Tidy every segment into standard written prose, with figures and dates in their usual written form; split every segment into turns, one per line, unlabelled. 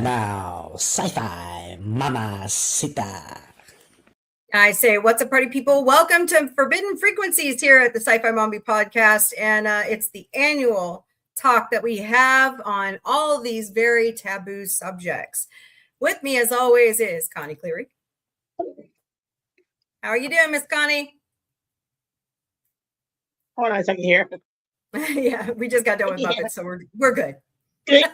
And now, Sci Fi Mamacita.
I say, what's up, party people? Welcome to Forbidden Frequencies here at the Sci Fi Mombie podcast. And it's the annual talk that we have on all of these very taboo subjects. With me, as always, is Connie Cleary. How are you doing, Miss Connie?
Hold on a second here.
Yeah, we just got done with Muppets, so we're good.
Good.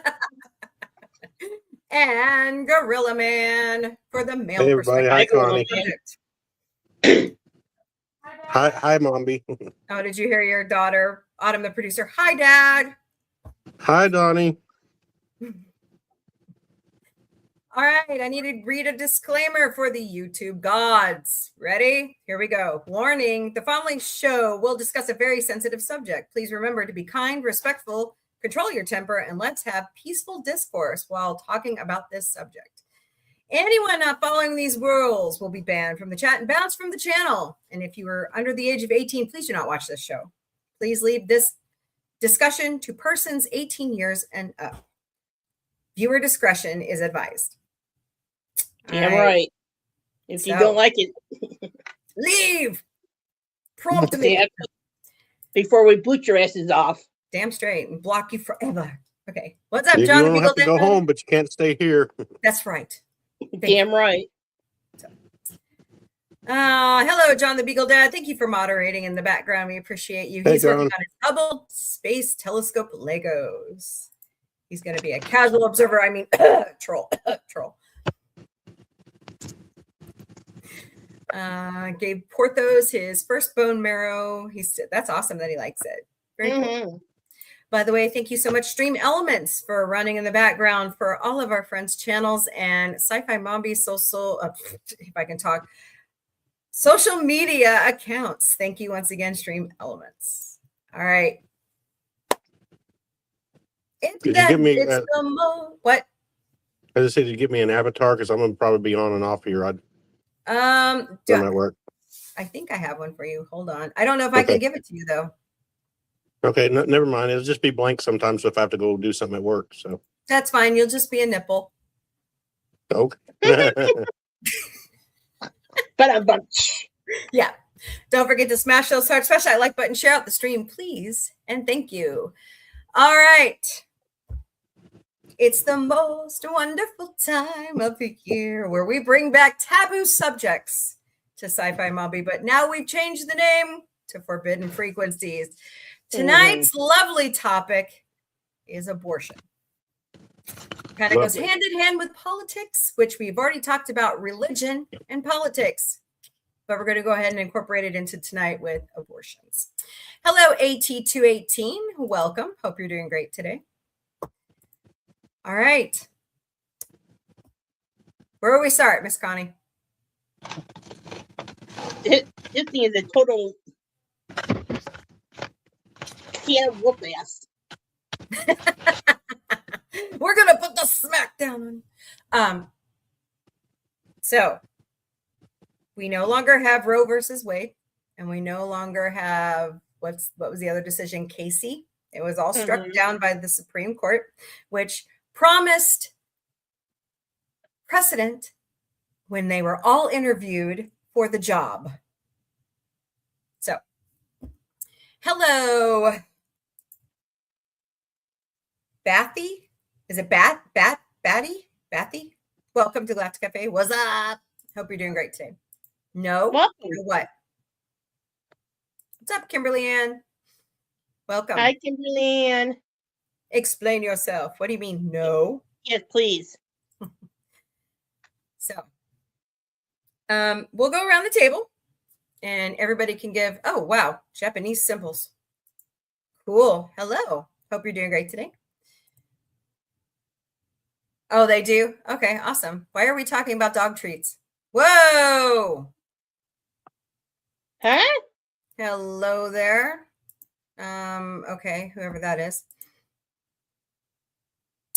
And Gorilla Man for the male
Hey everybody, hi Connie. Hi Mombie.
Oh, did you hear your daughter, Autumn, the producer? Hi, Dad.
Hi Donnie.
All right, I need to read a disclaimer for the YouTube gods. Ready? Here we go. Warning, the following show will discuss a very sensitive subject. Please remember to be kind, respectful, control your temper, and let's have peaceful discourse while talking about this subject. Anyone not following these rules will be banned from the chat and bounced from the channel. And if you are under the age of 18, please do not watch this show. Please leave this discussion to persons 18 years and up. Viewer discretion is advised.
Yeah, right. If you don't like it,
leave. Prompt me.
Before we boot your asses off.
Damn straight, and block you forever. Okay. What's up,
You
John?
don't have to go home, but you can't stay here.
That's right.
Damn right.
Hello, John the Beagle Dad. Thank you for moderating in the background. We appreciate you. He's working on his Hubble Space Telescope Legos. He's going to be a casual observer. I mean, troll. Gave Porthos his first bone marrow. That's awesome that he likes it. Very cool. By the way, thank you so much, Stream Elements, for running in the background for all of our friends' channels and Sci Fi Mombie social, if I can talk, social media accounts. Thank you once again, Stream Elements. All right. What?
I just said you give me an avatar because I'm gonna probably be on and off here. That might work.
I think I have one for you. Hold on. I don't know if I can give it to you though.
Okay, never mind. It'll just be blank sometimes if I have to go do something at work. So
that's fine. You'll just be a nipple.
Okay.
Yeah. Don't forget to smash those hearts, smash that like button, share out the stream, please, and thank you. All right. It's the most wonderful time of the year where we bring back taboo subjects to Sci Fi Mombie, but now we've changed the name to Forbidden Frequencies. Tonight's lovely topic is abortion. Kind of goes hand in hand with politics, which we've already talked about, religion and politics. But we're going to go ahead and incorporate it into tonight with abortions. Hello, AT218. Welcome. Hope you're doing great today. All right. Where will we start, Miss Connie?
This thing is a total can of whoop ass.
We're going to put the smack down. So we no longer have Roe versus Wade, and we no longer have what was the other decision? Casey. It was all struck down by the Supreme Court, which promised precedent when they were all interviewed for the job. So, hello, Bathy. Is it Bathy? Welcome to Galactic Cafe. What's up? Hope you're doing great today. No?
Welcome.
What? What's up, Kimberly Ann? Welcome.
Hi, Kimberly Ann.
Explain yourself. What do you mean, no?
Yes, please.
So, we'll go around the table and everybody can give, oh, wow, Japanese symbols. Cool. Hello. Hope you're doing great today. Oh, they do? Okay, awesome. Why are we talking about dog treats? Whoa.
Huh?
Hello there. Okay, whoever that is.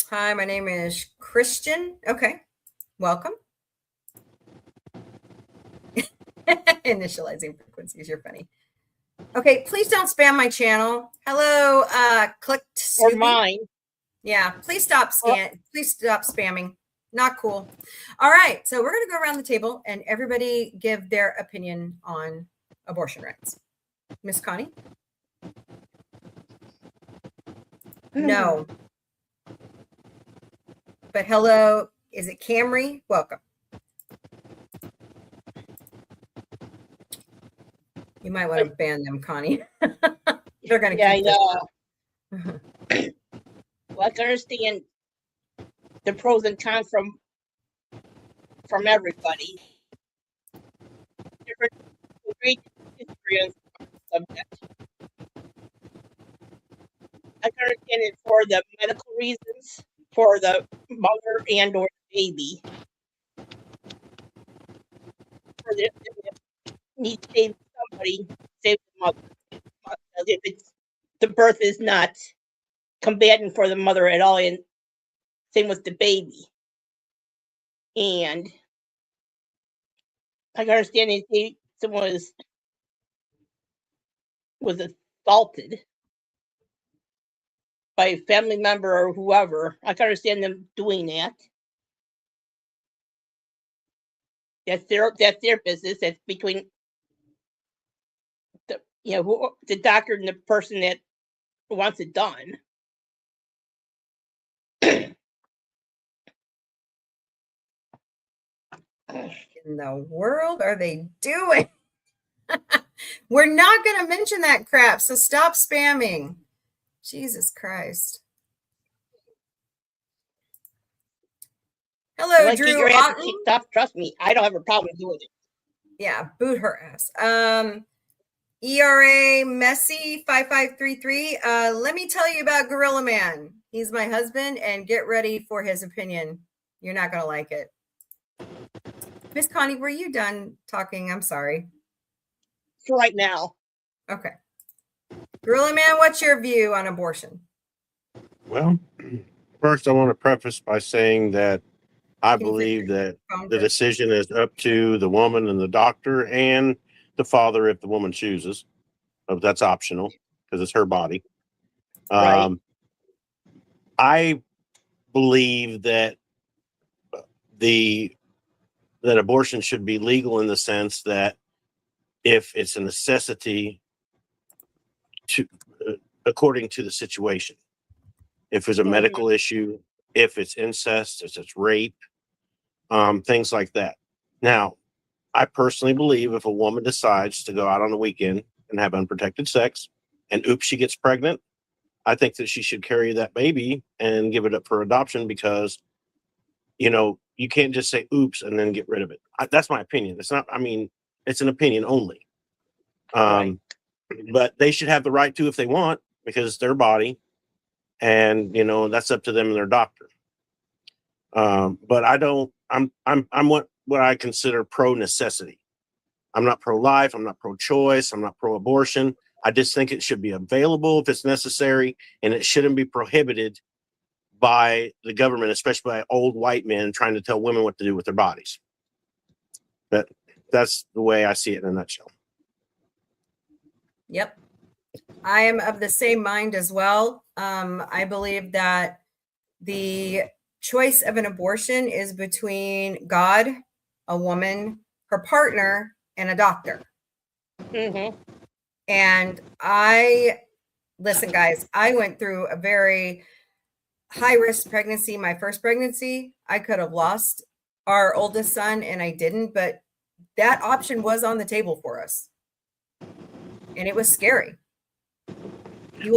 Hi, my name is Christian. Okay, welcome. Initializing frequencies, you're funny. Okay, please don't spam my channel. Hello, clicked
or mine.
Yeah, please stop spamming. Not cool. All right. So we're going to go around the table and everybody give their opinion on abortion rights. Miss Connie? No. But hello, is it Camry? Welcome. You might want to ban them, Connie. They're going to keep this.
Well, I can understand the pros and cons from everybody. Different history on the subject. I can understand it for the medical reasons, for the mother and or the baby. For the need to save somebody, save the mother. If the birth is not combatant for the mother at all, and same with the baby. And I can understand if someone was assaulted by a family member or whoever. I can understand them doing that. That's their business. That's between the doctor and the person that wants it done.
In the world are they doing? We're not going to mention that crap, so stop spamming. Jesus Christ. Hello,
like
Drew.
your ass kicked off. Trust me, I don't have a problem doing it.
Yeah, boot her ass. ERA Messy 5533. Let me tell you about Gorilla Man. He's my husband, and get ready for his opinion. You're not going to like it. Miss Connie, were you done talking? I'm sorry.
For right now.
Okay. Gorilla Man, what's your view on abortion?
Well, first I want to preface by saying that I believe that the decision is up to the woman and the doctor and the father if the woman chooses. That's optional because it's her body.
Right.
I believe that that abortion should be legal in the sense that if it's a necessity to according to the situation. If it's a medical issue, if it's incest, if it's rape, things like that. Now, I personally believe if a woman decides to go out on the weekend and have unprotected sex and oops, she gets pregnant, I think that she should carry that baby and give it up for adoption because, you can't just say oops and then get rid of it. That's my opinion. It's not, it's an opinion only.
Right.
But they should have the right to if they want because it's their body and, that's up to them and their doctor. But I'm what I consider pro necessity. I'm not pro life. I'm not pro choice. I'm not pro abortion. I just think it should be available if it's necessary, and it shouldn't be prohibited by the government, especially by old white men trying to tell women what to do with their bodies. That's the way I see it in a nutshell.
Yep. I am of the same mind as well. I believe that the choice of an abortion is between God, a woman, her partner, and a doctor.
Mm-hmm.
And listen, guys, I went through a very high-risk pregnancy, my first pregnancy. I could have lost our oldest son, and I didn't, but that option was on the table for us. And it was scary.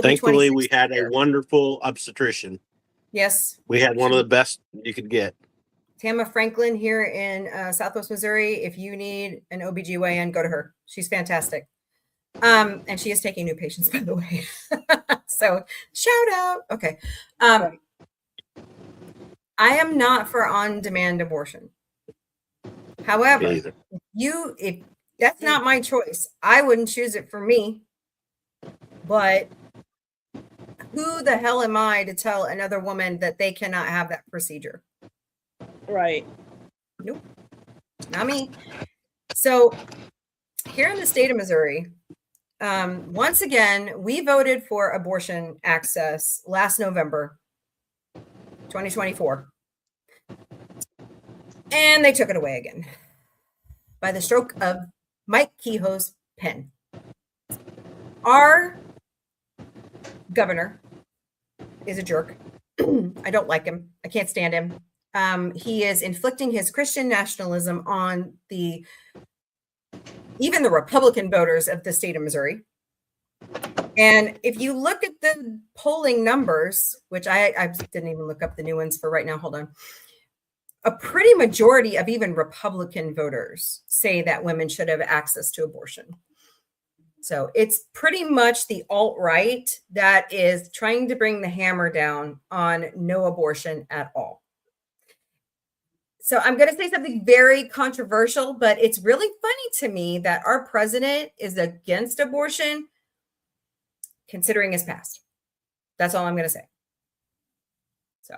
Thankfully, we had a wonderful obstetrician.
Yes.
We had one of the best you could get.
Tama Franklin here in Southwest Missouri. If you need an OBGYN, go to her. She's fantastic. And she is taking new patients, by the way. So shout out. Okay. I am not for on-demand abortion. However, if that's not my choice, I wouldn't choose it for me. But who the hell am I to tell another woman that they cannot have that procedure?
Right.
Nope. Not me. So here in the state of Missouri, once again, we voted for abortion access last November, 2024. And they took it away again by the stroke of Mike Kehoe's pen. Our governor is a jerk. I don't like him. I can't stand him. He is inflicting his Christian nationalism on even the Republican voters of the state of Missouri. And if you look at the polling numbers, which I didn't even look up the new ones for right now, hold on. A pretty majority of even Republican voters say that women should have access to abortion. So it's pretty much the alt-right that is trying to bring the hammer down on no abortion at all. So I'm going to say something very controversial, but it's really funny to me that our president is against abortion, considering his past. That's all I'm going to say. So.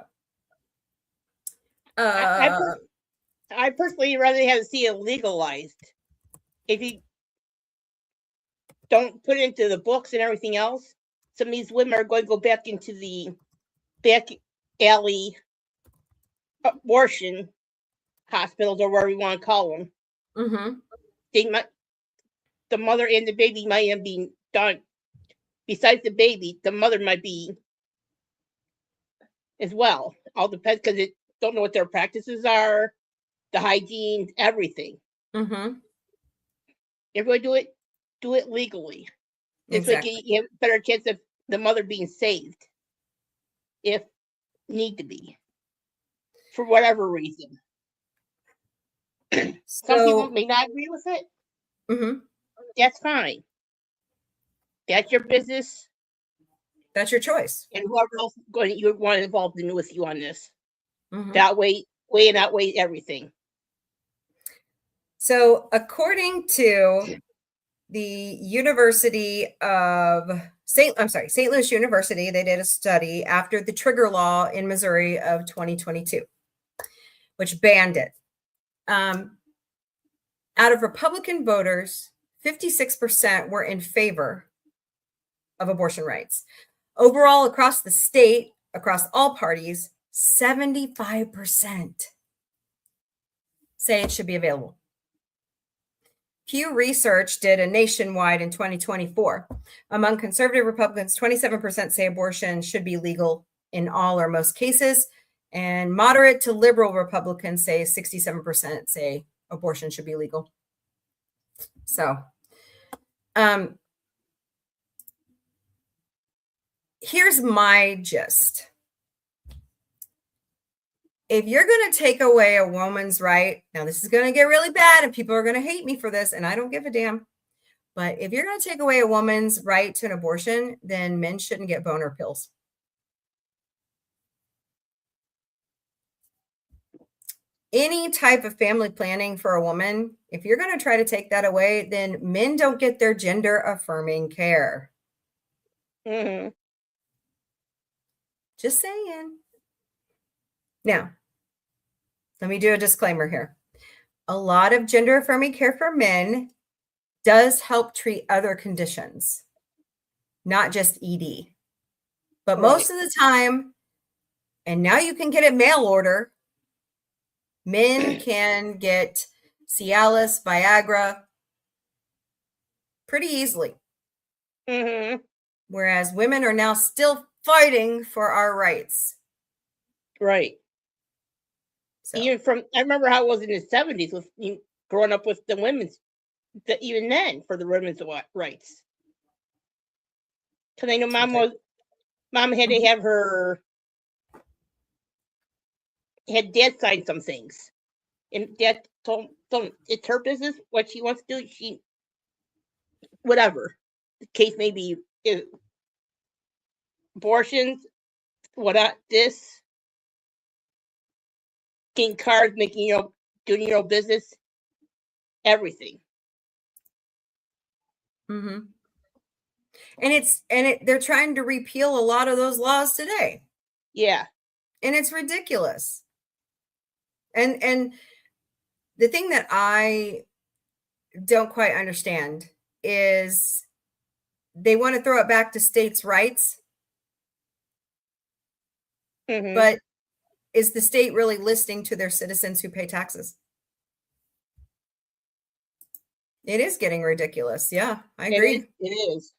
I personally rather have to see it legalized. If you don't put it into the books and everything else, some of these women are going to go back into the back alley abortion hospitals, or whatever you want to call them. Mm-hmm. The mother and the baby might have been done. Besides the baby, the mother might be as well. All depends, because it don't know what their practices are, the hygiene, everything. Mm-hmm. Everybody do it legally. This way you have a better chance of the mother being saved, if need to be, for whatever reason. Some people may not agree with it. Mm-hmm. That's fine. That's your business.
That's your choice.
And whoever else you want involved in with you on this. Mm-hmm. That way and outweigh everything.
So according to the University of St. Louis University, they did a study after the trigger law in Missouri of 2022, which banned it. Out of Republican voters, 56% were in favor of abortion rights. Overall, across the state, across all parties, 75% say it should be available. Pew Research did a nationwide in 2024. Among conservative Republicans, 27% say abortion should be legal in all or most cases, and moderate to liberal Republicans say 67% say abortion should be legal. So, here's my gist. If you're going to take away a woman's right, now this is going to get really bad and people are going to hate me for this, and I don't give a damn. But if you're going to take away a woman's right to an abortion, then men shouldn't get boner pills. Any type of family planning for a woman, if you're going to try to take that away, then men don't get their gender affirming care. Mm-hmm. Just saying. Now, let me do a disclaimer here. A lot of gender affirming care for men does help treat other conditions, not just ED. But most of the time, and now you can get it mail order, men can get Cialis, Viagra pretty easily. Mm-hmm. Whereas women are now still fighting for our rights.
Right. So. Even I remember how it was in the 70s with growing up with the women's, even then, for the women's rights. Because I know mom had to have had dad sign some things. And dad told it's her business, what she wants to do, whatever the case may be, abortions, this. Getting cars, doing your own business, everything.
Mm-hmm. And they're trying to repeal a lot of those laws today.
Yeah.
And it's ridiculous. And the thing that I don't quite understand is they want to throw it back to states' rights. Mm-hmm. But is the state really listening to their citizens who pay taxes? It is getting ridiculous. Yeah, I agree.
It is.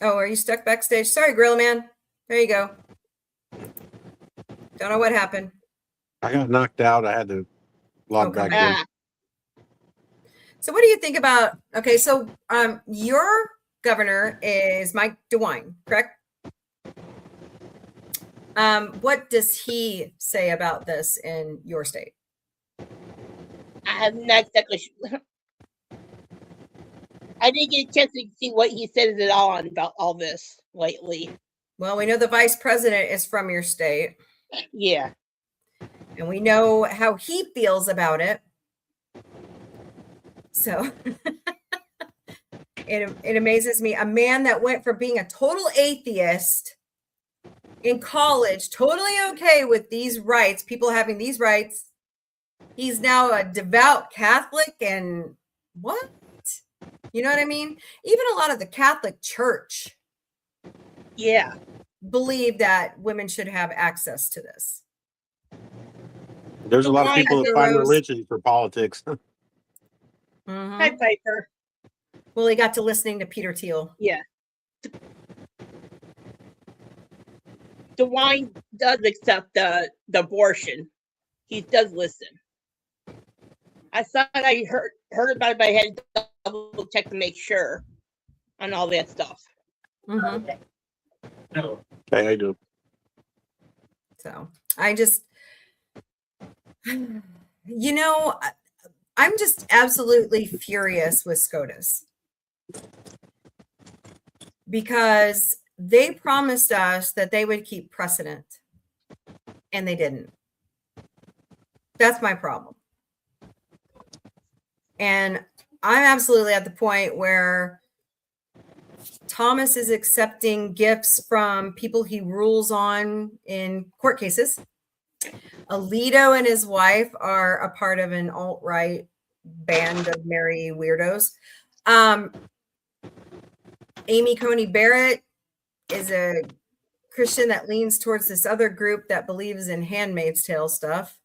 Oh, are you stuck backstage? Sorry, Grill Man. There you go. Don't know what happened.
I got knocked out. I had to log
come
back in.
Ah,
So what do you think about, okay, so your governor is Mike DeWine, correct? What does he say about this in your state?
I'm not exactly sure. I didn't get a chance to see what he says at all about all this lately.
Well, we know the vice president is from your state,
Yeah.
and we know how he feels about it. So it amazes me. A man that went from being a total atheist in college, totally okay with these rights, people having these rights. He's now a devout Catholic, and what? You know what I mean? Even a lot of the Catholic Church,
Yeah.
believe that women should have access to this.
There's a lot of people that find religion for politics.
Mhm.
Hi, Piper.
Well, he got to listening to Peter Thiel.
Yeah. DeWine does accept the abortion. He does listen. I thought I heard about it, but I had to double check to make sure on all that stuff.
Mhm.
Okay, I do.
So I just, you know, I'm just absolutely furious with SCOTUS because they promised us that they would keep precedent and they didn't. That's my problem. And I'm absolutely at the point where Thomas is accepting gifts from people he rules on in court cases. Alito and his wife are a part of an alt-right band of merry weirdos. Amy Coney Barrett is a Christian that leans towards this other group that believes in Handmaid's Tale stuff.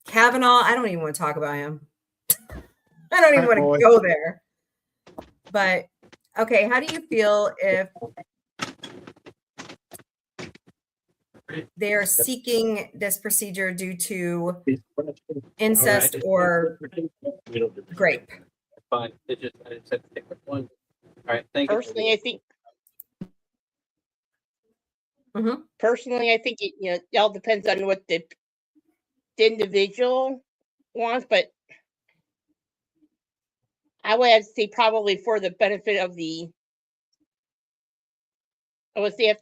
Kavanaugh, I don't even want to talk about him. I don't even want to go there. But okay, how do you feel if they are seeking this procedure due to incest or rape?
Fine. It just I just said pick one. All right. Thank you.
Personally, I think.
Mhm.
Personally, I think it all depends on what the individual wants, but I would have to say probably for the benefit of the. I would say I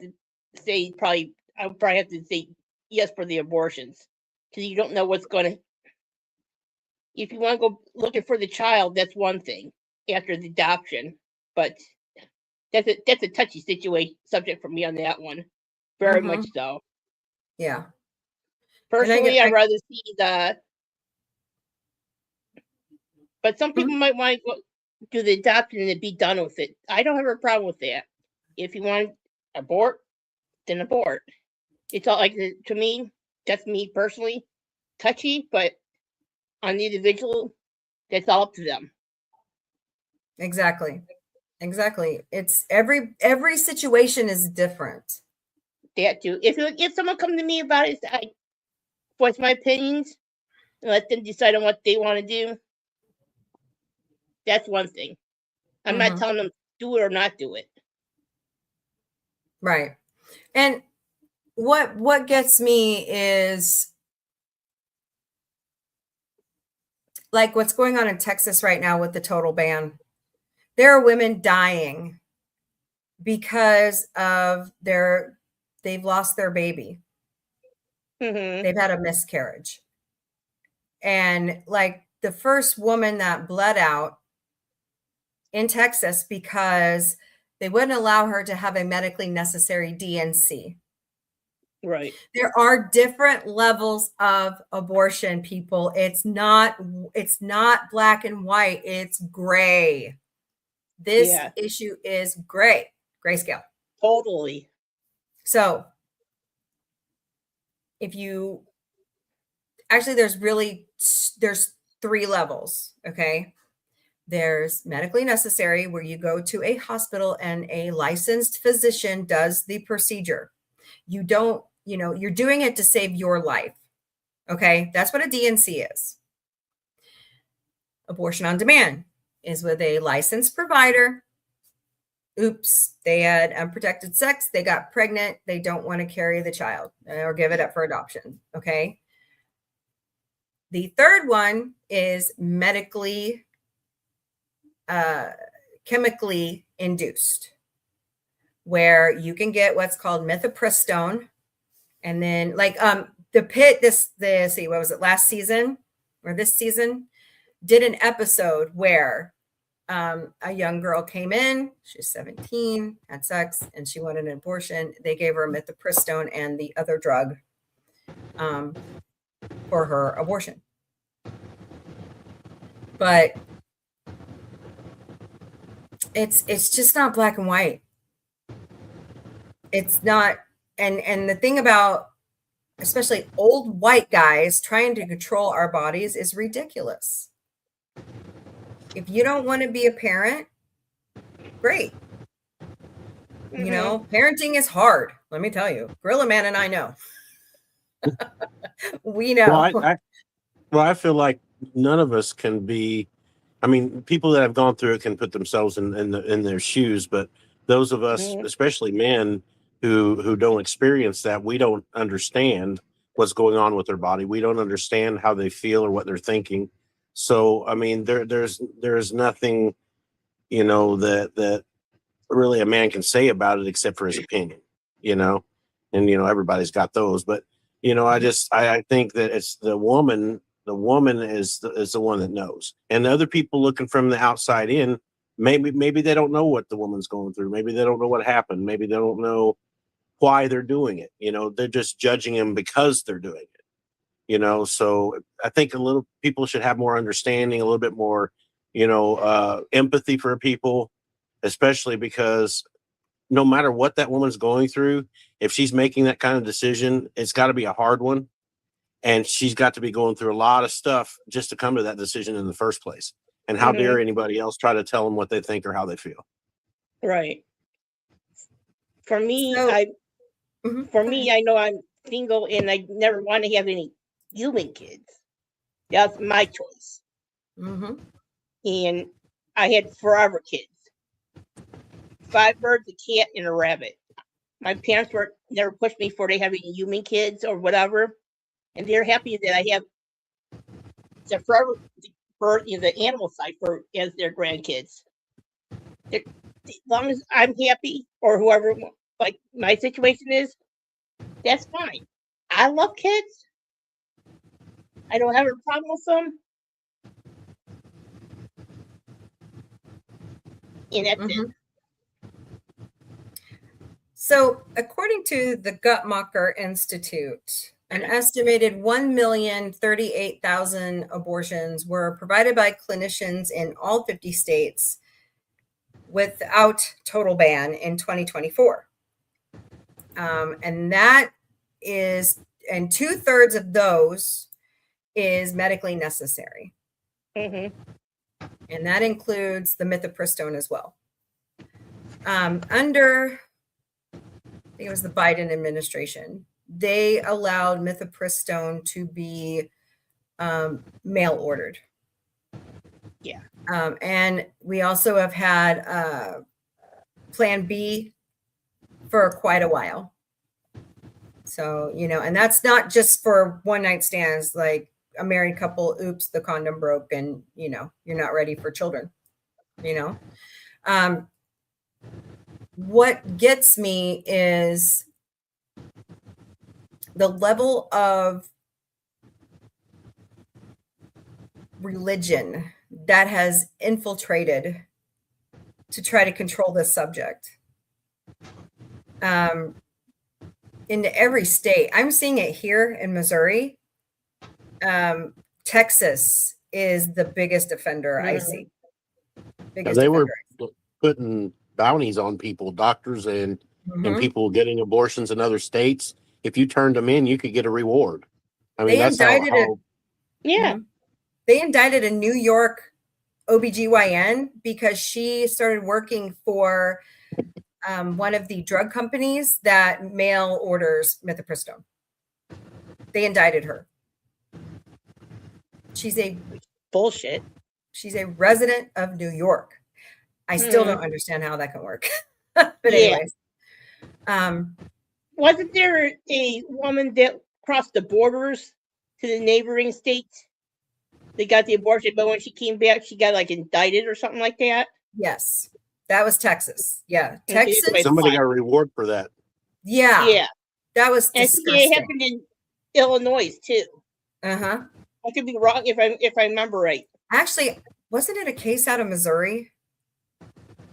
would probably have to say yes for the abortions because you don't know what's going to. If you want to go looking for the child, that's one thing after the adoption, but that's a touchy subject for me on that one, very much so.
Yeah.
Personally, I'd rather see the. But some people might want to go do the adoption and be done with it. I don't have a problem with that. If you want to abort, then abort. It's all like, to me, that's me personally, touchy, but on the individual, that's all up to them.
Exactly. It's every situation is different.
That too. If someone comes to me about it, I voice my opinions and let them decide on what they want to do. That's one thing. I'm not telling them do it or not do it.
Right. And what gets me is like what's going on in Texas right now with the total ban. There are women dying because of they've lost their baby. They've had a miscarriage. And like the first woman that bled out in Texas because they wouldn't allow her to have a medically necessary DNC.
Right.
There are different levels of abortion, people. It's not black and white. It's gray. This issue is grayscale.
Totally.
So if you actually, there's 3 levels. Okay. There's medically necessary, where you go to a hospital and a licensed physician does the procedure. You don't, you're doing it to save your life. Okay. That's what a DNC is. Abortion on demand is with a licensed provider. Oops, they had unprotected sex. They got pregnant. They don't want to carry the child or give it up for adoption. Okay. The third one is medically, chemically induced, where you can get what's called mifepristone. And then like the pit, see, what was it, last season or this season, did an episode where a young girl came in, she's 17, had sex, and she wanted an abortion. They gave her mifepristone and the other drug for her abortion. But it's just not black and white. It's not, and the thing about especially old white guys trying to control our bodies is ridiculous. If you don't want to be a parent, great. Parenting is hard. Let me tell you, Gorilla Man and I know. We know.
Well, I feel like none of us can be. I mean, people that have gone through it can put themselves in their shoes, but those of us, especially men, who don't experience that, we don't understand what's going on with their body. We don't understand how they feel or what they're thinking. So, I mean, there's nothing, that really a man can say about it except for his opinion, and everybody's got those. But I think that it's the woman. The woman is the one that knows, and the other people looking from the outside in, maybe they don't know what the woman's going through. Maybe they don't know what happened. Maybe they don't know why they're doing it. They're just judging him because they're doing it. So I think people should have more understanding, a little bit more, empathy for people, especially because no matter what that woman's going through, if she's making that kind of decision, it's got to be a hard one. And she's got to be going through a lot of stuff just to come to that decision in the first place. And how dare anybody else try to tell them what they think or how they feel?
Right. For me,
So-
I know I'm single and I never want to have any human kids. That's my choice. And I had forever kids. 5 birds, a cat, and a rabbit. My parents never pushed me for having human kids or whatever. And they're happy that I have the forever bird, the animal side as their grandkids. As long as I'm happy or whoever, like my situation is, that's fine. I love kids. I don't have a problem with them. And that's it.
So, according to the Guttmacher Institute, an estimated 1,038,000 abortions were provided by clinicians in all 50 states without total ban in 2024. And that is, and 2/3 of those is medically necessary. And that includes the mifepristone as well. Under, I think it was the Biden administration, they allowed mifepristone to be mail ordered.
Yeah.
And we also have had Plan B for quite a while. So, and that's not just for one night stands, like a married couple, oops, the condom broke and, you're not ready for children, What gets me is the level of religion that has infiltrated to try to control this subject into every state. I'm seeing it here in Missouri. Texas is the biggest offender I see.
They were putting bounties on people, doctors and and
Mhm.
people getting abortions in other states. If you turned them in, you could get a reward. I mean,
They
that's
indicted it.
how
Yeah.
Mhm. They indicted a New York OBGYN because she started working for one of the drug companies that mail orders mifepristone. They indicted her. She's a
Bullshit.
resident of New York. I still don't understand how that can work. But anyways,
wasn't there a woman that crossed the borders to the neighboring states? They got the abortion, but when she came back, she got like indicted or something like that.
yes, that was Texas. Yeah,
And she
Texas.
was
somebody
fine.
got a reward for that.
Yeah,
Yeah,
that was
and I think it
disgusting.
happened in Illinois too.
Uh-huh.
I could be wrong if I remember right.
Actually, wasn't it a case out of Missouri?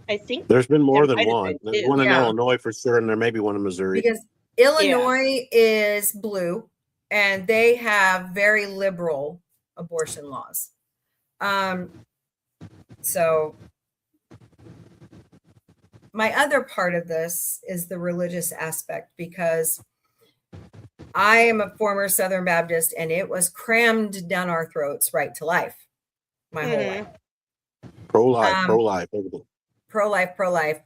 I think
There's been more
There
than
might have
one.
been,
There's
too.
one in
Yeah.
Illinois for sure, and there may be one in Missouri.
Because Illinois is blue and they have very liberal abortion laws. So my other part of this is the religious aspect, because I am a former Southern Baptist and it was crammed down our throats right to life my whole life.
Pro-life,
Um,
pro-life, everything.
Pro-life.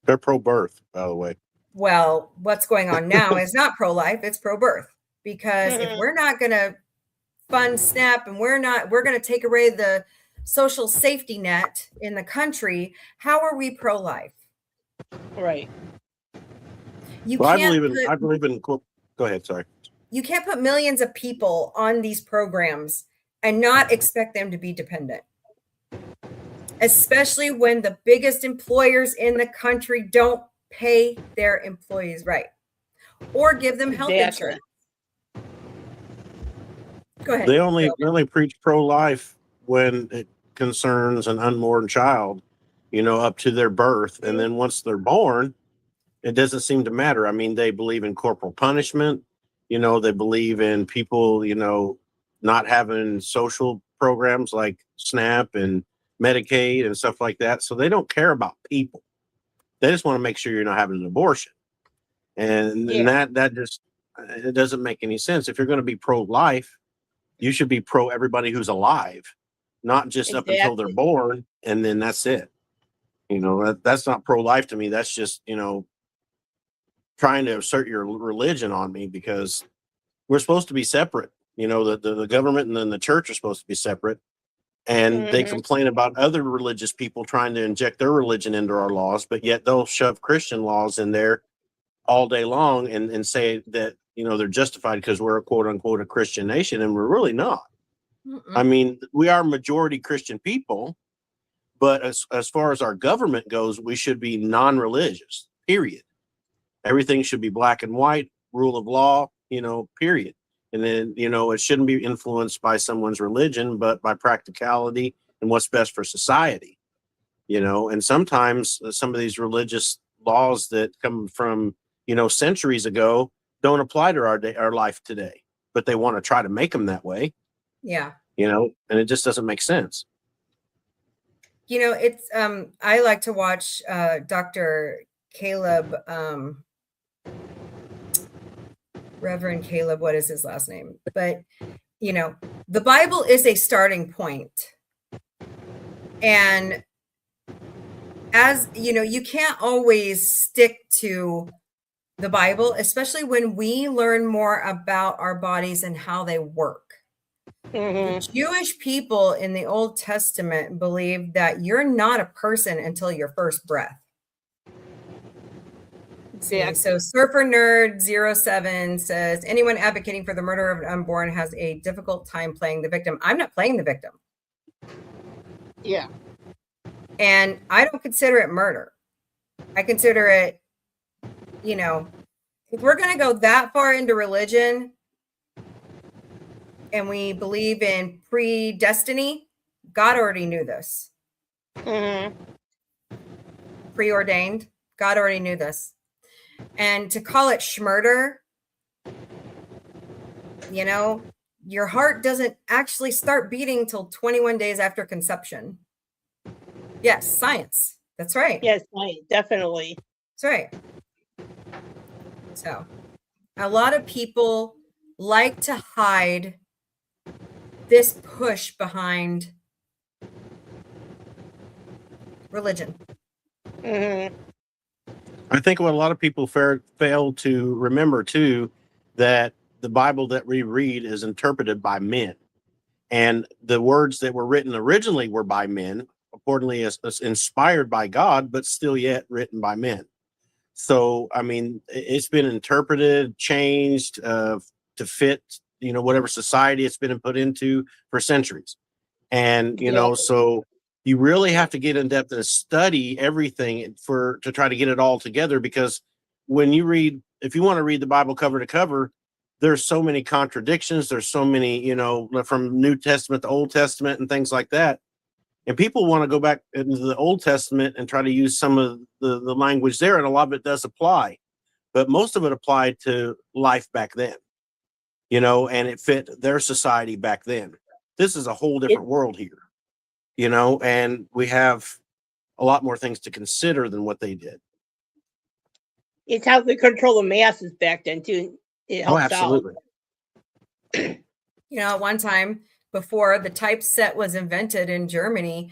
They're pro-birth, by the way.
Well, what's going on now is not pro-life, it's pro-birth. Because if we're not going to fund SNAP and we're going to take away the social safety net in the country, how are we pro-life?
right.
Well, I believe in. Go ahead. Sorry.
You can't put millions of people on these programs and not expect them to be dependent, especially when the biggest employers in the country don't pay their employees right or give them health insurance. Go ahead.
They only preach pro-life when it concerns an unborn child, up to their birth, and then once they're born, it doesn't seem to matter. I mean, they believe in corporal punishment. They believe in people, not having social programs like SNAP and Medicaid and stuff like that. So they don't care about people. They just want to make sure you're not having an abortion. And that just, it doesn't make any sense. If you're going to be pro-life, you should be pro everybody who's alive, not just up until they're born and then that's it. That's not pro-life to me. That's just, trying to assert your religion on me, because we're supposed to be separate. The government and then the church are supposed to be separate. And they complain about other religious people trying to inject their religion into our laws, but yet they'll shove Christian laws in there all day long and say that, they're justified because we're a quote unquote a Christian nation, and we're really not. I mean, we are majority Christian people, but as far as our government goes, we should be non-religious, period. Everything should be black and white, rule of law, period. And then, it shouldn't be influenced by someone's religion, but by practicality and what's best for society. And sometimes some of these religious laws that come from, centuries ago don't apply to our life today, but they want to try to make them that way.
Yeah.
And it just doesn't make sense.
It's I like to watch Dr. Caleb, Reverend Caleb, what is his last name? But the Bible is a starting point. And as you can't always stick to the Bible, especially when we learn more about our bodies and how they work. The Jewish people in the Old Testament believed that you're not a person until your first breath. See, so Surfer Nerd 07 says, anyone advocating for the murder of an unborn has a difficult time playing the victim. I'm not playing the victim.
Yeah.
And I don't consider it murder. I consider it, if we're going to go that far into religion and we believe in predestiny, God already knew this. Preordained, God already knew this. And to call it schmurder, your heart doesn't actually start beating till 21 days after conception. Yes, science. That's right.
Yes, definitely.
That's right. So a lot of people like to hide this push behind religion.
Mm-hmm.
I think what a lot of people fail to remember too, that the Bible that we read is interpreted by men, and the words that were written originally were by men, accordingly as inspired by God, but still yet written by men. So, I mean, it's been interpreted, changed to fit, whatever society it's been put into for centuries. And, so you really have to get in depth and study everything to try to get it all together, because if you want to read the Bible cover to cover, there's so many contradictions. There's so many, from New Testament to Old Testament and things like that. And people want to go back into the Old Testament and try to use some of the language there, and a lot of it does apply, but most of it applied to life back then, and it fit their society back then. This is a whole different world here, and we have a lot more things to consider than what they did.
It's how they control the masses back then too. It helps
absolutely.
At one time before the typeset was invented in Germany,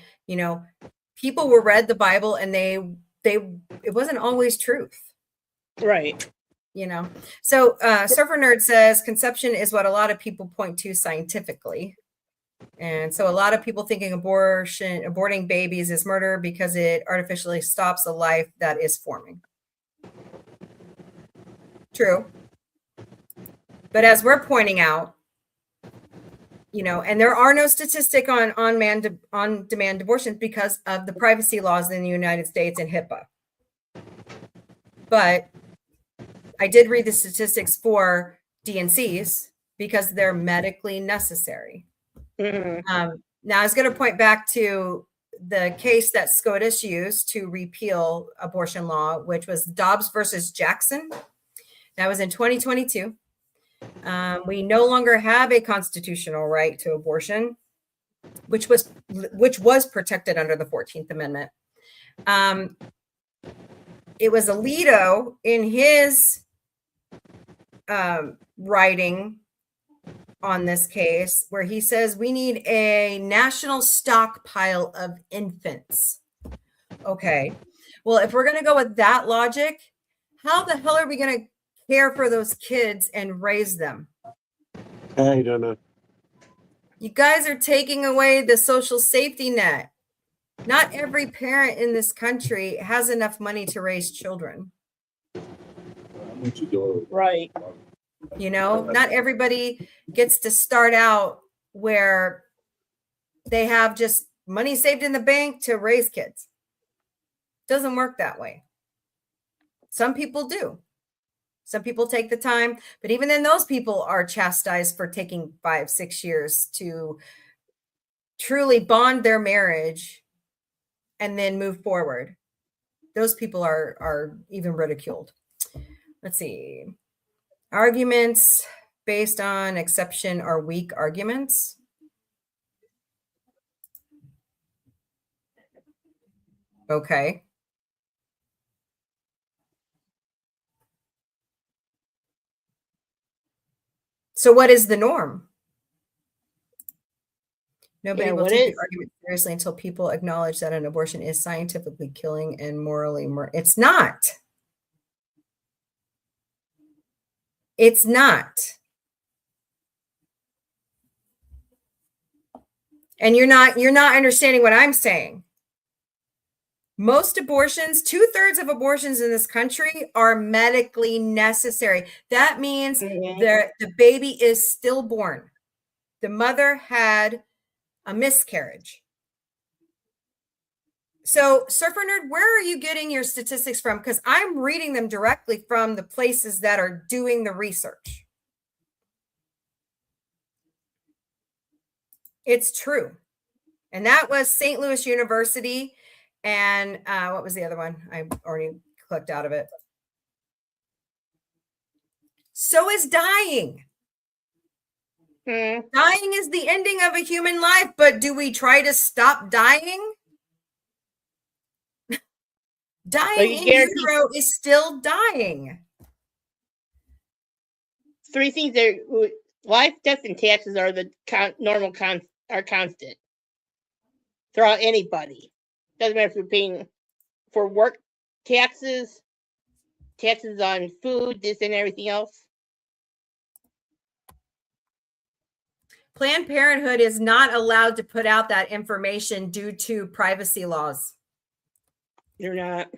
people were read the Bible and it wasn't always truth.
Right.
So Surfer Nerd says conception is what a lot of people point to scientifically. And so a lot of people thinking aborting babies is murder because it artificially stops a life that is forming. True. But as we're pointing out, and there are no statistics on on-demand abortions because of the privacy laws in the United States and HIPAA. But I did read the statistics for DNCs because they're medically necessary.
Mm-hmm.
Now I was going to point back to the case that SCOTUS used to repeal abortion law, which was Dobbs versus Jackson. That was in 2022. We no longer have a constitutional right to abortion, which was protected under the 14th Amendment. It was Alito in his writing on this case where he says we need a national stockpile of infants. Okay, well, if we're going to go with that logic, how the hell are we going to care for those kids and raise them?
I don't know.
You guys are taking away the social safety net. Not every parent in this country has enough money to raise children.
Right.
Not everybody gets to start out where they have just money saved in the bank to raise kids. Doesn't work that way. Some people do. Some people take the time, but even then those people are chastised for taking 5-6 years to truly bond their marriage and then move forward. Those people are even ridiculed. Let's see. Arguments based on exception are weak arguments. Okay. So what is the norm? Nobody will take the argument seriously until people acknowledge that an abortion is scientifically killing and morally it's not. It's not. And you're not understanding what I'm saying. Most abortions, 2/3 of abortions in this country are medically necessary. That means the baby is stillborn. The mother had a miscarriage. So, Surfer Nerd, where are you getting your statistics from? Because I'm reading them directly from the places that are doing the research. It's true. And that was St. Louis University. And what was the other one? I already clicked out of it. So is dying. Dying is the ending of a human life, but do we try to stop dying? Dying
you
in
guarantee
utero is still dying.
3 things are life, death, and taxes are the are constant throughout anybody. Doesn't matter if you're paying for work, taxes on food, this and everything else.
Planned Parenthood is not allowed to put out that information due to privacy laws.
You're not.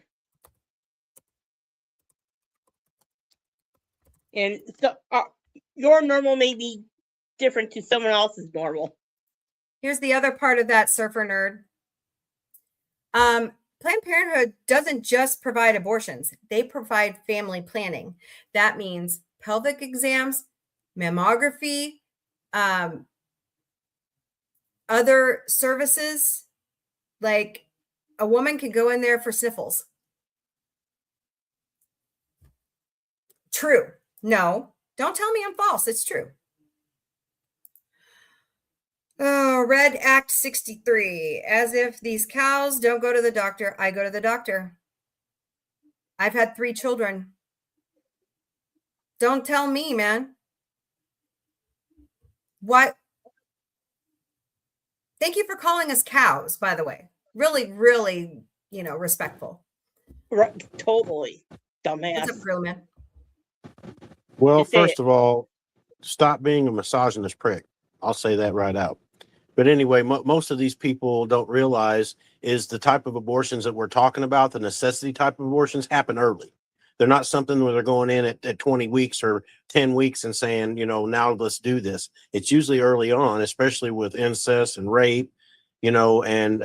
And so your normal may be different to someone else's normal.
Here's the other part of that, surfer nerd. Planned Parenthood doesn't just provide abortions. They provide family planning. That means pelvic exams, mammography, other services. Like a woman can go in there for sniffles. True. No, don't tell me I'm false. It's true. Oh, Red Act 63. As if these cows don't go to the doctor, I go to the doctor. I've had 3 children. Don't tell me, man. What? Thank you for calling us cows, by the way. Really, really, respectful.
Right, totally. Dumbass.
What's up, Grill Man?
Well,
Just say
first
it.
of all, stop being a misogynist prick. I'll say that right out. But anyway, most of these people don't realize is the type of abortions that we're talking about, the necessity type of abortions, happen early. They're not something where they're going in at 20 weeks or 10 weeks and saying, now let's do this. It's usually early on, especially with incest and rape, and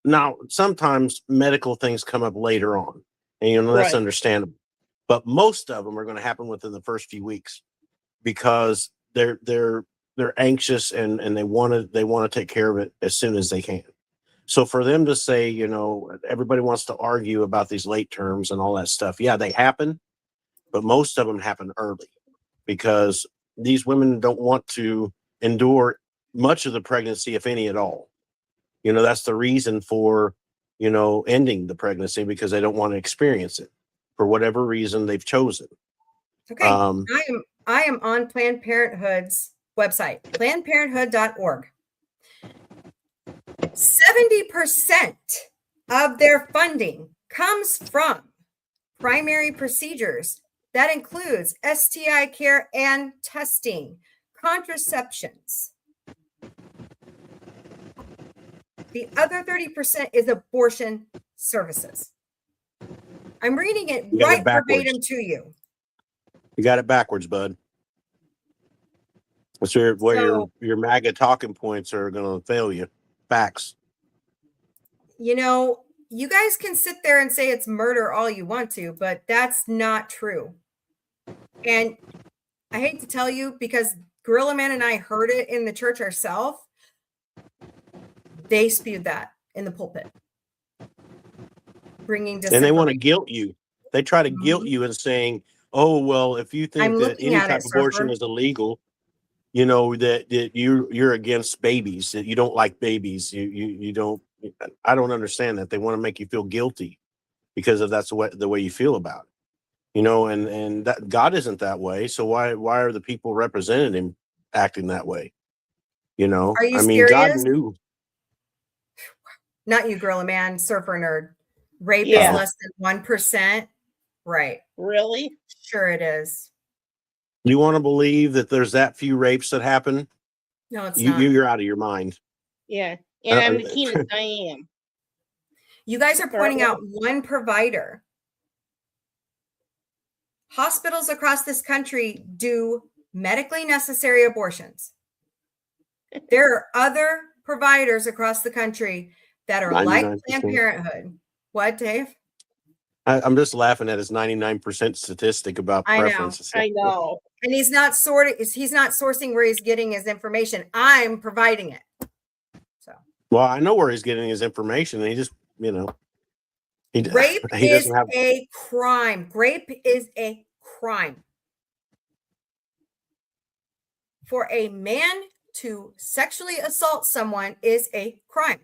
now sometimes medical things come up later on. And, that's
Right.
understandable. But most of them are going to happen within the first few weeks because they're anxious and they want to take care of it as soon as they can. So for them to say, everybody wants to argue about these late terms and all that stuff. Yeah, they happen, but most of them happen early because these women don't want to endure much of the pregnancy, if any at all. That's the reason for, ending the pregnancy because they don't want to experience it for whatever reason they've chosen.
Okay. I am on Planned Parenthood's website, plannedparenthood.org. 70% of their funding comes from primary procedures. That includes STI care and testing, contraceptions. The other 30% is abortion services. I'm reading it
You got it
right
backwards.
verbatim to you.
You got it backwards, bud. That's your MAGA talking points are going to fail you. Facts.
You guys can sit there and say it's murder all you want to, but that's not true. And I hate to tell you, because Gorilla Man and I heard it in the church ourselves. They spewed that in the pulpit, bringing
And they want to guilt you. They try to guilt you in saying, "Oh, well, if you think that any type of abortion is illegal, that you're against babies, that you don't like babies. You don't. I don't understand that. They want to make you feel guilty because of that's the way you feel about it. And that God isn't that way. So why are the people representing him acting that way?
Are you
serious? God
serious?
knew.
Not you, Gorilla Man, surfer nerd. Rape is less than 1%. Right.
Really?
Sure it is.
Do you want to believe that there's that few rapes that happen?
No, it's not.
You're out of your mind.
Yeah. And I'm the keenest I am.
You guys are pointing out one provider. Hospitals across this country do medically necessary abortions. There are other providers across the country that are 99%. Like Planned Parenthood. What, Dave?
I'm just laughing at his 99% statistic about preferences.
I know.
And he's not sourcing where he's getting his information. I'm providing it. So.
Well, I know where he's getting his information, and he just,
rape is a crime. Rape is a crime. For a man to sexually assault someone is a crime.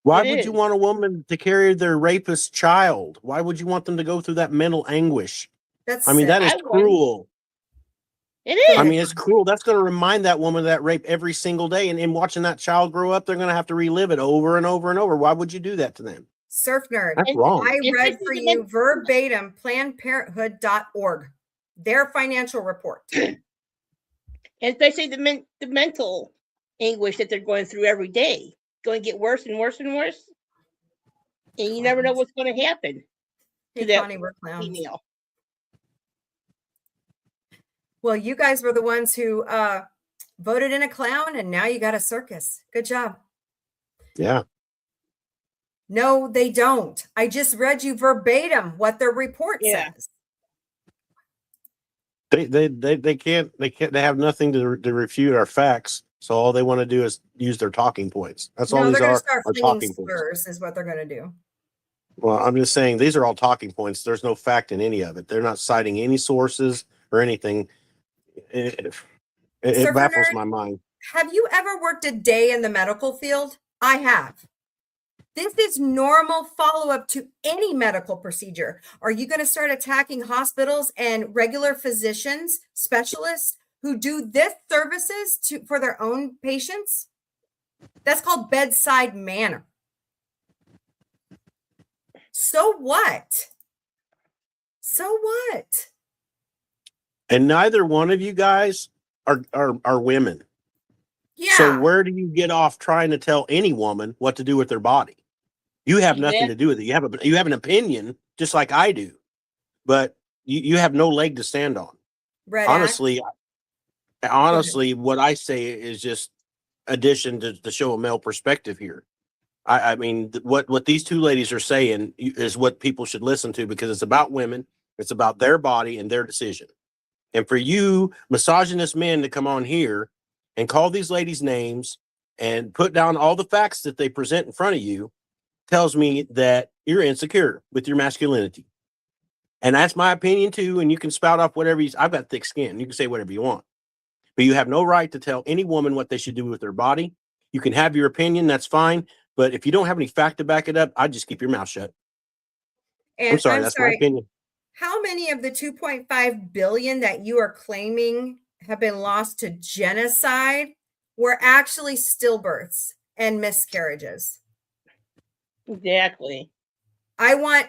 Why
It
would you
is.
want a woman to carry their rapist child? Why would you want them to go through that mental anguish?
That's
I mean,
sick.
that is
I wouldn't.
cruel.
It
Go
I
is.
mean, it's cruel. That's going to remind that woman of that rape every single day. And in watching that child grow up, they're going to have to relive it over and over and over. Why would you do that to them?
Surf nerd.
That's
And-
wrong.
I
and
read
this
for
is
you verbatim PlannedParenthood.org, their financial report.
And especially the mental anguish that they're going through every day, going to get worse and worse and worse. And you never know what's going to happen
Hey,
to that
Connie, we're clowns.
female.
Well, you guys were the ones who voted in a clown, and now you got a circus. Good job.
Yeah.
No, they don't. I just read you verbatim what their report
Yeah.
says.
They can't, they have nothing to refute our facts. So all they want to do is use their talking points. That's all
No,
these
they're going to
are
start flinging
talking points.
slurs, is what they're going to do.
Well, I'm just saying these are all talking points. There's no fact in any of it. They're not citing any sources or anything. It
Surfer
baffles
nerd,
my mind.
Have you ever worked a day in the medical field? I have. This is normal follow-up to any medical procedure. Are you going to start attacking hospitals and regular physicians, specialists who do this services for their own patients? That's called bedside manner. So what? So what?
And neither one of you guys are women.
Yeah.
So where do you get off trying to tell any woman what to do with their body? You have nothing to do with it. You have an opinion, just like I do, but you have no leg to stand on.
Red
Honestly, what I say is just addition to show a male perspective here. I mean, what these two ladies are saying is what people should listen to, because it's about women. It's about their body and their decision. And for you misogynist men to come on here and call these ladies names and put down all the facts that they present in front of you tells me that you're insecure with your masculinity. And that's my opinion too. And you can spout off whatever I've got thick skin. You can say whatever you want, but you have no right to tell any woman what they should do with their body. You can have your opinion. That's fine. But if you don't have any fact to back it up, I'd just keep your mouth shut.
And
I'm sorry. That's my opinion.
How many of the 2.5 billion that you are claiming have been lost to genocide were actually stillbirths and miscarriages?
Exactly.
I want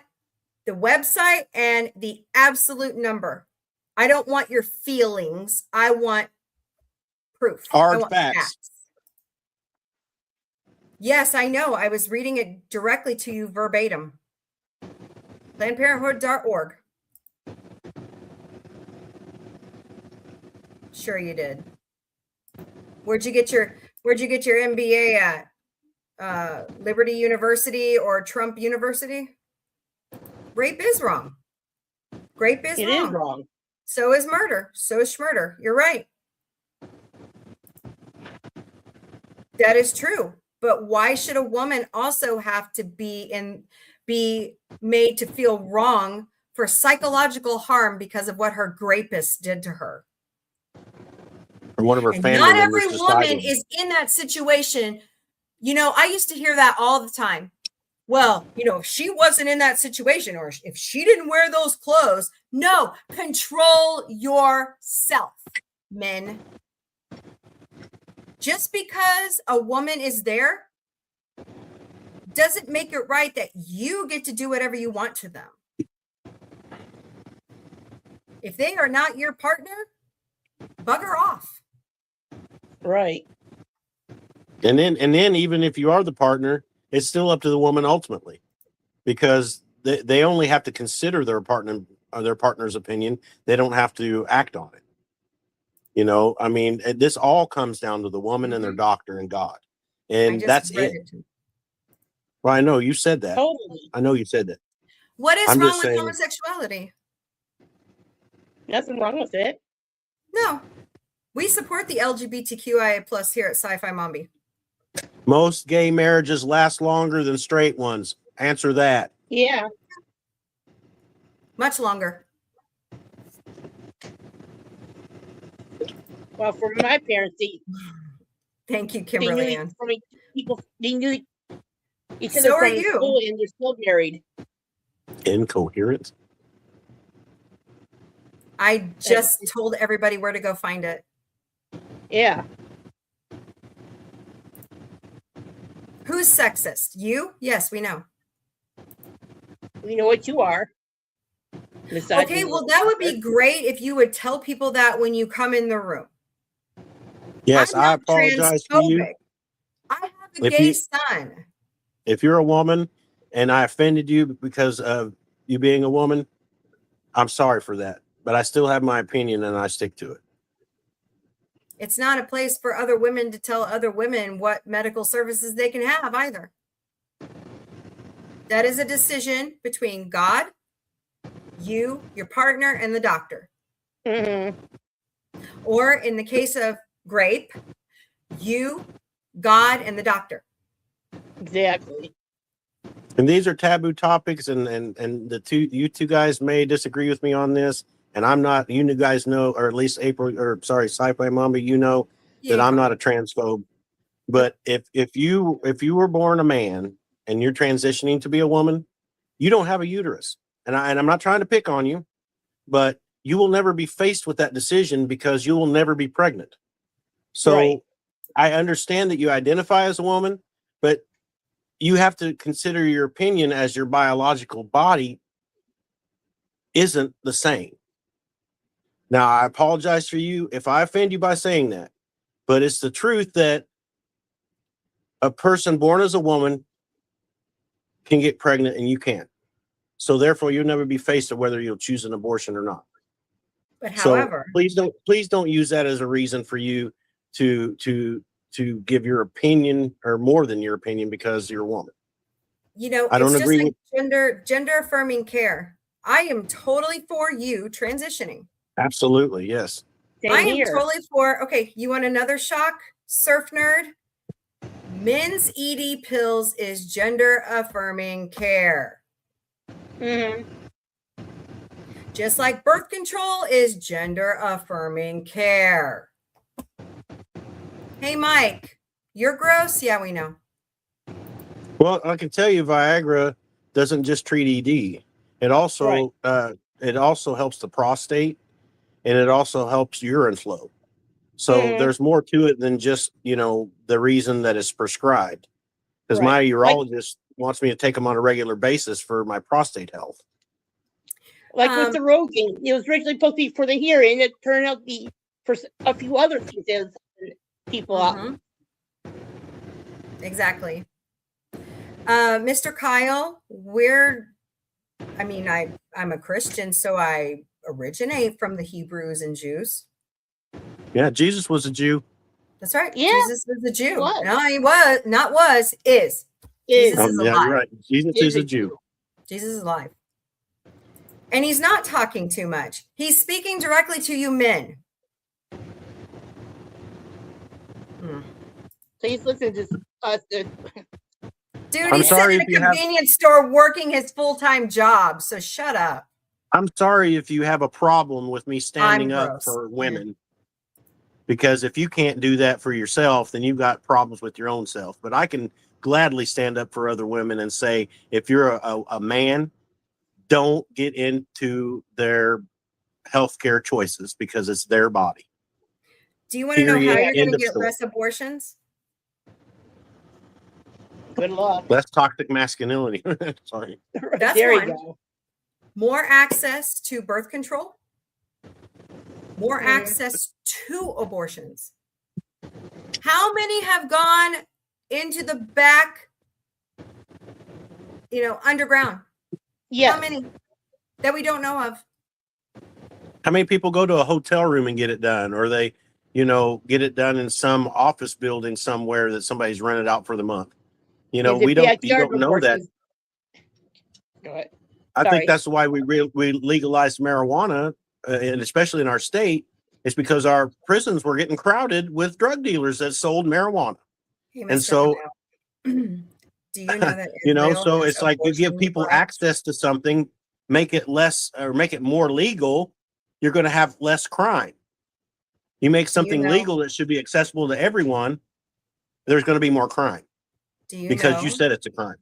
the website and the absolute number. I don't want your feelings. I want proof.
Hard
I want
facts.
Yes, I know. I was reading it directly to you verbatim. PlannedParenthood.org. Sure you did. Where'd you get your MBA at? Liberty University or Trump University? Rape is wrong. Rape is
It
wrong.
is wrong.
So is murder. So is schmurder. You're right. That is true. But why should a woman also have to be made to feel wrong for psychological harm because of what her rapist did to her?
Or one of her
And
family
not
members
every
decided.
woman is in that situation. You know, I used to hear that all the time. Well, you know, if she wasn't in that situation or if she didn't wear those clothes, no, control yourself, men. Just because a woman is there doesn't make it right that you get to do whatever you want to them. If they are not your partner, bugger off.
Right.
And then even if you are the partner, it's still up to the woman ultimately, because they only have to consider their partner's opinion. They don't have to act on it. You know, I mean, this all comes down to the woman and their doctor and God, and that's it. Well, I know you said that.
Totally.
I know you said that.
What is
I'm
wrong
just
with
saying-
homosexuality?
Nothing wrong with it.
No. We support the LGBTQIA plus here at Sci Fi Mombie.
Most gay marriages last longer than straight ones. Answer that.
Yeah.
Much longer.
Well, for my parents,
Thank you,
they
Kimberly
knew
Ann.
from people. They knew Each of
So
them
are
from
you.
school and they're still married.
Incoherent.
I just told everybody where to go find it.
Yeah.
Who's sexist? You? Yes, we know.
We know what you are.
Okay, well, that would be great if you would tell people that when you come in the room.
Yes,
I'm
I
not
apologize to you.
transphobic. I have a
If
gay
you-
son.
If you're a woman and I offended you because of you being a woman, I'm sorry for that. But I still have my opinion and I stick to it.
It's not a place for other women to tell other women what medical services they can have either. That is a decision between God, you, your partner, and the doctor.
Mm-hmm.
Or in the case of grape, you, God, and the doctor.
Exactly.
And these are taboo topics, and you two guys may disagree with me on this, and I'm not. You guys know, or at least Sci Fi Mombie, you know that I'm not a transphobe. But if you were born a man and you're transitioning to be a woman, you don't have a uterus, and I'm not trying to pick on you, but you will never be faced with that decision because you will never be pregnant. So
Right.
I understand that you identify as a woman, but you have to consider your opinion as your biological body isn't the same. Now, I apologize for you if I offend you by saying that, but it's the truth that a person born as a woman can get pregnant and you can't. So therefore, you'll never be faced with whether you'll choose an abortion or not.
But however,
so please don't use that as a reason for you to give your opinion or more than your opinion because you're a woman.
you know,
I don't
it's just
agree
like gender affirming care. I am totally for you transitioning.
Absolutely, yes.
Same
I am
here.
totally for, okay, you want another shock, surf nerd? Men's ED pills is gender affirming care.
Mm-hmm.
Just like birth control is gender affirming care. Hey, Mike, you're gross? Yeah, we know.
Well, I can tell you Viagra doesn't just treat ED. It also helps the prostate, and it also helps urine flow. So there's more to it than just, the reason that it's prescribed. Because my urologist wants me to take them on a regular basis for my prostate health.
Like with the Rogaine, it was originally supposed to be for the hearing. It turned out to be for a few other things that people out.
Exactly. Mr. Kyle, I'm a Christian, so I originate from the Hebrews and Jews.
Yeah, Jesus was a Jew.
That's right.
Yeah,
Jesus was a Jew.
was.
No, he was, not was, is. Jesus is alive.
You're right. Jesus is a Jew.
Jesus is alive. And he's not talking too much. He's speaking directly to you men.
Please listen to us.
Dude,
I'm
he's
sorry
sitting
if
in a convenience store working his full-time job, so shut up.
I'm sorry if you have a problem with me standing
I'm
up
gross.
for women. Because if you can't do that for yourself, then you've got problems with your own self. But I can gladly stand up for other women and say, if you're a man, don't get into their healthcare choices because it's their body.
Do you want to know how
Period.
you're going
End
to
of
get
story.
less abortions?
Good luck.
Less toxic masculinity. Sorry.
That's
there
one.
you go.
More access to birth control. More access to abortions. How many have gone into the back, underground?
Yeah.
How many that we don't know of?
How many people go to a hotel room and get it done? Or they, get it done in some office building somewhere that somebody's rented out for the month? You don't know that.
Go ahead.
I think that's why we legalized marijuana, and especially in our state, is because our prisons were getting crowded with drug dealers that sold marijuana.
Hey,
And so,
do you know that
so
has
it's like you give
abortion
people
rights?
access to something, make it less or make it more legal, you're going to have less crime. You make something legal that should be accessible to everyone, there's going to be more crime.
Do you
because
know
you said it's a crime.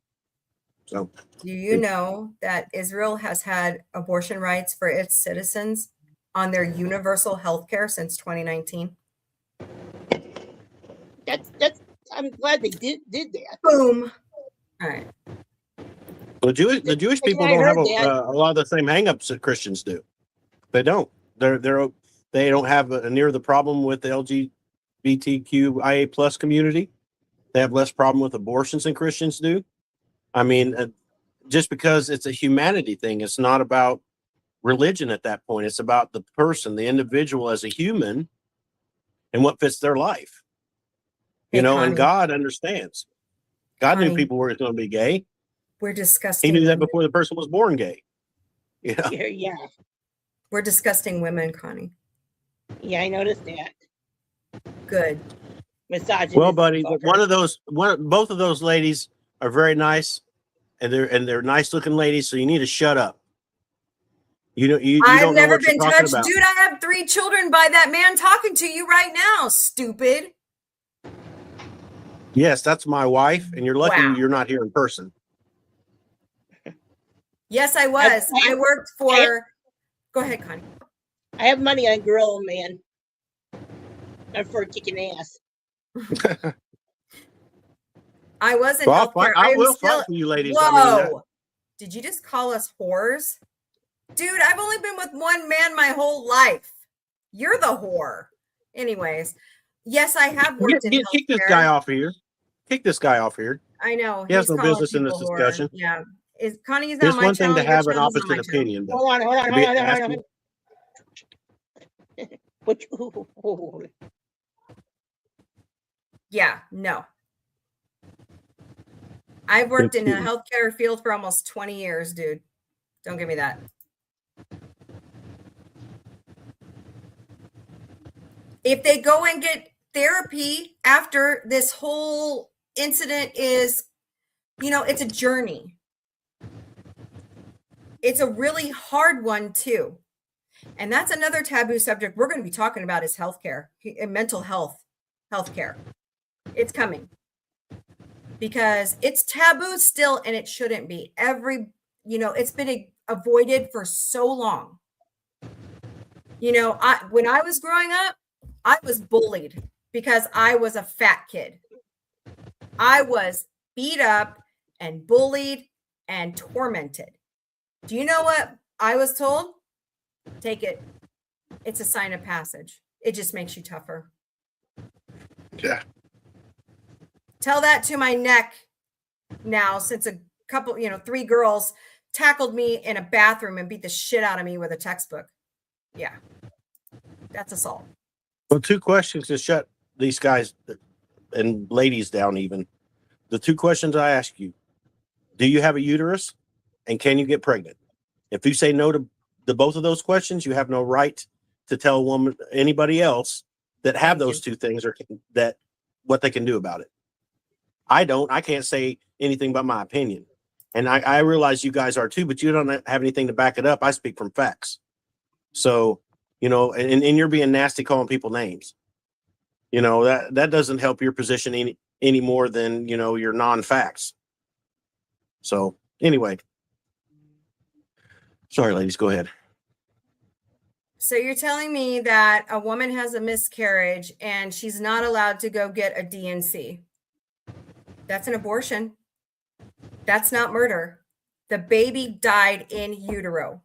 So
Do you know that Israel has had abortion rights for its citizens on their universal health care since 2019?
That's I'm glad they did that.
Boom. All right.
the Jewish people
I
don't have
heard that.
a lot of the same hangups that Christians do. They don't. They don't have near the problem with the LGBTQIA plus community. They have less problem with abortions than Christians do. I mean, just because it's a humanity thing, it's not about religion at that point. It's about the person, the individual as a human, and what fits their life.
Hey,
And
Connie,
God understands. God knew
Connie,
people were going to be gay.
we're
He
disgusting
knew that
women.
before the person was born gay. Yeah.
Yeah,
We're disgusting women, Connie.
yeah, I noticed that.
Good.
Misogynist.
Well, buddy,
fucker.
both of those ladies are very nice, and they're nice looking ladies. So you need to shut up. You
I've
don't know
never
what you're
been
talking
touched.
about.
Dude, I have 3 children by that man talking to you right now, stupid.
Yes, that's my wife, and you're lucky
Wow.
you're not here in person.
Yes, I was. I worked for. Go ahead, Connie.
I have money on Gorilla Man. I'm for kicking ass.
I was in
Well,
healthcare.
I
I'm
will
still.
fight for you, ladies.
Whoa!
I mean,
Did you just call us whores? Dude, I've only been with one man my whole life. You're the whore. Anyways, yes, I have worked in
kick this
healthcare.
guy off of here. Kick this guy off here.
I know.
He has no
calling
business in this
people whore.
discussion.
Yeah. Is Connie's not
It's
my
one thing
channel,
to
your
have an
channel's not my
opposite
channel.
opinion, but
Hold on.
to be asking-
Yeah, no. I've worked in the healthcare field for almost 20 years, dude. Don't give me that. If they go and get therapy after this whole incident is, it's a journey. It's a really hard one too. And that's another taboo subject we're going to be talking about is healthcare and mental healthcare. It's coming because it's taboo still, and it shouldn't be. It's been avoided for so long. When I was growing up, I was bullied because I was a fat kid. I was beat up and bullied and tormented. Do you know what I was told? Take it. It's a sign of passage. It just makes you tougher.
Yeah.
Tell that to my neck now, since a couple, 3 girls tackled me in a bathroom and beat the shit out of me with a textbook. Yeah. That's assault.
Well, 2 questions to shut these guys and ladies down even. The 2 questions I ask you. Do you have a uterus? And can you get pregnant? If you say no to both of those questions, you have no right to tell a woman, anybody else that have those 2 things or that what they can do about it. I can't say anything but my opinion. And I realize you guys are too, but you don't have anything to back it up. I speak from facts. So, and you're being nasty calling people names. That doesn't help your position any more than, your non-facts. So anyway, sorry, ladies, go ahead.
So you're telling me that a woman has a miscarriage and she's not allowed to go get a DNC. That's an abortion. That's not murder. The baby died in utero.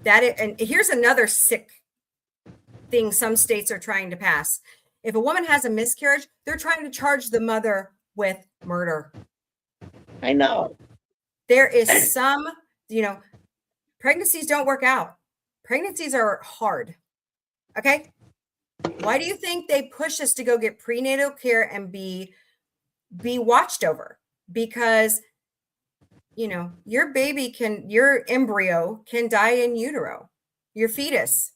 And here's another sick thing some states are trying to pass. If a woman has a miscarriage, they're trying to charge the mother with murder.
I know.
There is some, pregnancies don't work out. Pregnancies are hard. Okay. Why do you think they push us to go get prenatal care and be watched over? Because, your embryo can die in utero, your fetus.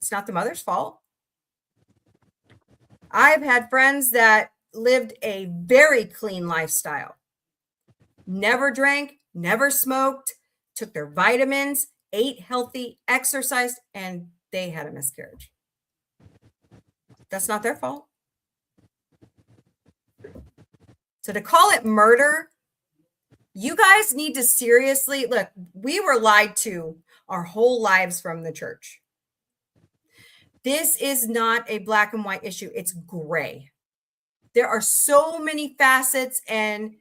It's not the mother's fault. I've had friends that lived a very clean lifestyle. Never drank, never smoked, took their vitamins, ate healthy, exercised, and they had a miscarriage. That's not their fault. So to call it murder, you guys need to seriously look. We were lied to our whole lives from the church. This is not a black and white issue. It's gray. There are so many facets and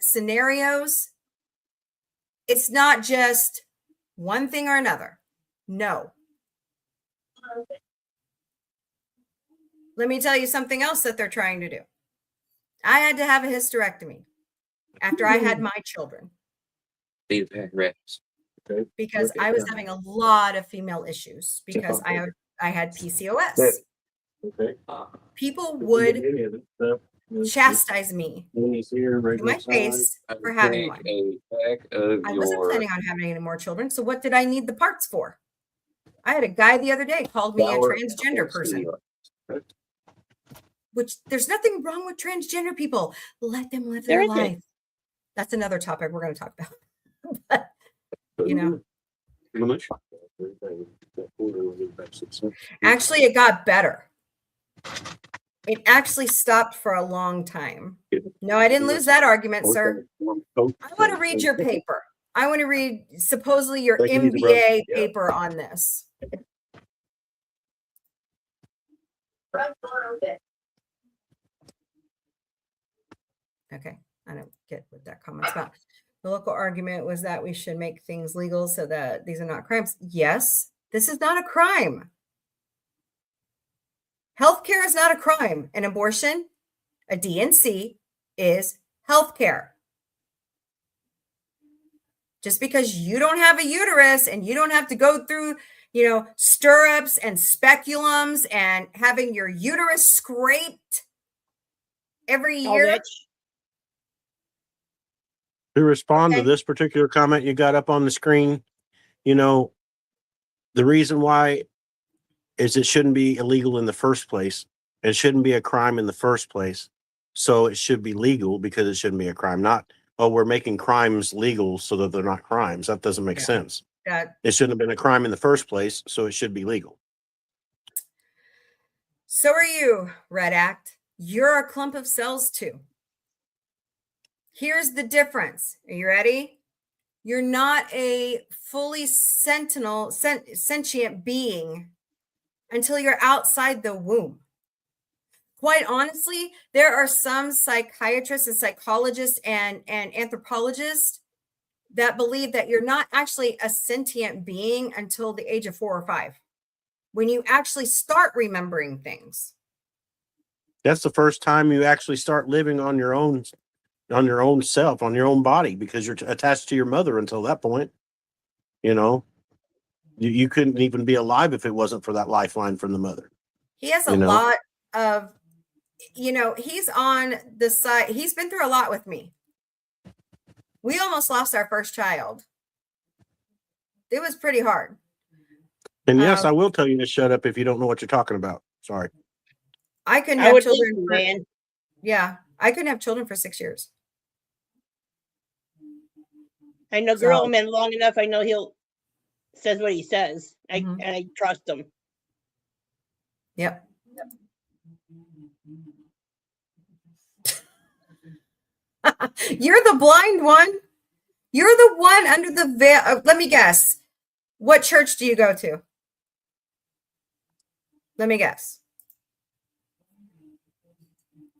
scenarios. It's not just one thing or another. No. Let me tell you something else that they're trying to do. I had to have a hysterectomy after I had my children because I was having a lot of female issues because I had PCOS. People would chastise me to my face for having one. I wasn't planning on having any more children. So what did I need the parts for? I had a guy the other day called me a transgender person. Which there's nothing wrong with transgender people. Let them live their life. That's another topic we're going to talk about. But, you know. Actually, it got better. It actually stopped for a long time. No, I didn't lose that argument, sir. I want to read your paper. I want to read supposedly your MBA paper on this. Okay, I don't get what that comment's about. The local argument was that we should make things legal so that these are not crimes. Yes, this is not a crime. Healthcare is not a crime. An abortion, a DNC, is healthcare. Just because you don't have a uterus and you don't have to go through, stirrups and speculums and having your uterus scraped every year.
To respond to this particular comment you got up on the screen, the reason why is it shouldn't be illegal in the first place. It shouldn't be a crime in the first place. So it should be legal because it shouldn't be a crime. Not, we're making crimes legal so that they're not crimes. That doesn't make sense. It shouldn't have been a crime in the first place, so it should be legal.
So are you, Red Act. You're a clump of cells too. Here's the difference. Are you ready? You're not a fully sentient being until you're outside the womb. Quite honestly, there are some psychiatrists and psychologists and anthropologists that believe that you're not actually a sentient being until the age of 4 or 5, when you actually start remembering things.
That's the first time you actually start living on your own self, on your own body, because you're attached to your mother until that point. You couldn't even be alive if it wasn't for that lifeline from the mother.
He has a lot of, he's on the side. He's been through a lot with me. We almost lost our first child. It was pretty hard.
And yes, I will tell you to shut up if you don't know what you're talking about. Sorry.
I couldn't have children. I couldn't have children for 6 years.
I know girl man long enough. I know he'll says what he says. And I trust him.
Yep. You're the blind one. You're the one under the veil. Let me guess. What church do you go to? Let me guess.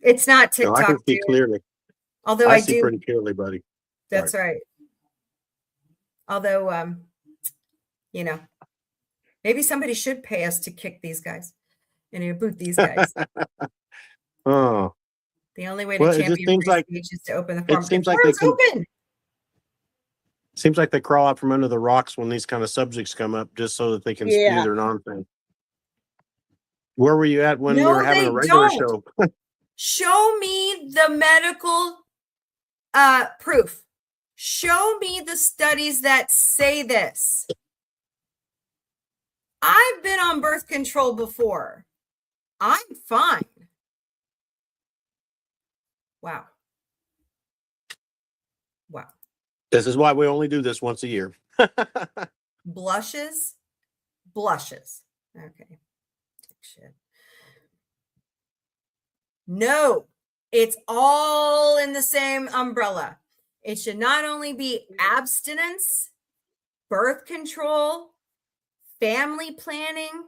It's not TikTok.
No, I can see clearly.
Although
I see pretty clearly, buddy.
That's right. Although, maybe somebody should pay us to kick these guys and boot these guys.
Oh.
The only way to champion free speech is to open the forum.
It seems like
open.
Seems like they crawl out from under the rocks when these kind of subjects come up, just so that they can spew their nonsense. Where were you at when we were having a regular show?
Show me the medical proof. Show me the studies that say this. I've been on birth control before. I'm fine. Wow.
This is why we only do this once a year.
Blushes. Okay. Shit. No. It's all in the same umbrella. It should not only be abstinence, birth control, family planning.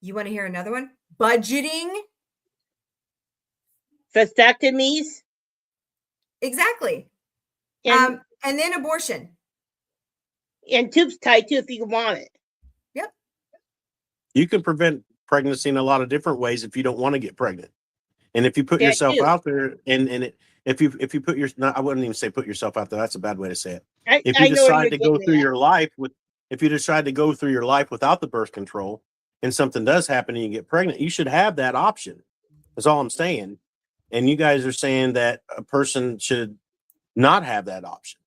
You want to hear another one? Budgeting.
Vasectomies.
Exactly.
And,
And then abortion.
and tubes tied too if you want it.
Yep.
You can prevent pregnancy in a lot of different ways if you don't want to get pregnant. And if you put
That
yourself
too.
out there if you put your, no, I wouldn't even say put yourself out there. That's a bad way to say it. If
I
you
know where
decide
you're
to go
getting
through
at.
your life if you decide to go through your life without the birth control and something does happen and you get pregnant, you should have that option. That's all I'm saying. And you guys are saying that a person should not have that option,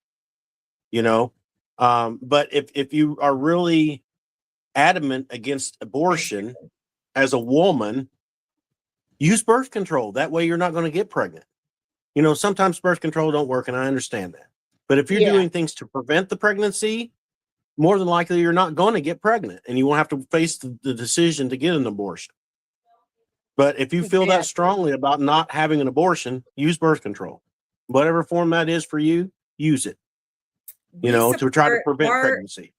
you know? But if you are really adamant against abortion as a woman, use birth control. That way you're not going to get pregnant. You know, sometimes birth control don't work, and I understand that. But if you're doing things to prevent the pregnancy, more than likely you're not going to get pregnant, and you won't have to face the decision to get an abortion. But if you feel that strongly about not having an abortion, use birth control. Whatever form that is for you, use it. You know, to try to prevent pregnancy.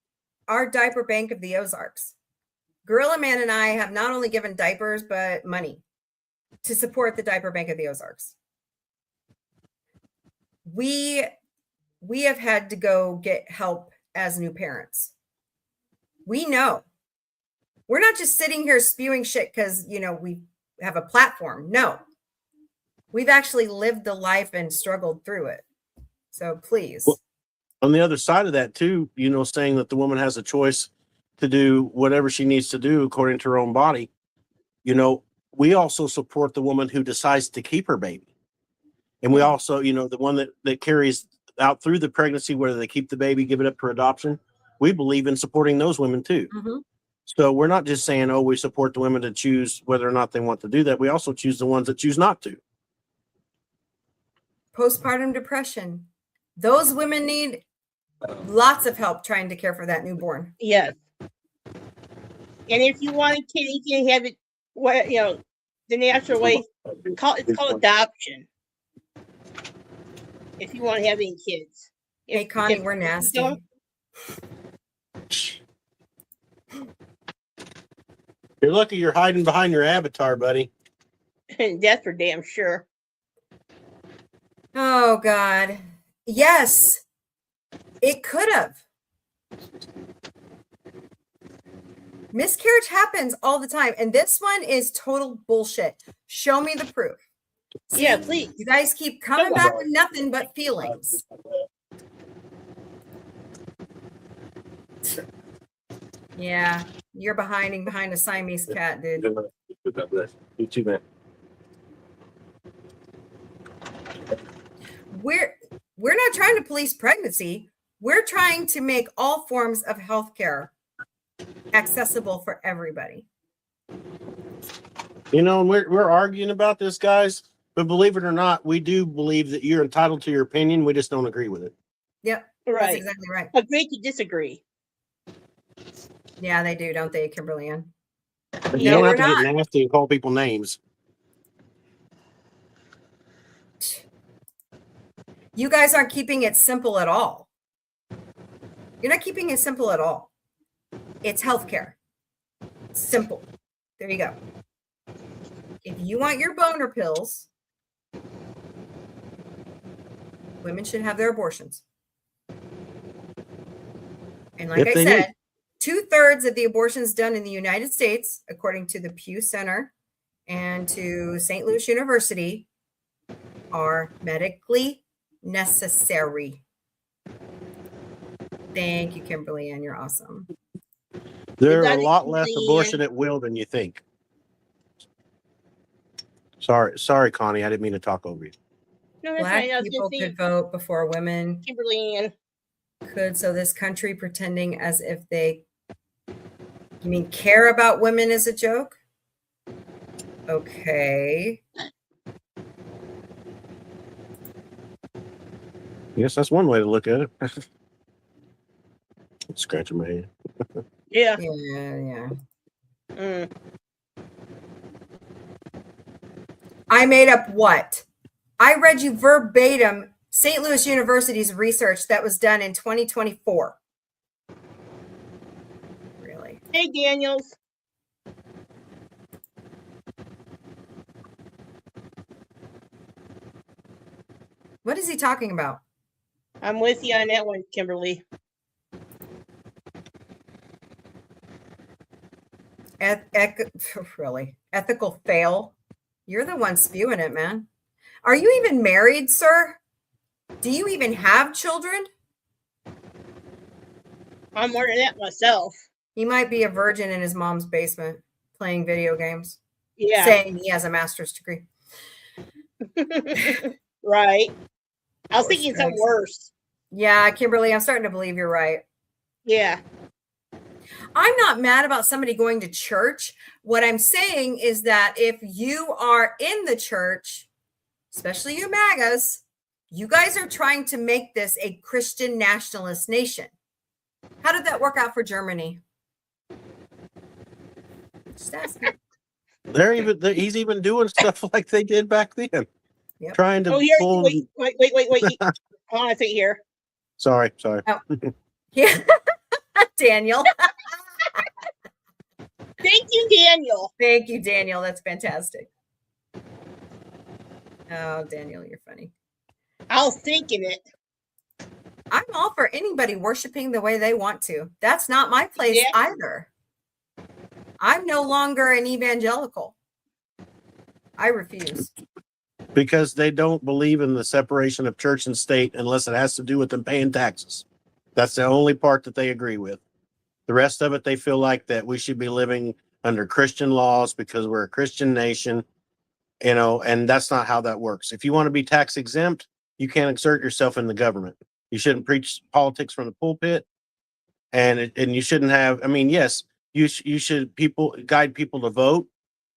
Our diaper bank of the Ozarks. Gorilla Man and I have not only given diapers, but money to support the diaper bank of the Ozarks. We have had to go get help as new parents. We know. We're not just sitting here spewing shit because, you know, we have a platform. No. We've actually lived the life and struggled through it. So please.
Well, on the other side of that too, you know, saying that the woman has a choice to do whatever she needs to do according to her own body. You know, we also support the woman who decides to keep her baby. And we also, you know, the one that carries out through the pregnancy, whether they keep the baby, give it up for adoption. We believe in supporting those women too.
Mm-hmm.
So we're not just saying, oh, we support the women to choose whether or not they want to do that. We also choose the ones that choose not to.
Postpartum depression. Those women need lots of help trying to care for that newborn.
Yes. And if you want a kid, you can have it, you know, the natural way. It's called adoption. If you want to have any kids.
Hey, Connie, we're nasty.
You're lucky you're hiding behind your avatar, buddy.
That's for damn sure.
Oh, God. Yes, it could have. Miscarriage happens all the time. And this one is total bullshit. Show me the proof. See,
Yeah, please.
You guys keep coming back with nothing but feelings. Yeah, you're behind a Siamese cat, dude.
You too, man.
We're not trying to police pregnancy. We're trying to make all forms of healthcare accessible for everybody.
You know, and we're arguing about this, guys. But believe it or not, we do believe that you're entitled to your opinion. We just don't agree with it.
Yep,
Right.
that's exactly right.
Agree to disagree.
Yeah, they do, don't they, Kimberly Ann?
You don't have to get nasty and call people names.
You guys aren't keeping it simple at all. You're not keeping it simple at all. It's healthcare. Simple. There you go. If you want your boner pills, women should have their abortions. And like I said, 2/3 of the abortions done in the United States, according to the Pew Center and to St. Louis University, are medically necessary. Thank you, Kimberly Ann. You're awesome.
There are a lot less abortion at will than you think. Sorry, Connie. I didn't mean to talk over you.
No, that's
Black
fine.
people could vote before women
Kimberly Ann.
could. So this country pretending as if they, you mean care about women is a joke? Okay.
Yes, that's one way to look at it. Scratching my head.
Yeah.
Yeah.
Mm.
I made up what? I read you verbatim St. Louis University's research that was done in 2024. Really?
Hey, Daniels.
What is he talking about?
I'm with you on that one, Kimberly.
Really? Ethical fail? You're the one spewing it, man. Are you even married, sir? Do you even have children?
I'm more than that myself.
He might be a virgin in his mom's basement playing video games,
Yeah.
saying he has a master's degree.
Right. I was
Poor
thinking something
Spags.
worse.
Yeah, Kimberly, I'm starting to believe you're right.
Yeah.
I'm not mad about somebody going to church. What I'm saying is that if you are in the church, especially you MAGAs, you guys are trying to make this a Christian nationalist nation. How did that work out for Germany? Just asking.
He's even doing stuff like they did back then.
Yep.
Trying to
Oh, here.
pull.
Wait. Hold on a second here.
Sorry.
Yeah. Daniel.
Thank you, Daniel.
Thank you, Daniel. That's fantastic. Oh, Daniel, you're funny.
I was thinking it.
I'm all for anybody worshiping the way they want to. That's not my place either. I'm no longer an evangelical. I refuse.
Because they don't believe in the separation of church and state unless it has to do with them paying taxes. That's the only part that they agree with. The rest of it, they feel like that we should be living under Christian laws because we're a Christian nation, and that's not how that works. If you want to be tax exempt, you can't exert yourself in the government. You shouldn't preach politics from the pulpit, and you shouldn't have. I mean, yes, you should guide people to vote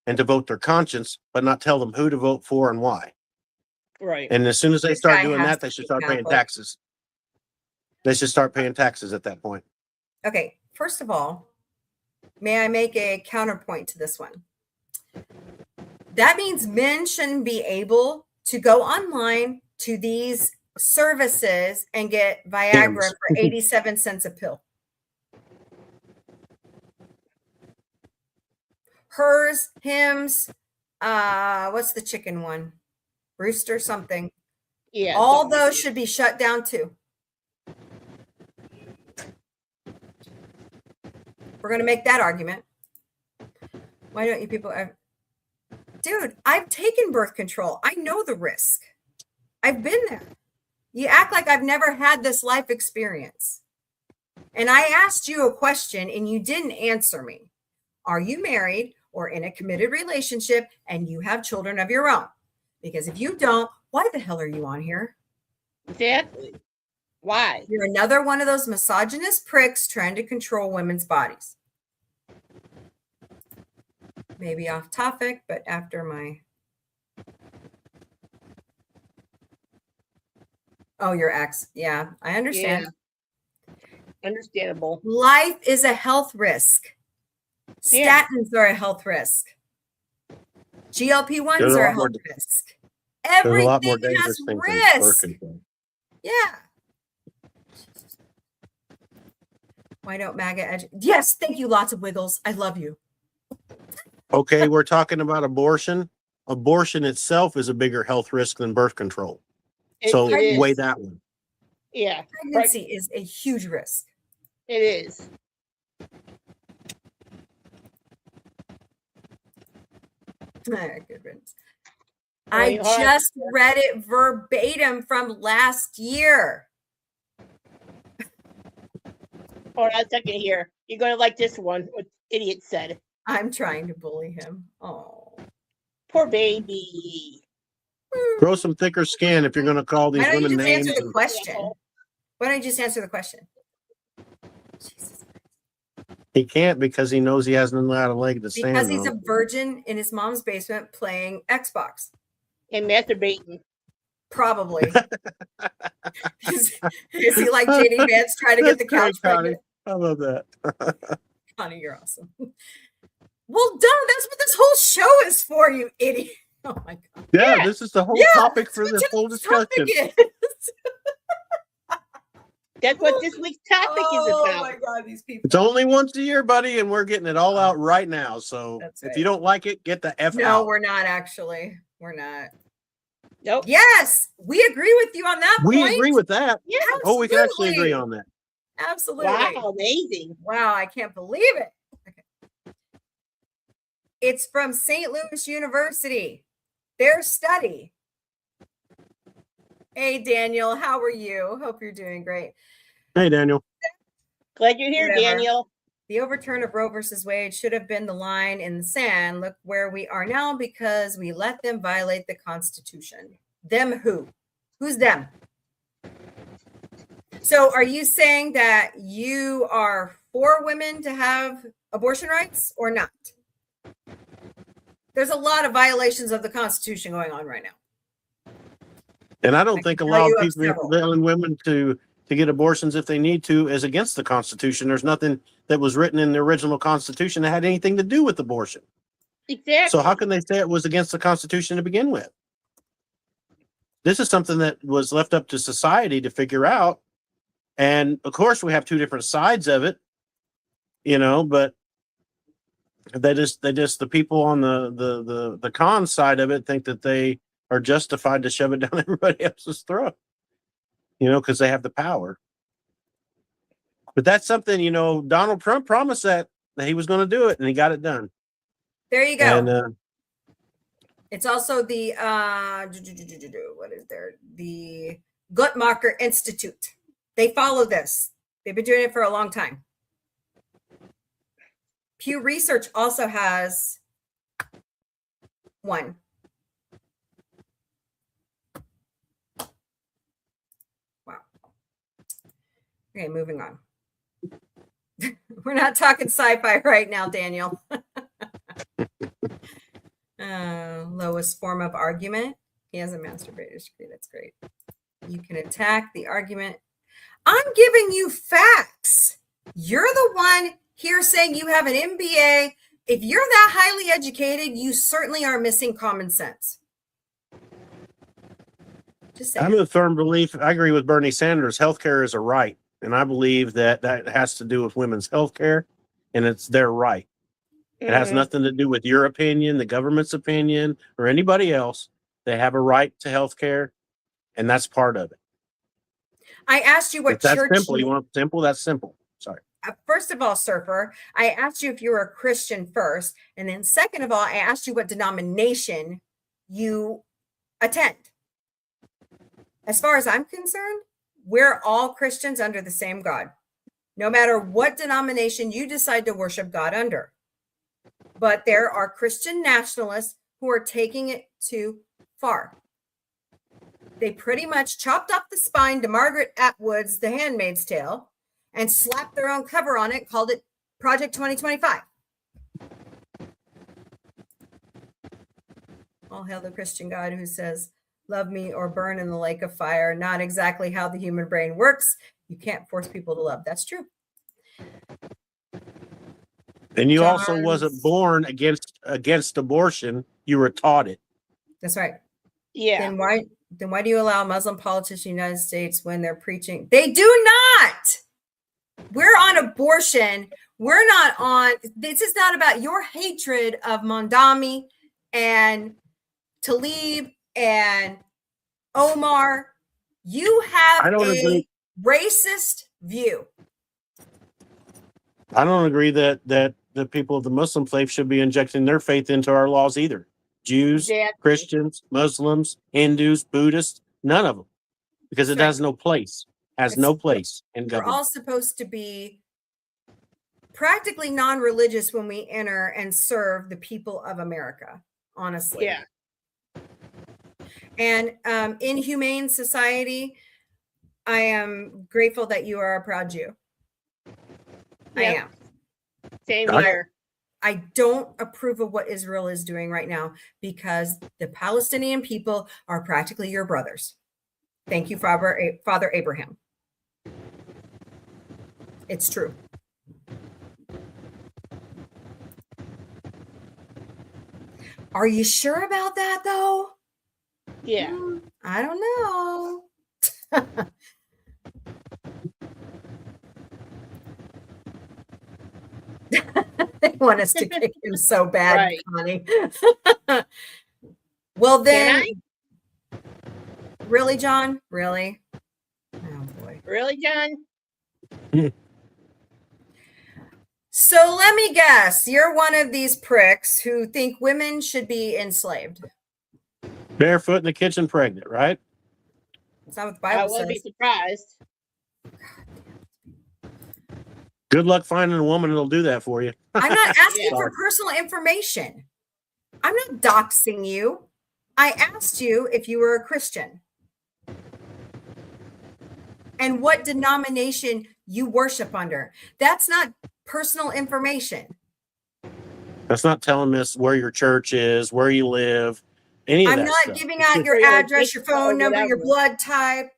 and to vote their conscience, but not tell them who to vote for and why.
Right.
And as soon as they
This
start
guy
doing
has
that,
to
they should
be
start paying
Catholic.
taxes. They should start paying taxes at that point.
Okay, first of all, may I make a counterpoint to this one? That means men shouldn't be able to go online to these services and get Viagra
Hymns.
for 87 cents a pill. Hers, Hims, what's the chicken one? Rooster something.
Yeah.
All those should be shut down too. We're going to make that argument. Why don't you people? Dude, I've taken birth control. I know the risk. I've been there. You act like I've never had this life experience. And I asked you a question and you didn't answer me. Are you married or in a committed relationship and you have children of your own? Because if you don't, why the hell are you on here?
Exactly. Why?
You're another one of those misogynist pricks trying to control women's bodies. Maybe off topic, but after my... Oh, your ex. Yeah, I understand.
Yeah. Understandable.
Life is a health risk.
Yeah.
Statins are a health risk. GLP-1s
There's a
are a
lot more-
health risk.
There's a lot more
Everything has
dangerous things than birth
risk.
control.
Yeah. Why don't MAGA Yes, thank you. Lots of wiggles. I love you.
Okay, we're talking about abortion. Abortion itself is a bigger health risk than birth control. So
It is.
weigh that one.
Yeah.
Pregnancy is a huge risk.
It is.
Good riddance.
Wait,
I
hold on.
just read it verbatim from last year.
Hold on a second here. You're going to like this one, what the idiot said.
I'm trying to bully him. Oh.
Poor baby.
Grow some thicker skin if you're going to call these
Why don't you
women
just
names.
answer the
and-
question? Why don't you just answer the question? Jesus.
He can't because he knows he hasn't allowed a leg to stand
Because he's a
on.
virgin in his mom's basement playing Xbox.
And masturbating.
Probably. Is he like JD Vance trying to get the couch
That's great, Connie.
pregnant?
I love that.
Connie, you're awesome. Well done. That's what this whole show is for, you idiot. Oh my God.
Yeah, this is the whole
Yeah,
topic for
that's
this
what
whole
today's topic
discussion.
is.
That's what this week's topic is
Oh
about.
my God, these people.
It's only once a year, buddy, and we're getting it all out right now. So
That's
if
right.
you don't like it, get the F
No,
out.
we're not actually. We're not.
Nope.
Yes, we agree with you on that
We
point.
agree with that.
Yeah.
Oh, we can actually agree
Absolutely.
on that.
Absolutely.
Wow, amazing.
Wow, I can't believe it. Okay. It's from St. Louis University. Their study. Hey, Daniel, how are you? Hope you're doing great.
Hey, Daniel.
Glad you're here,
Whatever.
Daniel.
The overturn of Roe versus Wade should have been the line in the sand. Look where we are now because we let them violate the Constitution. Them who? Who's them? So are you saying that you are for women to have abortion rights or not? There's a lot of violations of the Constitution going on right now.
And I don't
I
think
can
a
tell
lot
you
of
of
people
several.
telling women to get abortions if they need to is against the Constitution. There's nothing that was written in the original Constitution that had anything to do with abortion.
Exactly.
So how can they say it was against the Constitution to begin with? This is something that was left up to society to figure out. And of course, we have two different sides of it, but the people on the con side of it think that they are justified to shove it down everybody else's throat, because they have the power. But that's something, Donald Trump promised that he was going to do it, and he got it done.
There you go.
And
it's also the what is there? The Guttmacher Institute. They follow this. They've been doing it for a long time. Pew Research also has one. Wow. Okay, moving on. We're not talking sci-fi right now, Daniel. Lowest form of argument. He has a master's degree. That's great. You can attack the argument. I'm giving you facts. You're the one here saying you have an MBA. If you're that highly educated, you certainly are missing common sense. Just saying.
I'm of the firm belief, I agree with Bernie Sanders, healthcare is a right. And I believe that has to do with women's healthcare, and it's their right. It has nothing to do with your opinion, the government's opinion, or anybody else. They have a right to healthcare, and that's part of it.
I asked you what
If that's
church
simple. You want simple? That's simple. Sorry.
First of all, Surfer, I asked you if you were a Christian first. And then second of all, I asked you what denomination you attend. As far as I'm concerned, we're all Christians under the same God, no matter what denomination you decide to worship God under. But there are Christian nationalists who are taking it too far. They pretty much chopped off the spine to Margaret Atwood's The Handmaid's Tale and slapped their own cover on it, called it Project 2025. All hail the Christian God who says, love me or burn in the lake of fire. Not exactly how the human brain works. You can't force people to love. That's true.
And you also wasn't born against abortion. You were taught it.
That's right.
Yeah.
Then why do you allow Muslim politicians in the United States when they're preaching? They do not. We're on abortion. We're not on. This is not about your hatred of Mondami and Talib and Omar. You have a racist view.
I don't agree that the people of the Muslim faith should be injecting their faith into our laws either. Jews, Christians, Muslims, Hindus, Buddhists, none of them, because it has no place. Has no place in government.
We're all supposed to be practically non-religious when we enter and serve the people of America, honestly.
Yeah.
And in humane society, I am grateful that you are a proud Jew. I am.
Same here.
I don't approve of what Israel is doing right now because the Palestinian people are practically your brothers. Thank you, Father Abraham. It's true. Are you sure about that, though?
Yeah.
I don't know. They want us to kick him so bad,
Right.
Connie. Well, then, really, John? Really? Oh, boy.
Really, John?
So let me guess. You're one of these pricks who think women should be enslaved.
Barefoot in the kitchen, pregnant, right?
That's not what the
I
Bible
wouldn't be
says.
surprised.
Good luck finding a woman that'll do that for you.
I'm not asking
Yeah.
for personal information. I'm not doxing you. I asked you if you were a Christian and what denomination you worship under. That's not personal information.
That's not telling us where your church is, where you live, any of
I'm
that
not
stuff.
giving
It's
out
just-
your
Or your
address, your
Facebook or
phone number, your
whatever.
blood type.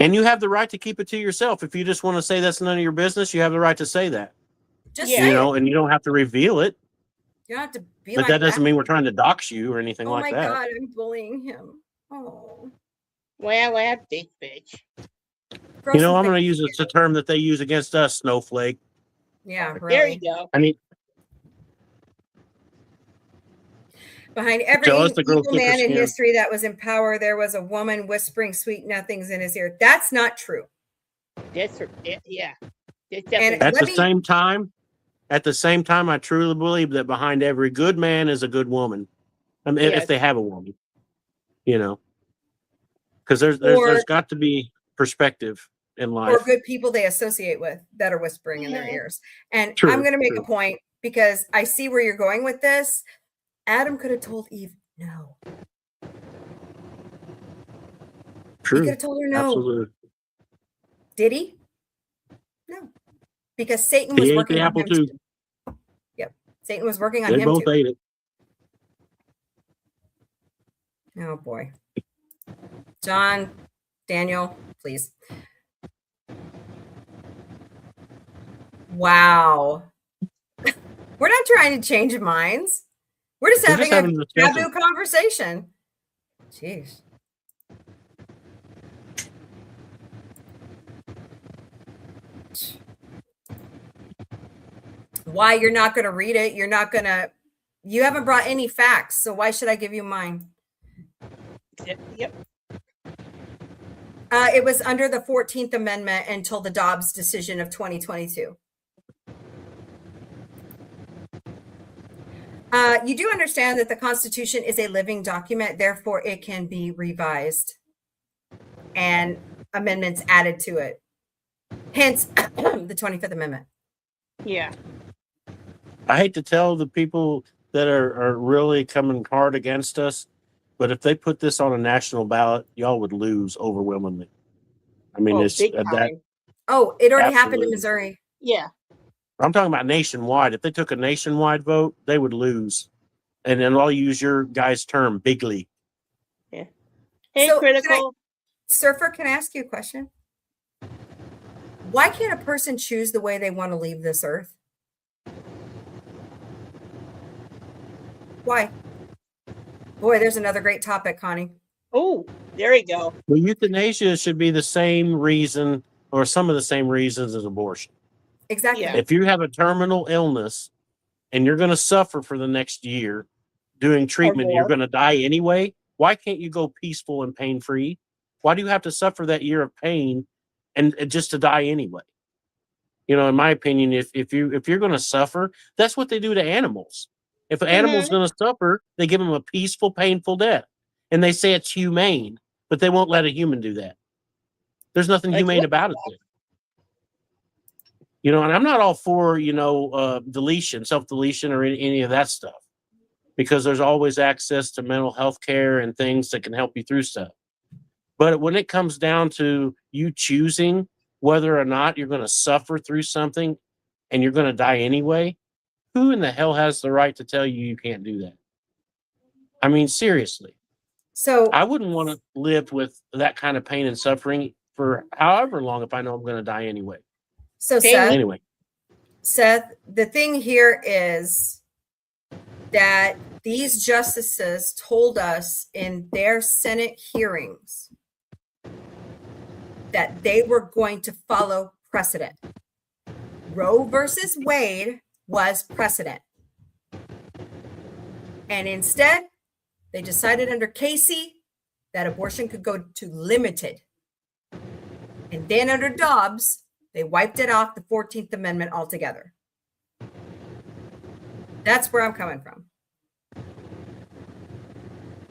And you have the right to keep it to yourself. If you just want to say that's none of your business, you have the right to say that.
Just
Yeah.
say
You know,
it.
and you don't have to reveal it.
You don't have to be
But
like
that doesn't mean we're trying to dox you or anything
Oh
like
my
that.
God, I'm bullying him. Oh.
Well, big bitch.
Grow
You know,
some
I'm going to
things.
use a term that they use against us, snowflake.
Yeah,
There
really.
you go.
I mean,
Behind every
tell us to grow
evil
thicker
man in
skin.
history that was in power, there was a woman whispering sweet nothings in his ear. That's not true.
That's yeah. That's
And
definitely
At
let
the
me-
same time, I truly believe that behind every good man is a good woman. I mean,
Yes.
if they have a woman, you know, because there's
Or-
got to be perspective in
or
life.
good people they associate with that are whispering in their
Mhm.
ears. And
True,
I'm going to make
true.
a point because I see where you're going with this. Adam could have told Eve no. He
True,
could have told her no.
absolutely.
Did he? No. Because Satan was
He ate
working
the
on
apple
him
too.
Yep. Satan was working on
They
him
both
too.
ate it.
Oh boy. John, Daniel, please. Wow. We're not trying to change minds. We're just having
having
a
a discussion.
taboo conversation. Jeez. Why you're not going to read it? You haven't brought any facts, so why should I give you mine?
Yep.
It was under the 14th Amendment until the Dobbs decision of 2022. You do understand that the Constitution is a living document, therefore it can be revised and amendments added to it. Hence, the 25th Amendment.
Yeah.
I hate to tell the people that are really coming hard against us, but if they put this on a national ballot, y'all would lose overwhelmingly. I mean, it's
big
that.
time.
Oh, it already happened in
Absolutely.
Missouri.
Yeah.
I'm talking about nationwide. If they took a nationwide vote, they would lose. And then I'll use your guy's term, bigly.
Hey,
So,
critical.
Surfer, can I ask you a question? Why can't a person choose the way they want to leave this earth? Why? Boy, there's another great topic, Connie.
Oh, there you go.
Well, euthanasia should be the same reason or some of the same reasons as abortion.
Exactly.
Yeah.
If you have a terminal illness and you're going to suffer for the next year doing treatment, and you're
more.
going to die anyway, why can't you go peaceful and pain-free? Why do you have to suffer that year of pain and just to die anyway? You know, in my opinion, if you're going to suffer, that's what they do to animals. If an animal's going to suffer, they give them a peaceful, painful death. And they say it's humane, but they won't let a human do that. There's nothing
Like
humane
what?
about it. You know, and I'm not all for, deletion, self-deletion or any of that stuff, because there's always access to mental health care and things that can help you through stuff. But when it comes down to you choosing whether or not you're going to suffer through something and you're going to die anyway, who in the hell has the right to tell you can't do that? I mean, seriously.
So
I wouldn't want to live with that kind of pain and suffering for however long if I know I'm going to die anyway.
So
Same.
Seth,
Anyway,
the thing here is that these justices told us in their Senate hearings that they were going to follow precedent. Roe versus Wade was precedent. And instead, they decided under Casey that abortion could go to limited. And then under Dobbs, they wiped it off the 14th Amendment altogether. That's where I'm coming from.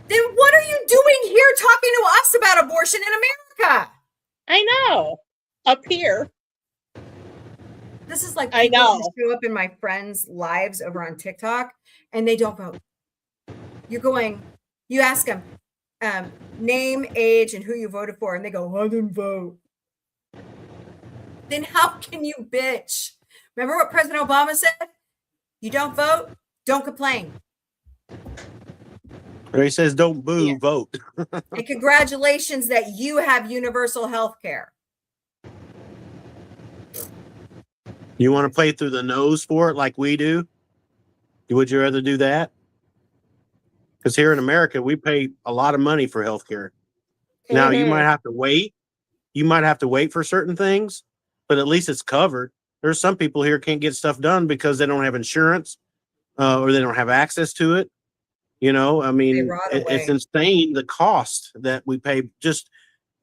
Then what are you doing here talking to us about abortion in America?
I know. Up here.
This is like
I
people
know.
who show up in my friends' lives over on TikTok and they don't vote. You ask them, name, age, and who you voted for, and they go, I didn't vote. Then how can you bitch? Remember what President Obama said? You don't vote, don't complain.
Or he says, don't boo,
Yeah.
vote.
And congratulations that you have universal health care.
You want to play through the nose for it like we do? Would you rather do that? Because here in America, we pay a lot of money for healthcare. Now, you might have to wait. You might have to wait for certain things, but at least it's covered. There's some people here can't get stuff done because they don't have insurance or they don't have access to it. You know, I mean, it's insane the cost that we pay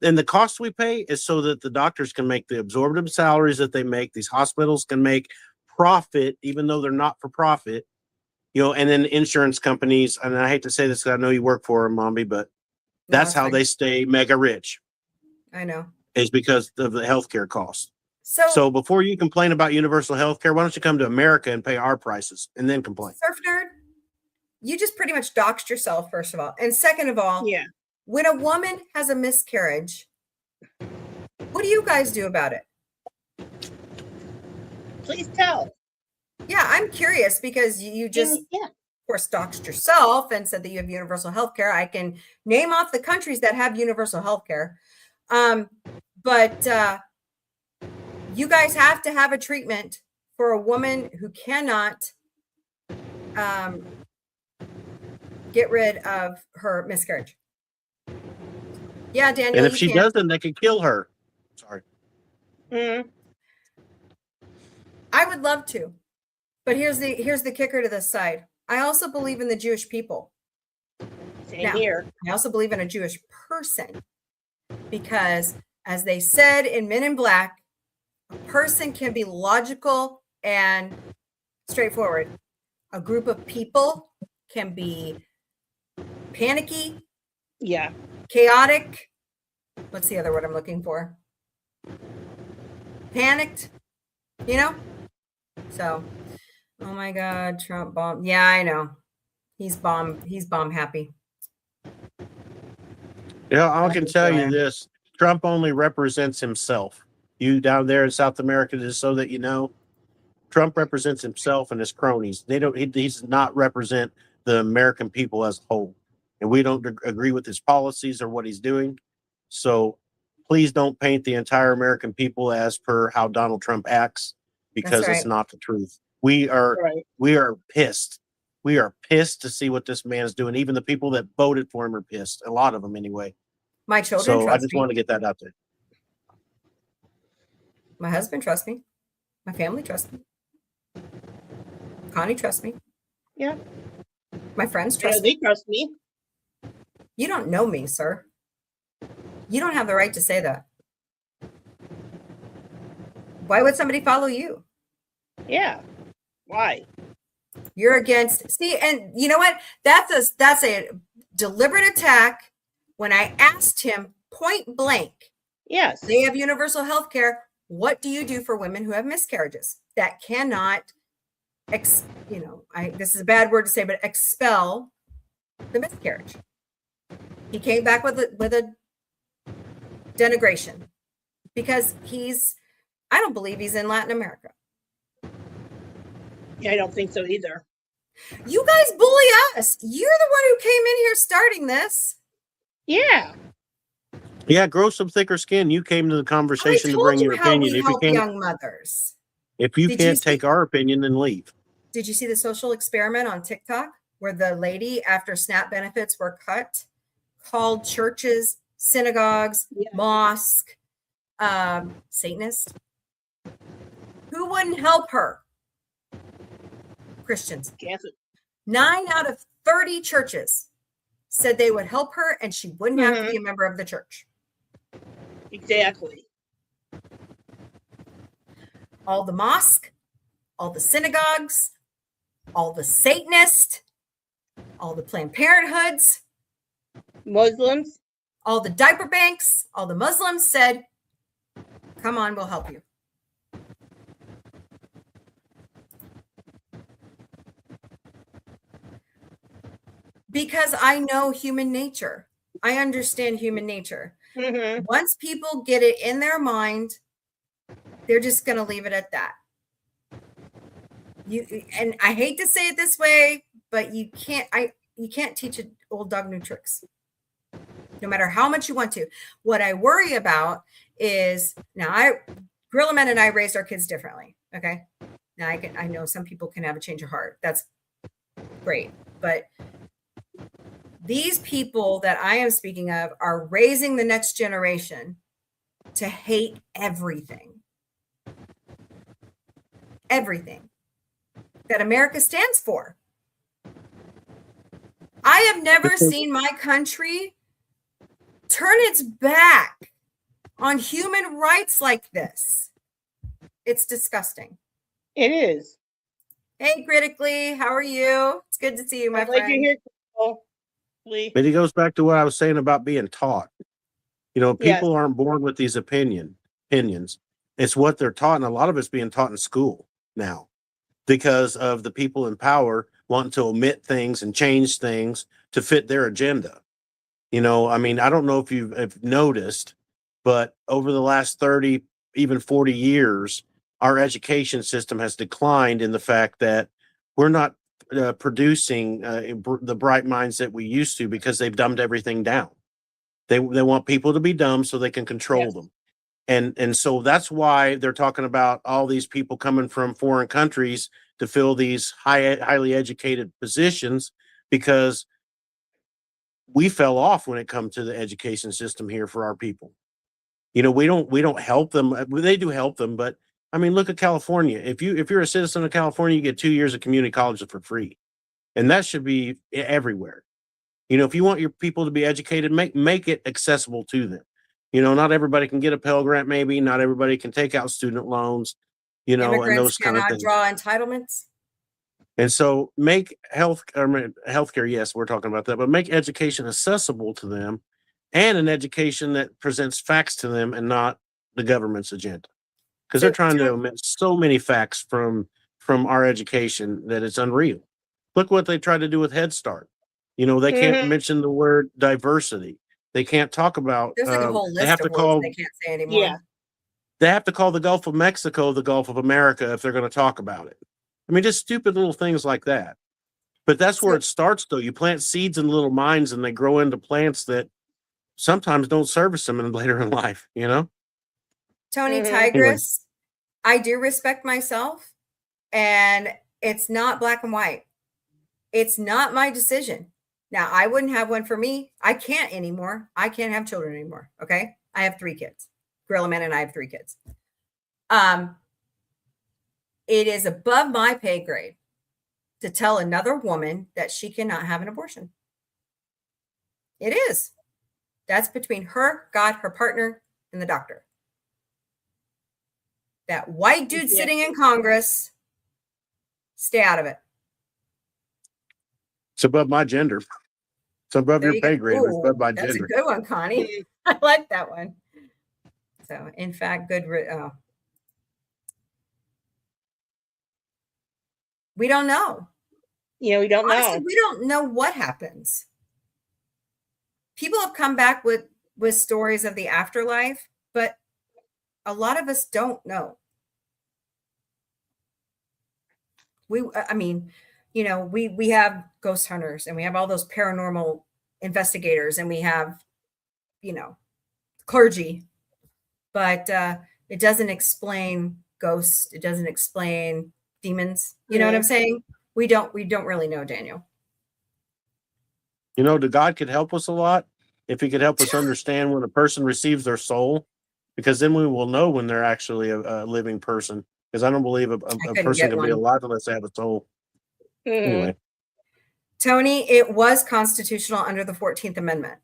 and the cost we pay is so that the doctors can make the absorbent salaries that they make. These hospitals can make profit, even though they're not for profit, you know, and then insurance companies. And I hate to say this because I know you work for them, Mombie, but that's how they stay mega rich.
I know.
Is because of the healthcare cost.
So
before you complain about universal healthcare, why don't you come to America and pay our prices and then complain?
Surf nerd, you just pretty much doxed yourself, first of all. And second of all,
Yeah.
when a woman has a miscarriage, what do you guys do about it?
Please tell.
Yeah, I'm curious because you just,
Yeah.
of course, doxed yourself and said that you have universal health care. I can name off the countries that have universal health care. But you guys have to have a treatment for a woman who cannot get rid of her miscarriage. Yeah, Daniel.
And if she doesn't, they could kill her. Sorry.
Mm.
I would love to, but here's the kicker to this side. I also believe in the Jewish people.
Same here.
I also believe in a Jewish person because, as they said in Men in Black, a person can be logical and straightforward. A group of people can be panicky,
Yeah.
chaotic. What's the other word I'm looking for? Panicked, you know? So, oh my God, Trump bomb. Yeah, I know. He's bomb happy.
Yeah, I can tell you this. Trump only represents himself. You down there in South America, just so that you know, Trump represents himself and his cronies. He does not represent the American people as a whole. And we don't agree with his policies or what he's doing. So please don't paint the entire American people as per how Donald Trump acts, because it's not the truth. We are pissed. We are pissed to see what this man is doing. Even the people that voted for him are pissed. A lot of them anyway.
My children
So I
trust
just
me.
want to get that out there.
My husband trusts me. My family trusts me. Connie trusts me.
Yeah.
My friends
Yeah,
trust me.
they trust me.
You don't know me, sir. You don't have the right to say that. Why would somebody follow you?
Yeah. Why?
You're against. See, and you know what? That's a deliberate attack. When I asked him point blank,
Yes.
they have universal health care. What do you do for women who have miscarriages that cannot, this is a bad word to say, but expel the miscarriage? He came back with a denigration because I don't believe he's in Latin America.
Yeah, I don't think so either.
You guys bully us. You're the one who came in here starting this.
Yeah.
Yeah, grow some thicker skin. You came to the conversation to bring your opinion.
We help young mothers.
If you can't take our opinion, then leave.
Did you see the social experiment on TikTok? where the lady, after SNAP benefits were cut, called churches, synagogues,
Yeah.
mosque, Satanist. Who wouldn't help her? Christians.
Catholic.
9 out of 30 churches said they would help her and she wouldn't have to be a member of the church.
Exactly.
All the mosque, all the synagogues, all the Satanists, all the Planned Parenthoods,
Muslims.
all the diaper banks, all the Muslims said, come on, we'll help you. Because I know human nature. I understand human nature. Once people get it in their mind, they're just going to leave it at that. And I hate to say it this way, but you can't teach an old dog new tricks. No matter how much you want to. What I worry about is now Gorilla Men and I raised our kids differently. Okay. Now I know some people can have a change of heart. That's great. But these people that I am speaking of are raising the next generation to hate everything. Everything that America stands for. I have never seen my country turn its back on human rights like this. It's disgusting.
It is.
Hey, Critically, how are you? It's good to see you, my
I'd like to
friend.
hear Lee.
But it goes back to what I was saying about being taught. You know, people aren't born with these opinions. It's what they're taught, and a lot of it's being taught in school now because of the people in power wanting to omit things and change things to fit their agenda. You know, I mean, I don't know if you've noticed, but over the last 30, even 40 years, our education system has declined in the fact that we're not producing the bright minds that we used to because they've dumbed everything down. They want people to be dumb so they can control them. And so that's why they're talking about all these people coming from foreign countries to fill these highly educated positions, because we fell off when it comes to the education system here for our people. You know, we don't help them. They do help them, but I mean, look at California. If you're a citizen of California, you get 2 years of community college for free, and that should be everywhere. You know, if you want your people to be educated, make it accessible to them. You know, not everybody can get a Pell Grant, maybe not everybody can take out student loans, you know, and those kind of things.
Draw entitlements.
And so make healthcare, yes, we're talking about that, but make education accessible to them, and an education that presents facts to them and not the government's agenda. Because they're trying to omit so many facts from our education that it's unreal. Look what they tried to do with Head Start. You know, they can't mention the word diversity. They can't talk about.
There's like a whole list
they have
of
to
words
call.
they can't say anymore.
Yeah.
They have to call the Gulf of Mexico the Gulf of America if they're going to talk about it. I mean, just stupid little things like that. But that's where it starts, though. You plant seeds in little minds, and they grow into plants that sometimes don't service them later in life. You know,
Tony Tigress, I do respect myself, and it's not black and white. It's not my decision. Now, I wouldn't have one for me. I can't anymore. I can't have children anymore. Okay. I have 3 kids. Gorilla Man and I have 3 kids. It is above my pay grade to tell another woman that she cannot have an abortion. It is. That's between her, God, her partner, and the doctor. That white dude sitting in Congress, stay out of it.
it's above my gender. It's above your pay grade. It's above my
That's
gender.
a good one, Connie. I like that one. So, in fact, we don't know.
Yeah, we don't
Honestly,
know.
we don't know what happens. People have come back with stories of the afterlife, but a lot of us don't know. I mean, you know, we have ghost hunters, and we have all those paranormal investigators, and we have, you know, clergy, but it doesn't explain ghosts. It doesn't explain demons. You know what I'm saying? We don't really know, Daniel.
You know, the God could help us a lot if he could help us understand when a person receives their soul, because then we will know when they're actually a living person. Because I don't believe a
couldn't
person
get
can be
one.
alive unless they have a soul.
Mhm.
Anyway,
Tony, it was constitutional under the 14th Amendment.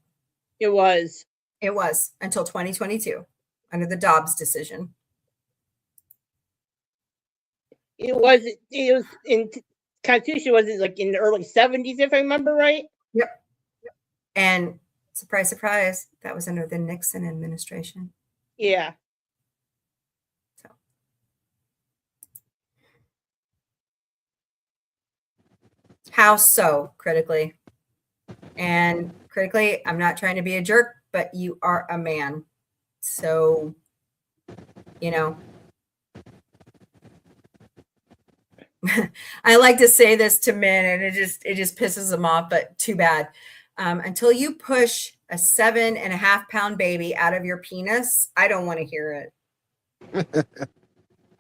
It was.
It was until 2022 under the Dobbs decision.
It was in Constitution, was it like in the early 70s, if I remember right?
Yep. And surprise, surprise, that was under the Nixon administration.
Yeah.
So. How so, critically? And critically, I'm not trying to be a jerk, but you are a man. So, you know, I like to say this to men and it just pisses them off, but too bad. Until you push a 7.5 pound baby out of your penis, I don't want to hear it.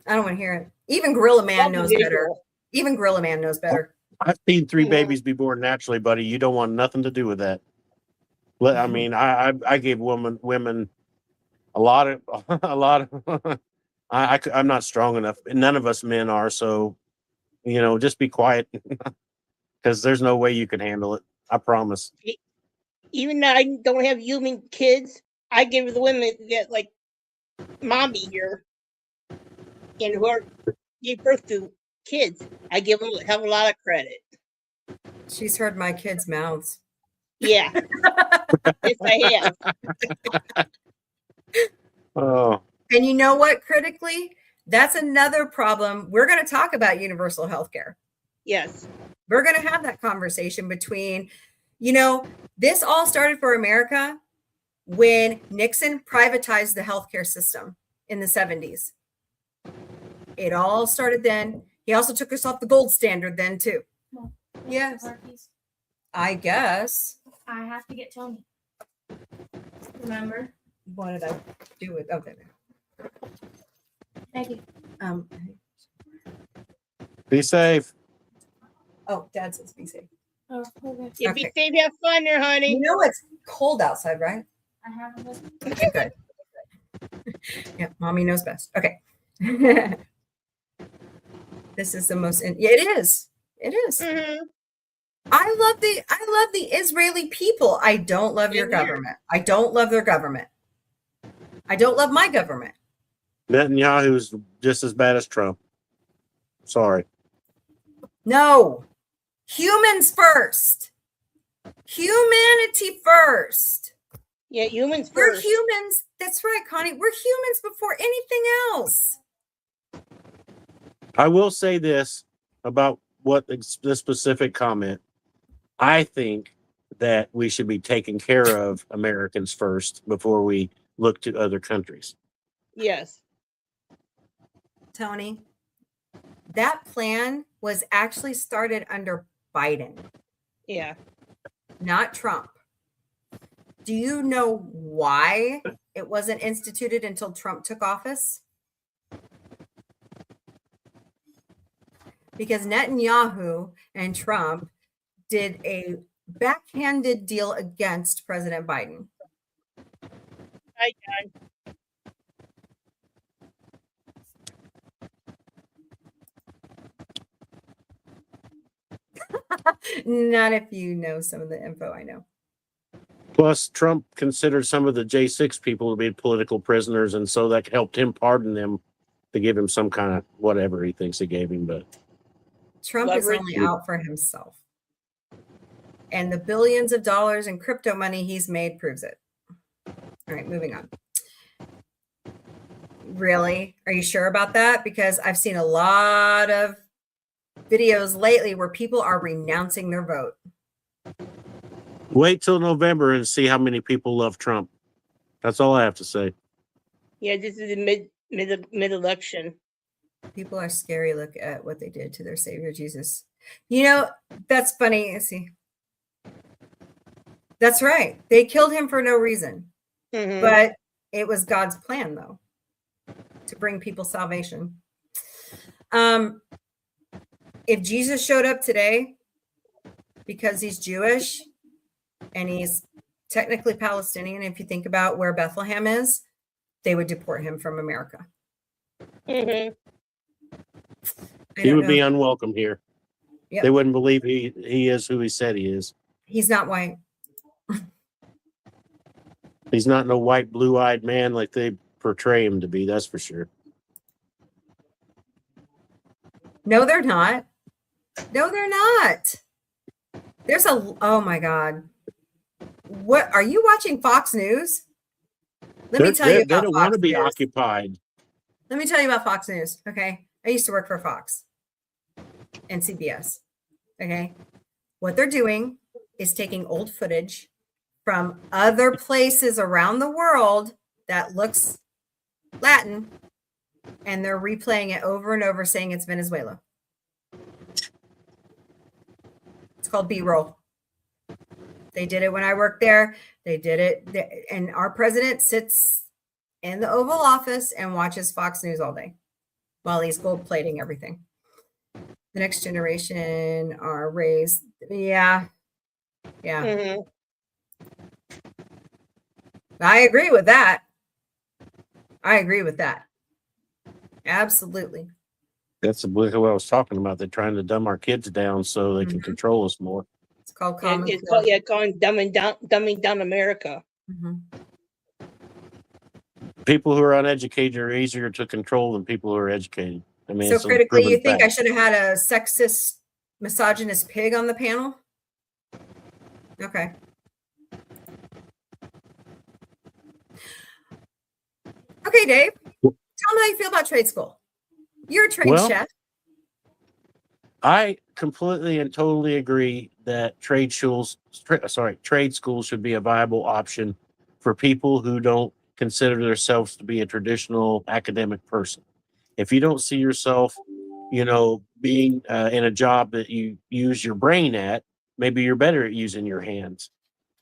I don't want to hear it. Even Gorilla Man knows better. Even Gorilla Man knows better.
I've seen 3 babies be born naturally, buddy. You don't want nothing to do with that. I mean, I gave women a lot of I'm not strong enough. None of us men are. So, you know, just be quiet because there's no way you can handle it. I promise.
Even though I don't have human kids, I give the women that like mommy here and who gave birth to kids, I give them have a lot of credit.
She's heard my kids' mouths.
Yeah. Yes, I have.
Oh.
And you know what, critically? That's another problem. We're going to talk about universal health care.
Yes.
We're going to have that conversation between, you know, this all started for America when Nixon privatized the healthcare system in the 70s. It all started then. He also took us off the gold standard then, too.
Well,
Yes.
Parkies.
I guess.
I have to get Tony. Remember?
What did I do with? Okay.
Thank you.
Be safe.
Oh, Dad says be safe.
Oh, okay.
Yeah,
Okay.
be safe, have fun there, honey.
You know it's cold outside, right?
I haven't listened.
Okay, good. Yeah, mommy knows best. Okay. This is the most. Yeah, it is. It is.
Mm-hmm.
I love the Israeli people. I don't love your government. I don't love their government. I don't love my government.
Netanyahu's just as bad as Trump. Sorry.
No. Humans first. Humanity first.
Yeah, humans
We're
first.
humans. That's right, Connie. We're humans before anything else.
I will say this about the specific comment. I think that we should be taking care of Americans first before we look to other countries.
Yes.
Tony, that plan was actually started under Biden,
Yeah.
not Trump. Do you know why it wasn't instituted until Trump took office? Because Netanyahu and Trump did a backhanded deal against President Biden.
Hi, John.
Not if you know some of the info I know.
Plus, Trump considered some of the J6 people to be political prisoners, and so that helped him pardon them to give him some kind of whatever he thinks he gave him. But
Trump is only out for himself. And the billions of dollars in crypto money he's made proves it. All right, moving on. Really? Are you sure about that? Because I've seen a lot of videos lately where people are renouncing their vote.
wait till November and see how many people love Trump. That's all I have to say.
Yeah, this is a mid election.
People are scary. Look at what they did to their Savior Jesus. You know, that's funny. See, that's right. They killed him for no reason,
Mm-hmm.
but it was God's plan, though, to bring people salvation. If Jesus showed up today because he's Jewish, and he's technically Palestinian. If you think about where Bethlehem is, they would deport him from America.
Mhm.
I
He
don't
would be
know.
unwelcome here.
Yep.
They wouldn't believe he is who he said he is.
He's not white.
He's not no white, blue-eyed man like they portray him to be. That's for sure.
No, they're not. No, they're not. There's a, oh my God. What, are you watching Fox News? Let me tell you
They
about
don't want
Fox
to be
News.
occupied.
Let me tell you about Fox News, okay? I used to work for Fox and CBS, okay? What they're doing is taking old footage from other places around the world that looks Latin, and they're replaying it over and over saying it's Venezuela. It's called B-roll. They did it when I worked there. They did it. And our president sits in the Oval Office and watches Fox News all day while he's gold plating everything. The next generation are raised. Yeah. Yeah.
Mhm.
I agree with that. I agree with that. Absolutely.
That's what I was talking about. They're trying to dumb our kids down so they can
Mhm.
control us more.
It's called
Yeah,
common
it's
core.
called, calling dumbing down America.
Mhm.
People who are uneducated are easier to control than people who are educated. I mean,
So
it's a
critically, you
proven
think I
fact.
should have had a sexist, misogynist pig on the panel? Okay. Okay, Dave. Tell me how you feel about trade school. You're a trained
Well,
chef.
I completely and totally agree that trade schools should be a viable option for people who don't consider themselves to be a traditional academic person. If you don't see yourself, being in a job that you use your brain at, maybe you're better at using your hands,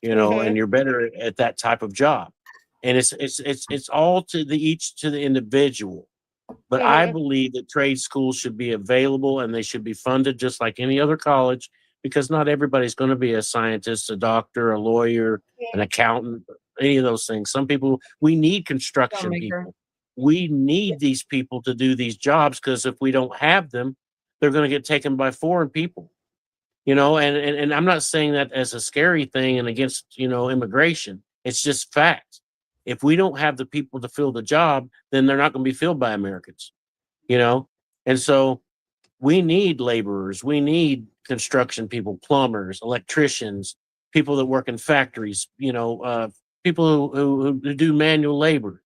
and
Mhm.
you're better at that type of job. And it's all to the individual. But I
Mhm.
believe that trade schools should be available and they should be funded just like any other college, because not everybody's going to be a scientist, a doctor, a lawyer, an accountant, any of those things. Some people, we need construction
Filmmaker.
people. We need these people to do these jobs, because if we don't have them, they're going to get taken by foreign people. And I'm not saying that as a scary thing and against, immigration. It's just fact. If we don't have the people to fill the job, then they're not going to be filled by Americans, you know? And so we need laborers, we need construction people, plumbers, electricians, people that work in factories, people who do manual labor,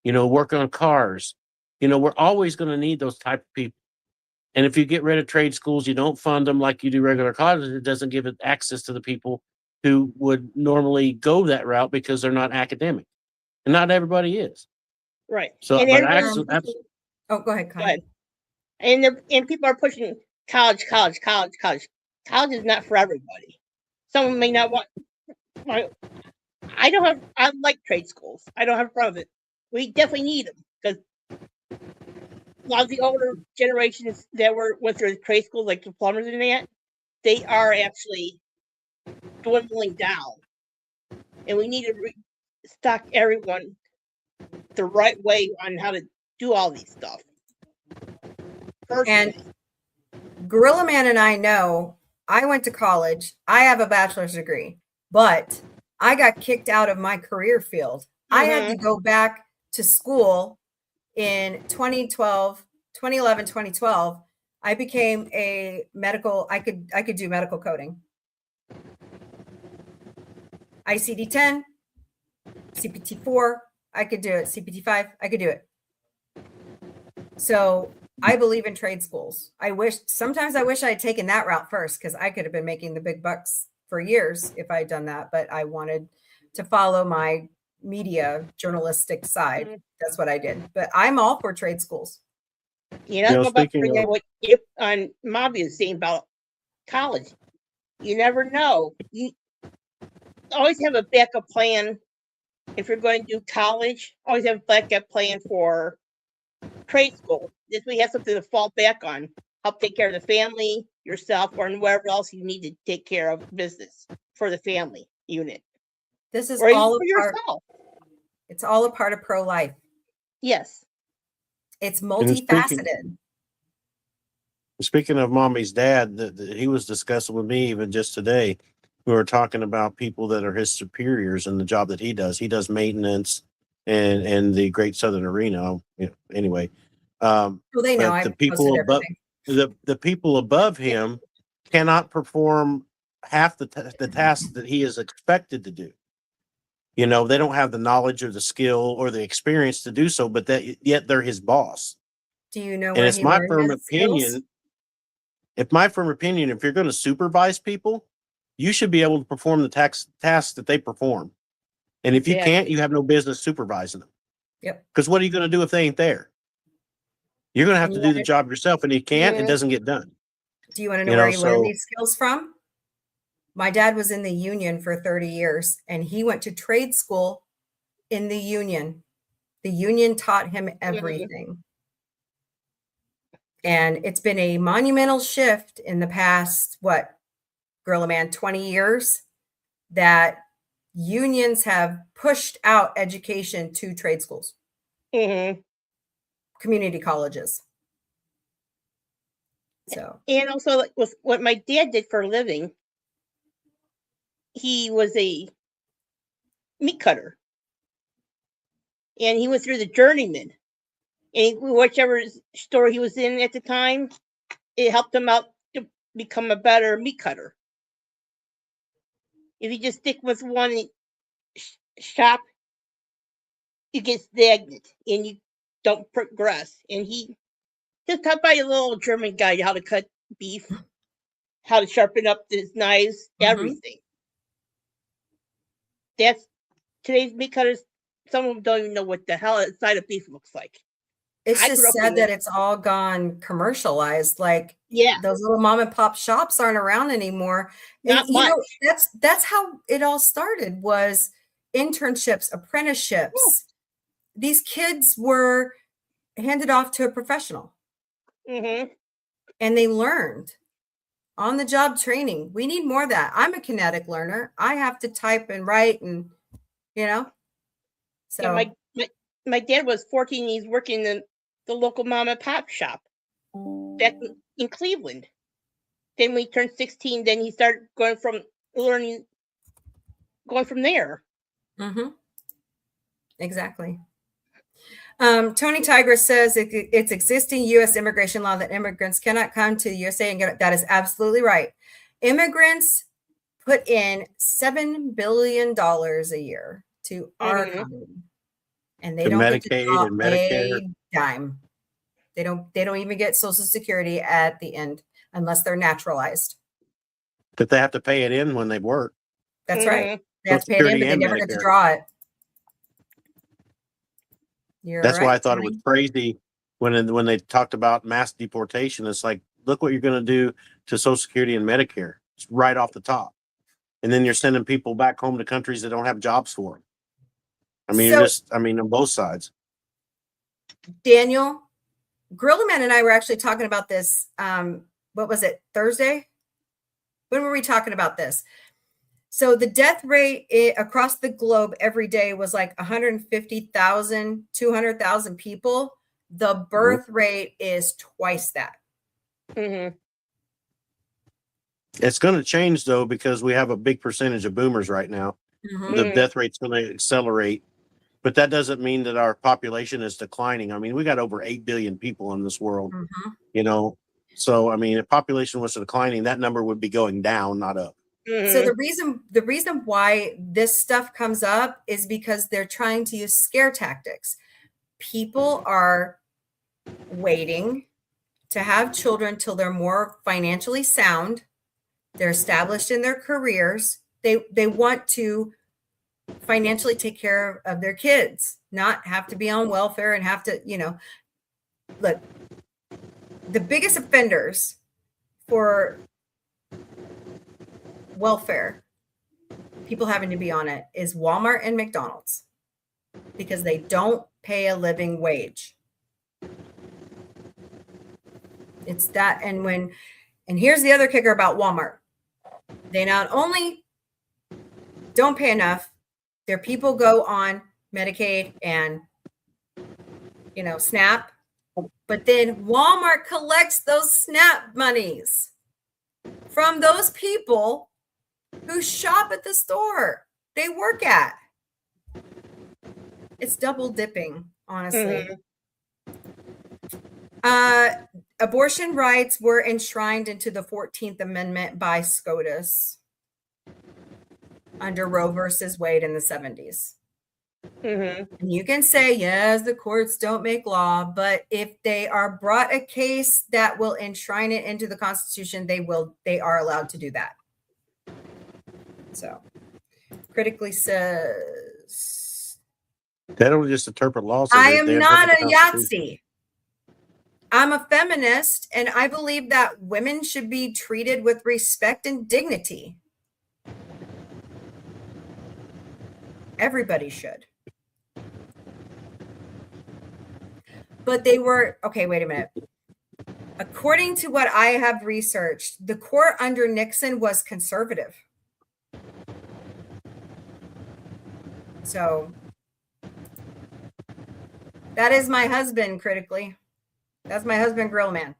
work on cars. We're always going to need those type of people. And if you get rid of trade schools, you don't fund them like you do regular colleges, it doesn't give it access to the people who would normally go that route because they're not academic. And not everybody is.
Right.
So,
And
but
everyone's
actually,
pushing,
Oh, go ahead,
go
Connie.
ahead. And people are pushing college. College is not for everybody. Someone may not want. I like trade schools. I don't have a problem with it. We definitely need them, because a lot of the older generations that went through trade schools, like the plumbers and that, they are actually dwindling down, and we need to stock everyone the right way on how to do all these stuff.
And
Personally.
Gorilla Man and I know I went to college. I have a bachelor's degree, but I got kicked out of my career field. I had to go back to school in 2011, 2012. I became a medical, I could do medical coding. ICD-10, CPT-4, I could do it. CPT-5, I could do it. So I believe in trade schools. Sometimes I wish I had taken that route first, because I could have been making the big bucks for years if I had done that. But I wanted to follow my media journalistic side. That's what I did. But I'm all for trade schools.
Go about
speaking of,
what on Mombie is saying about college. You never know. You always have a backup plan. If you're going to do college, always have a backup plan for trade school. This way you have something to fall back on. Help take care of the family, yourself, or whatever else you need to take care of business for the family. unit,
This is
or even
all
for
a part.
yourself.
It's all a part of pro-life.
Yes.
It's
And
multifaceted.
speaking of mommy's dad, that he was discussing with me even just today. We were talking about people that are his superiors in the job that he does. He does maintenance and the Great Southern Arena. Anyway,
Well, they know
but
I
the
posted
people above
everything.
the people above him cannot perform half the tasks that he is expected to do. You know, they don't have the knowledge or the skill or the experience to do so, but that yet they're his boss.
Do you know
And
where
it's
he
my
learned
firm
his skills?
opinion. If you're going to supervise people, you should be able to perform the tasks that they perform. And if you
Exactly.
can't, you have no business supervising them.
Yep.
Because what are you going to do if they ain't there? You're going to have
And
to
you
do the
wanna-
job yourself, and you can't, it
Mhm.
doesn't get done.
Do you want to know
You
where
know,
he learned
so
these skills from? My dad was in the union for 30 years, and he went to trade school in the union. The union taught him everything. And it's been a monumental shift in the past, Gorilla Man, 20 years, that unions have pushed out education to trade schools,
Mhm.
community colleges. So,
And also, like, with what my dad did for a living, he was a meat cutter, and he went through the journeyman. And whichever store he was in at the time, it helped him out to become a better meat cutter. If you just stick with one shop, you get stagnant and you don't progress. And he just taught by a little German guy how to cut beef, how to sharpen up his knives, everything. That's today's meat cutters. Some of them don't even know what the hell a side of beef looks like.
it's
I
just
grew up
sad
in
that
it.
it's all gone commercialized. Like,
Yeah,
those little mom and pop shops aren't around anymore. And
not much.
that's how it all started, was internships, apprenticeships. These kids were handed off to a professional
Mm-hmm.
and they learned on the job training. We need more of that. I'm a kinetic learner. I have to type and write and, so
Yeah, my dad was 14. He's working in the local mom and pop shop back in Cleveland. Then when he turned 16, then he started going from there.
Mhm. Exactly. Tony Tigress says it's existing U.S. immigration law that immigrants cannot come to the USA and get it. That is absolutely right. Immigrants put in $7 billion a year to our
Mhm.
economy, and they
to
don't get to
Medicaid
draw
and Medicare,
a dime. They don't even get Social Security at the end unless they're naturalized.
that they have to pay it in when they work.
That's right.
Mhm.
They have to pay it in,
Security
but they
and
never get to
Medicare.
draw it. You're
That's why I
right,
thought it was
Tony.
crazy when they talked about mass deportation. It's like, look what you're going to do to Social Security and Medicare. It's right off the top, and then you're sending people back home to countries that don't have jobs for them. I mean,
So-
on both sides.
Daniel, Gorilla Man and I were actually talking about this. What was it, Thursday? When were we talking about this? So the death rate across the globe every day was like 150,000, 200,000 people. The birth rate is twice that.
Mhm.
It's going to change though, because we have a big percentage of boomers right now.
Mhm.
The
Mhm.
death rate's going to accelerate, but that doesn't mean that our population is declining. I mean, we got over 8 billion people in this world,
Mhm.
So, I mean, if population was declining, that number would be going down, not up.
So
Mhm.
the reason why this stuff comes up is because they're trying to use scare tactics. People are waiting to have children till they're more financially sound. They're established in their careers. They want to financially take care of their kids, not have to be on welfare and have to, look, the biggest offenders for welfare, people having to be on it, is Walmart and McDonald's, because they don't pay a living wage. It's that. And here's the other kicker about Walmart. They not only don't pay enough. Their people go on Medicaid and, SNAP. But then Walmart collects those SNAP monies from those people who shop at the store they work at. It's double dipping, honestly. Abortion rights were enshrined into the 14th Amendment by SCOTUS under Roe versus Wade in the 70s. And you can say, yes, the courts don't make law, but if they are brought a case that will enshrine it into the Constitution, they are allowed to do that. So, critically says,
They don't just interpret laws.
I am not a Yahtzee. I'm a feminist, and I believe that women should be treated with respect and dignity. Everybody should. But they were, okay, wait a minute. According to what I have researched, the court under Nixon was conservative. So that is my husband, critically. That's my husband, Grill Man.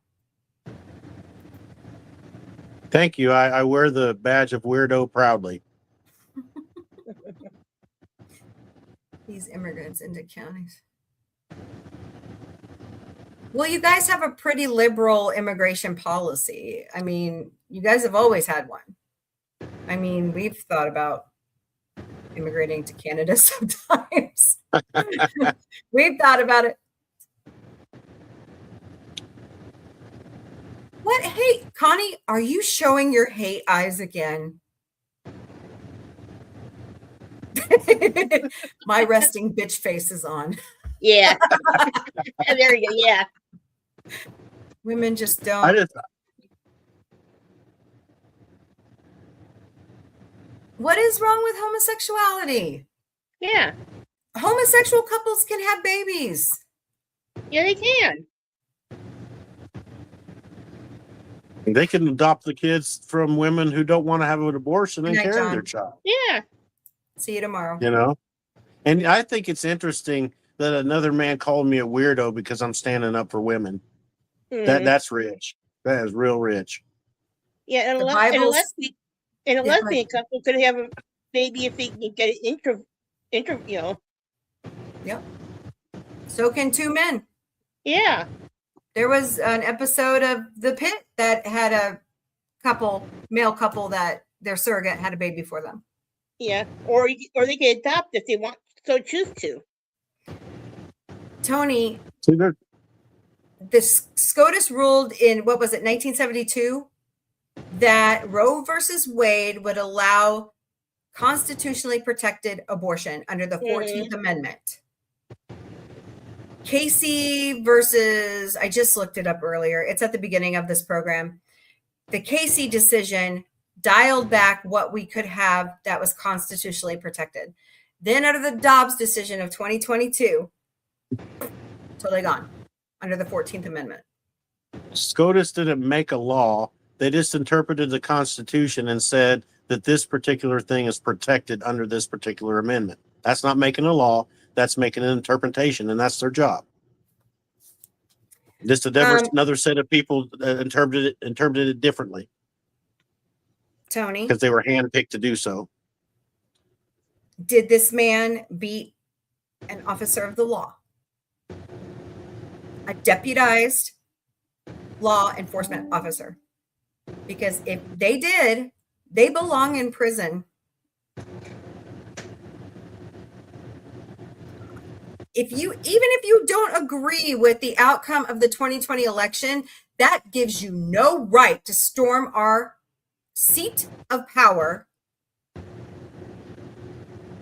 Thank you. I wear the badge of weirdo proudly.
These immigrants into counties. Well, you guys have a pretty liberal immigration policy. I mean, you guys have always had one. I mean, we've thought about immigrating to Canada sometimes. We've thought about it. What hate? Connie, are you showing your hate eyes again? My resting bitch face is on.
Yeah. There you go. Yeah.
Women just don't. What is wrong with homosexuality?
Yeah.
Homosexual couples can have babies.
Yeah, they can.
They can adopt the kids from women who don't want to have an abortion and
Good night,
carry
John.
their child.
Yeah.
See you tomorrow.
You know? And I think it's interesting that another man called me a weirdo because I'm standing up for women. That's rich. That is real rich.
Yeah, and
The
a
Bible's-
lesbian couple could have a baby if they can get it
Yep. So can two men.
Yeah.
There was an episode of The Pit that had a male couple that their surrogate had a baby for them.
Yeah. Or they can adopt if they want so choose to.
Tony,
See, they're-
the SCOTUS ruled in, 1972, that Roe versus Wade would allow constitutionally protected abortion under the 14th Amendment. Casey versus, I just looked it up earlier. It's at the beginning of this program. The Casey decision dialed back what we could have that was constitutionally protected. Then under the Dobbs decision of 2022, totally gone under the 14th Amendment.
SCOTUS didn't make a law. They just interpreted the Constitution and said that this particular thing is protected under this particular amendment. That's not making a law. That's making an interpretation, and that's their job. Just another set of people interpreted it differently
Tony,
because they were handpicked to do so.
did this man beat an officer of the law? A deputized law enforcement officer? Because if they did, they belong in prison. Even if you don't agree with the outcome of the 2020 election, that gives you no right to storm our seat of power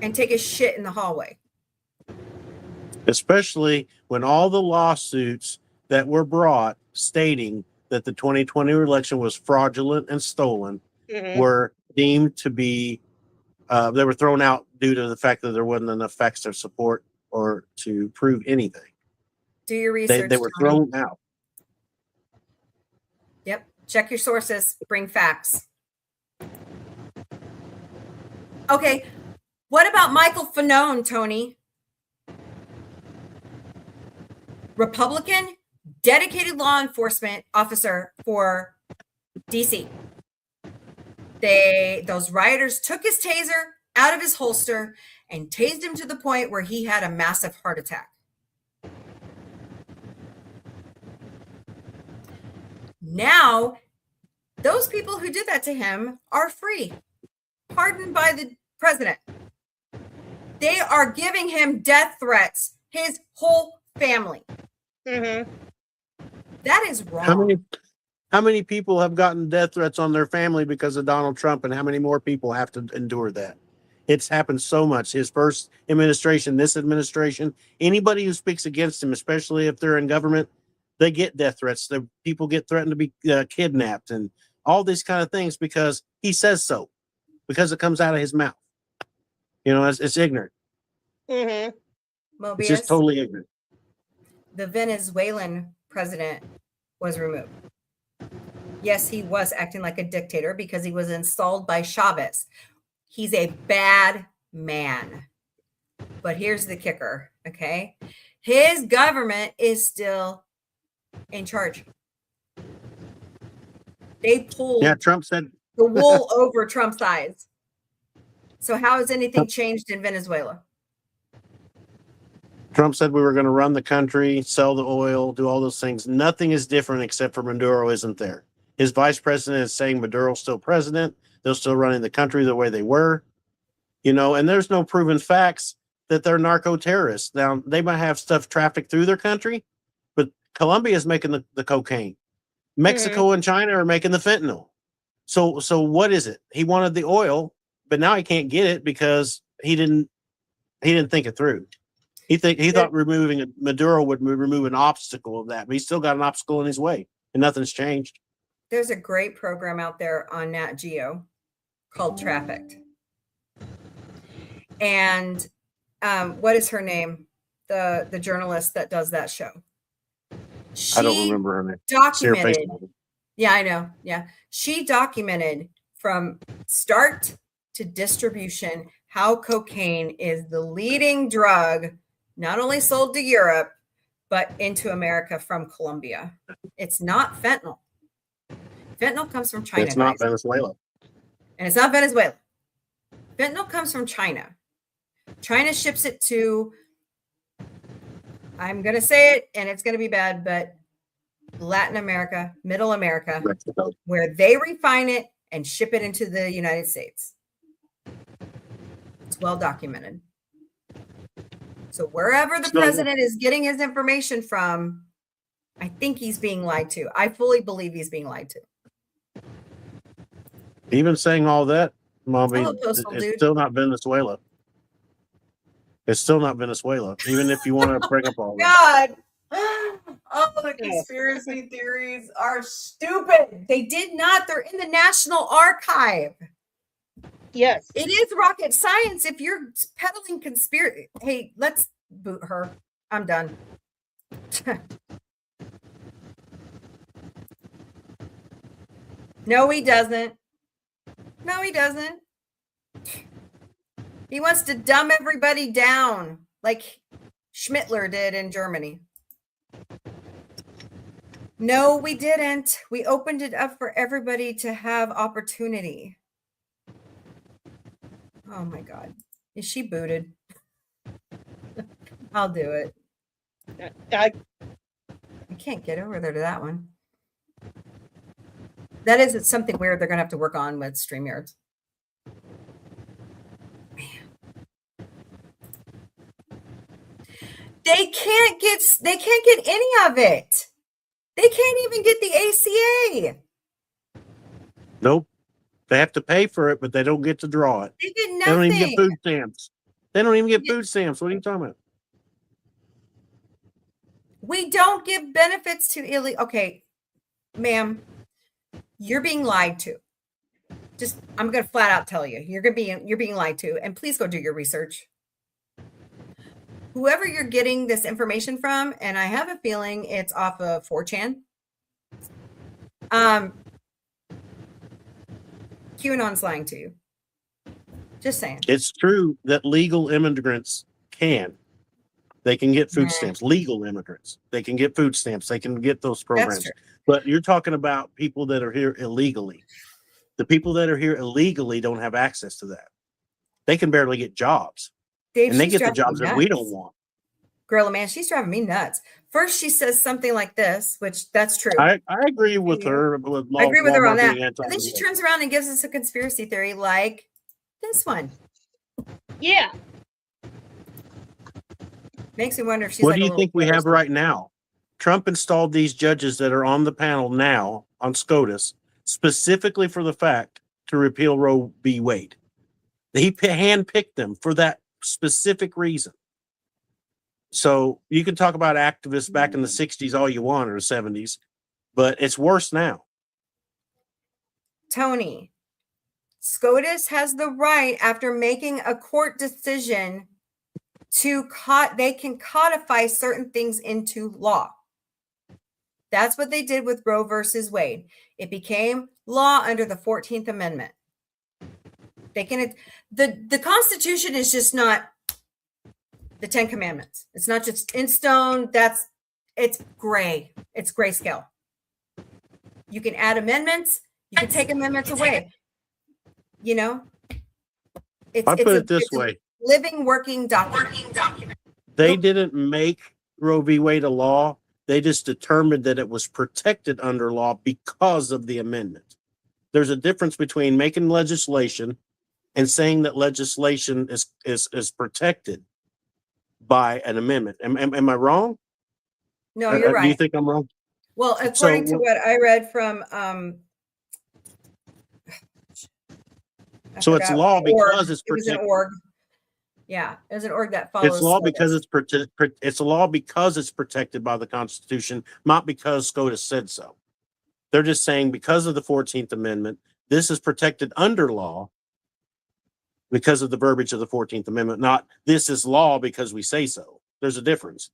and take a shit in the hallway.
Especially when all the lawsuits that were brought stating that the 2020 election was fraudulent and stolen were deemed to be, they were thrown out due to the fact that there wasn't enough facts to support or to prove anything.
Do your research.
They were
Tony.
thrown out.
Yep. Check your sources. Bring facts. Okay. What about Michael Fanone, Tony? Republican, dedicated law enforcement officer for DC. Those rioters took his taser out of his holster and tased him to the point where he had a massive heart attack. Now, those people who did that to him are free, pardoned by the president. They are giving him death threats, his whole family.
Mm-hmm.
That is wrong.
How many people have gotten death threats on their family because of Donald Trump, and how many more people have to endure that? It's happened so much. His first administration, this administration, anybody who speaks against him, especially if they're in government, they get death threats. The people get threatened to be kidnapped and all these kind of things because he says so, because it comes out of his mouth. You know, it's ignorant.
Mm-hmm.
Mobius,
It's just totally ignorant.
the Venezuelan president was removed. Yes, he was acting like a dictator because he was installed by Chavez. He's a bad man. But here's the kicker, okay? His government is still in charge. They pulled
Trump said
the wool over Trump's eyes. So how has anything changed in Venezuela?
we were going to run the country, sell the oil, do all those things. Nothing is different except for Maduro isn't there. His vice president is saying Maduro's still president. They're still running the country the way they were, you know, and there's no proven facts that they're narco terrorists. Now, they might have stuff trafficked through their country, but Colombia is making the cocaine. Mexico and China are making the fentanyl. So what is it? He wanted the oil, but now he can't get it because he didn't think it through. He thought removing Maduro would remove an obstacle of that, but he's still got an obstacle in his way, and nothing's changed.
There's a great program out there on Nat Geo called Trafficked. And what is her name? The journalist that does that show.
I don't remember her name.
Documented. Yeah, I know. Yeah. She documented from start to distribution how cocaine is the leading drug, not only sold to Europe, but into America from Colombia. It's not fentanyl. Fentanyl comes from China.
It's not Venezuela.
And it's not Venezuela. Fentanyl comes from China. China ships it to, I'm going to say it, and it's going to be bad, but Latin America, Middle America,
Mexico,
where they refine it and ship it into the United States. It's well documented. So wherever the president is getting his information from, I think he's being lied to. I fully believe he's being lied to.
Even saying all that, Mommy,
Hello, Postal
it's
Dude.
still not Venezuela. It's still not Venezuela, even if you want to bring up all that.
God. Oh, the conspiracy theories are stupid. They did not. They're in the National Archive.
Yes.
It is rocket science if you're peddling conspiracy. Hey, let's boot her. I'm done. No, he doesn't. No, he doesn't. He wants to dumb everybody down like Schmittler did in Germany. No, we didn't. We opened it up for everybody to have opportunity. Oh my God. Is she booted? I'll do it. I can't get over there to that one. That is something weird they're going to have to work on with StreamYards. Man. They can't get any of it. They can't even get the ACA.
Nope. They have to pay for it, but they don't get to draw it.
They get
They
nothing.
don't even get food stamps. They don't even get food stamps. What are you talking about?
We don't give benefits to illegal. Okay, ma'am, you're being lied to. Just, I'm going to flat out tell you, you're being lied to. And please go do your research. Whoever you're getting this information from, and I have a feeling it's off of 4chan. QAnon's lying to you. Just saying.
It's true that legal immigrants they can get food
Nah.
stamps. Legal immigrants, they can get food stamps. They can get those
That's
programs.
true.
But you're talking about people that are here illegally. The people that are here illegally don't have access to that. They can barely get jobs.
Dave,
And they
she's
get the
driving
jobs
me
that we don't
nuts.
want.
Gorilla Man, she's driving me nuts. First, she says something like this, which that's true.
I agree with her. With
I agree with her on
Walmart
that.
being
But then she
anti-immigration.
turns around and gives us a conspiracy theory like this one.
Yeah.
Makes me wonder if she's
What
like
do
a
you
little
think we
kid or
have
something.
right now? Trump installed these judges that are on the panel now on SCOTUS specifically for the fact to repeal Roe v. Wade. He handpicked them for that specific reason. So you can talk about activists back in the 60s all you want or the 70s, but it's worse now.
Tony, SCOTUS has the right, after making a court decision, they can codify certain things into law. That's what they did with Roe versus Wade. It became law under the 14th Amendment. They can, the Constitution is just not the 10 Commandments. It's not just in stone. It's gray. It's grayscale. You can add amendments. You can take amendments away. You know,
I put it this way.
Living, working document.
They didn't make Roe v. Wade a law. They just determined that it was protected under law because of the amendment. There's a difference between making legislation and saying that legislation is protected by an amendment. Am I wrong?
No, you're right.
Do you think I'm wrong?
Well, according to what I read from,
so it's law because it's protected.
It was an org. Yeah, it was an org that follows.
It's law because it's a law because it's protected by the Constitution, not because SCOTUS said so. They're just saying because of the 14th Amendment, this is protected under law because of the verbiage of the 14th Amendment, not this is law because we say so. There's a difference.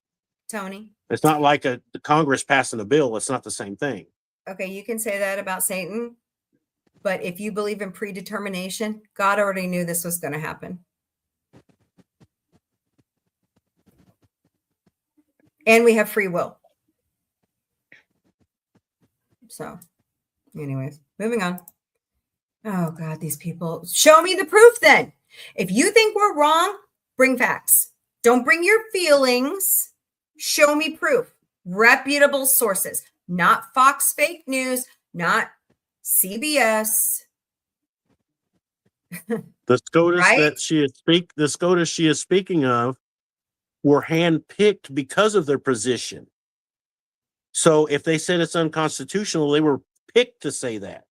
Tony.
It's not like the Congress passing a bill. It's not the same thing.
Okay, you can say that about Satan, but if you believe in predetermination, God already knew this was going to happen. And we have free will. So, anyways, moving on. Oh, God, these people. Show me the proof then. If you think we're wrong, bring facts. Don't bring your feelings. Show me proof. Reputable sources, not Fox fake news, not CBS.
The SCOTUS
Right?
the SCOTUS she is speaking of were handpicked because of their position. So if they said it's unconstitutional, they were picked to say that.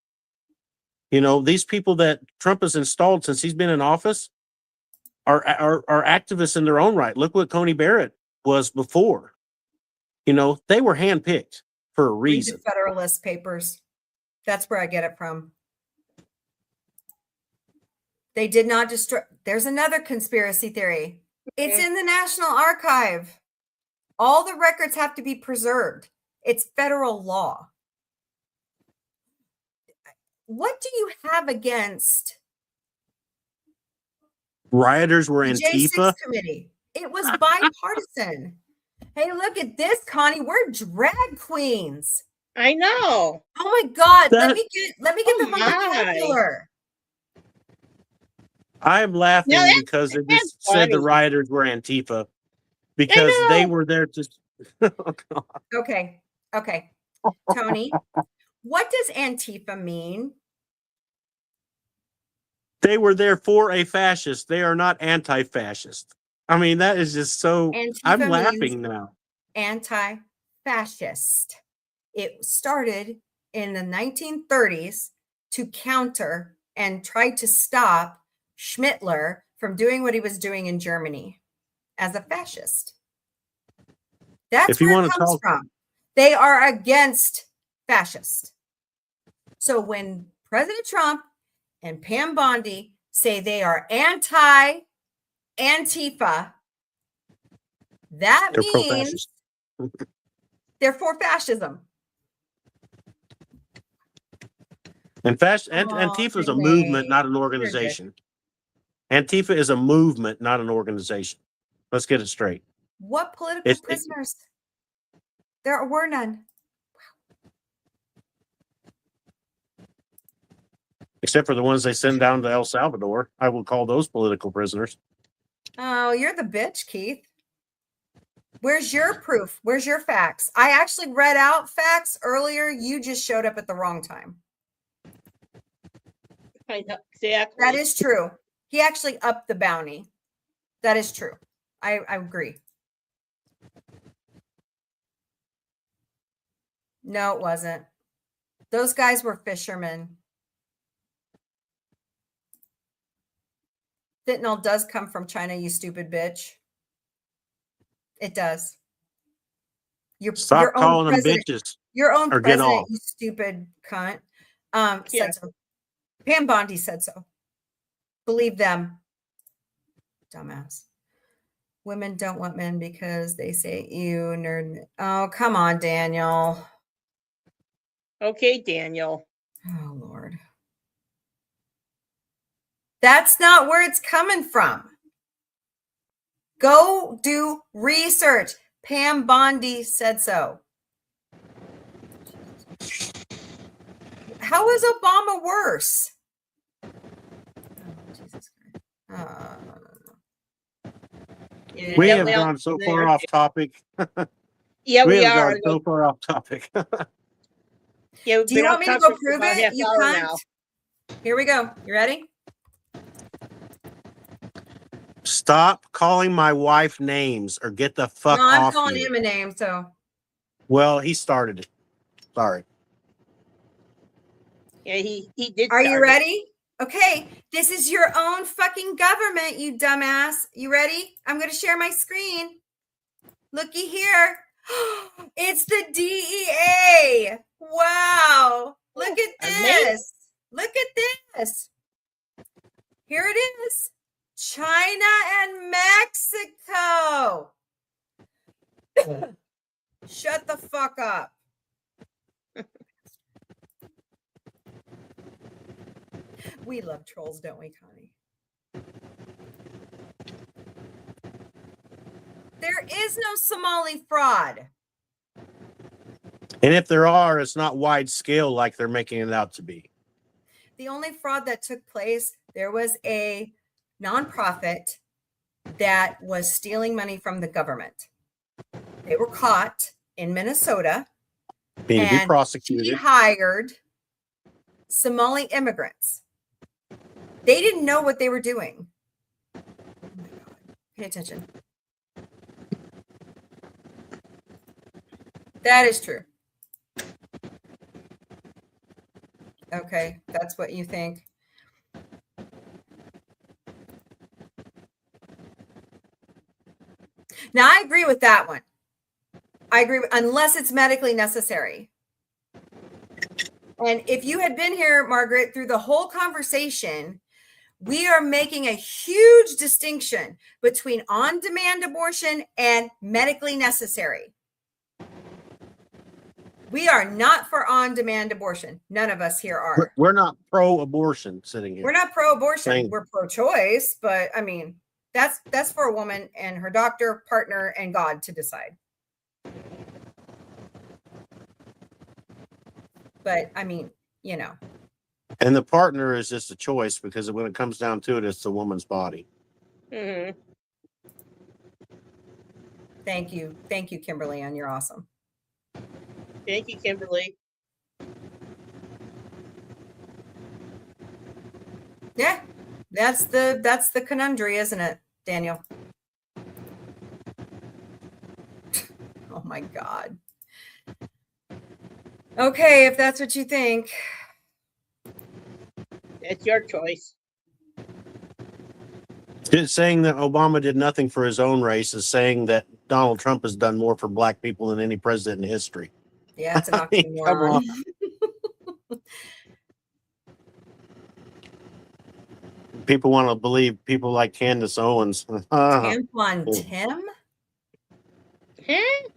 You know, these people that Trump has installed since he's been in office are activists in their own right. Look what Coney Barrett was before. You know, they were handpicked for a reason.
Read the Federalist Papers. That's where I get it from. They did not destroy. There's another conspiracy theory. It's in the National Archive. All the records have to be preserved. It's federal law. What do you have against
Rioters were
the
Antifa.
J6 committee? It was bipartisan. Hey, look at this, Connie. We're drag queens.
I know.
Oh my God. Let
That-
me get the vocabulary.
I'm laughing
Now
because it
that's
just said the
funny.
rioters were Antifa because they were there to.
Okay. Tony, what does Antifa mean?
They were there for a fascist. They are not anti-fascist. I mean, that is just so.
Antifa
I'm
means
laughing now.
Anti-fascist. It started in the 1930s to counter and try to stop Schmittler from doing what he was doing in Germany as a fascist. That's
If you
where
wanna
it comes
talk-
from. They are against fascist. So when President Trump and Pam Bondi say they are anti-Antifa, that
They're
means
pro-fascist.
they're for fascism.
And Antifa is a movement, not an
Renee,
organization. Antifa is a movement, not an organization. Let's get it straight.
What political prisoners? There were none.
Except for the ones they send down to El Salvador. I will call those political prisoners.
Oh, you're the bitch, Keith. Where's your proof? Where's your facts? I actually read out facts earlier. You just showed up at the wrong time.
I know exactly.
That is true. He actually upped the bounty. That is true. I agree. No, it wasn't. Those guys were fishermen. Fentanyl does come from China, you stupid bitch. It does.
Stop calling them bitches.
Your own
or get
president,
off.
you stupid cunt,
Yeah.
said so. Pam Bondi said so. Believe them. Dumbass. Women don't want men because they say ew, nerd. Oh, come on, Daniel.
Okay, Daniel.
Oh, Lord. That's not where it's coming from. Go do research. Pam Bondi said so. How is Obama worse? Oh, Jesus Christ.
Yeah,
We have
definitely
gone so
there.
far off topic.
Yeah,
we
we
have
are.
gone so far off topic.
Yeah, we've
Do you
been
want me
on
to go
topic for
prove
about
it?
half
You
hour
cunt.
now.
Here we go. You ready?
Stop calling my wife names or get the fuck
No, I'm
off
calling
you.
him a name, so.
Well, he started it. Sorry.
Yeah, he did.
Are you
start it.
ready? Okay, this is your own fucking government, you dumbass. You ready? I'm going to share my screen. Looky here. It's the DEA. Wow. Look at
amazing.
this. Look at this. Here it is. China and Mexico. Shut the fuck up. We love trolls, don't we, Connie? There is no Somali fraud.
And if there are, it's not wide scale like they're making it out to be.
The only fraud that took place, there was a nonprofit that was stealing money from the government. They were caught in Minnesota.
Need to be
And
prosecuted.
he hired Somali immigrants. They didn't know what they were doing. Oh my God. Pay attention. That is true. Okay, that's what you think. Now, I agree with that one. I agree, unless it's medically necessary. And if you had been here, Margaret, through the whole conversation, we are making a huge distinction between on-demand abortion and medically necessary. We are not for on-demand abortion. None of us here are.
We're not pro-abortion sitting here.
We're not pro-abortion.
Saying-
We're pro-choice, but I mean, that's for a woman and her doctor, partner, and God to decide. But I mean, you know.
And the partner is just a choice because when it comes down to it, it's the woman's body.
Mhm.
Thank you, Kimberly, and you're awesome.
Thank you, Kimberly.
Yeah, that's the conundrum, isn't it, Daniel? Oh my God. Okay, if that's what you think.
That's your choice.
Saying that Obama did nothing for his own race is saying that Donald Trump has done more for black people than any president in history.
Yeah, it's an
I mean, come
oxymoron.
People want to believe people like Candace Owens.
Tampon Tim?
Huh?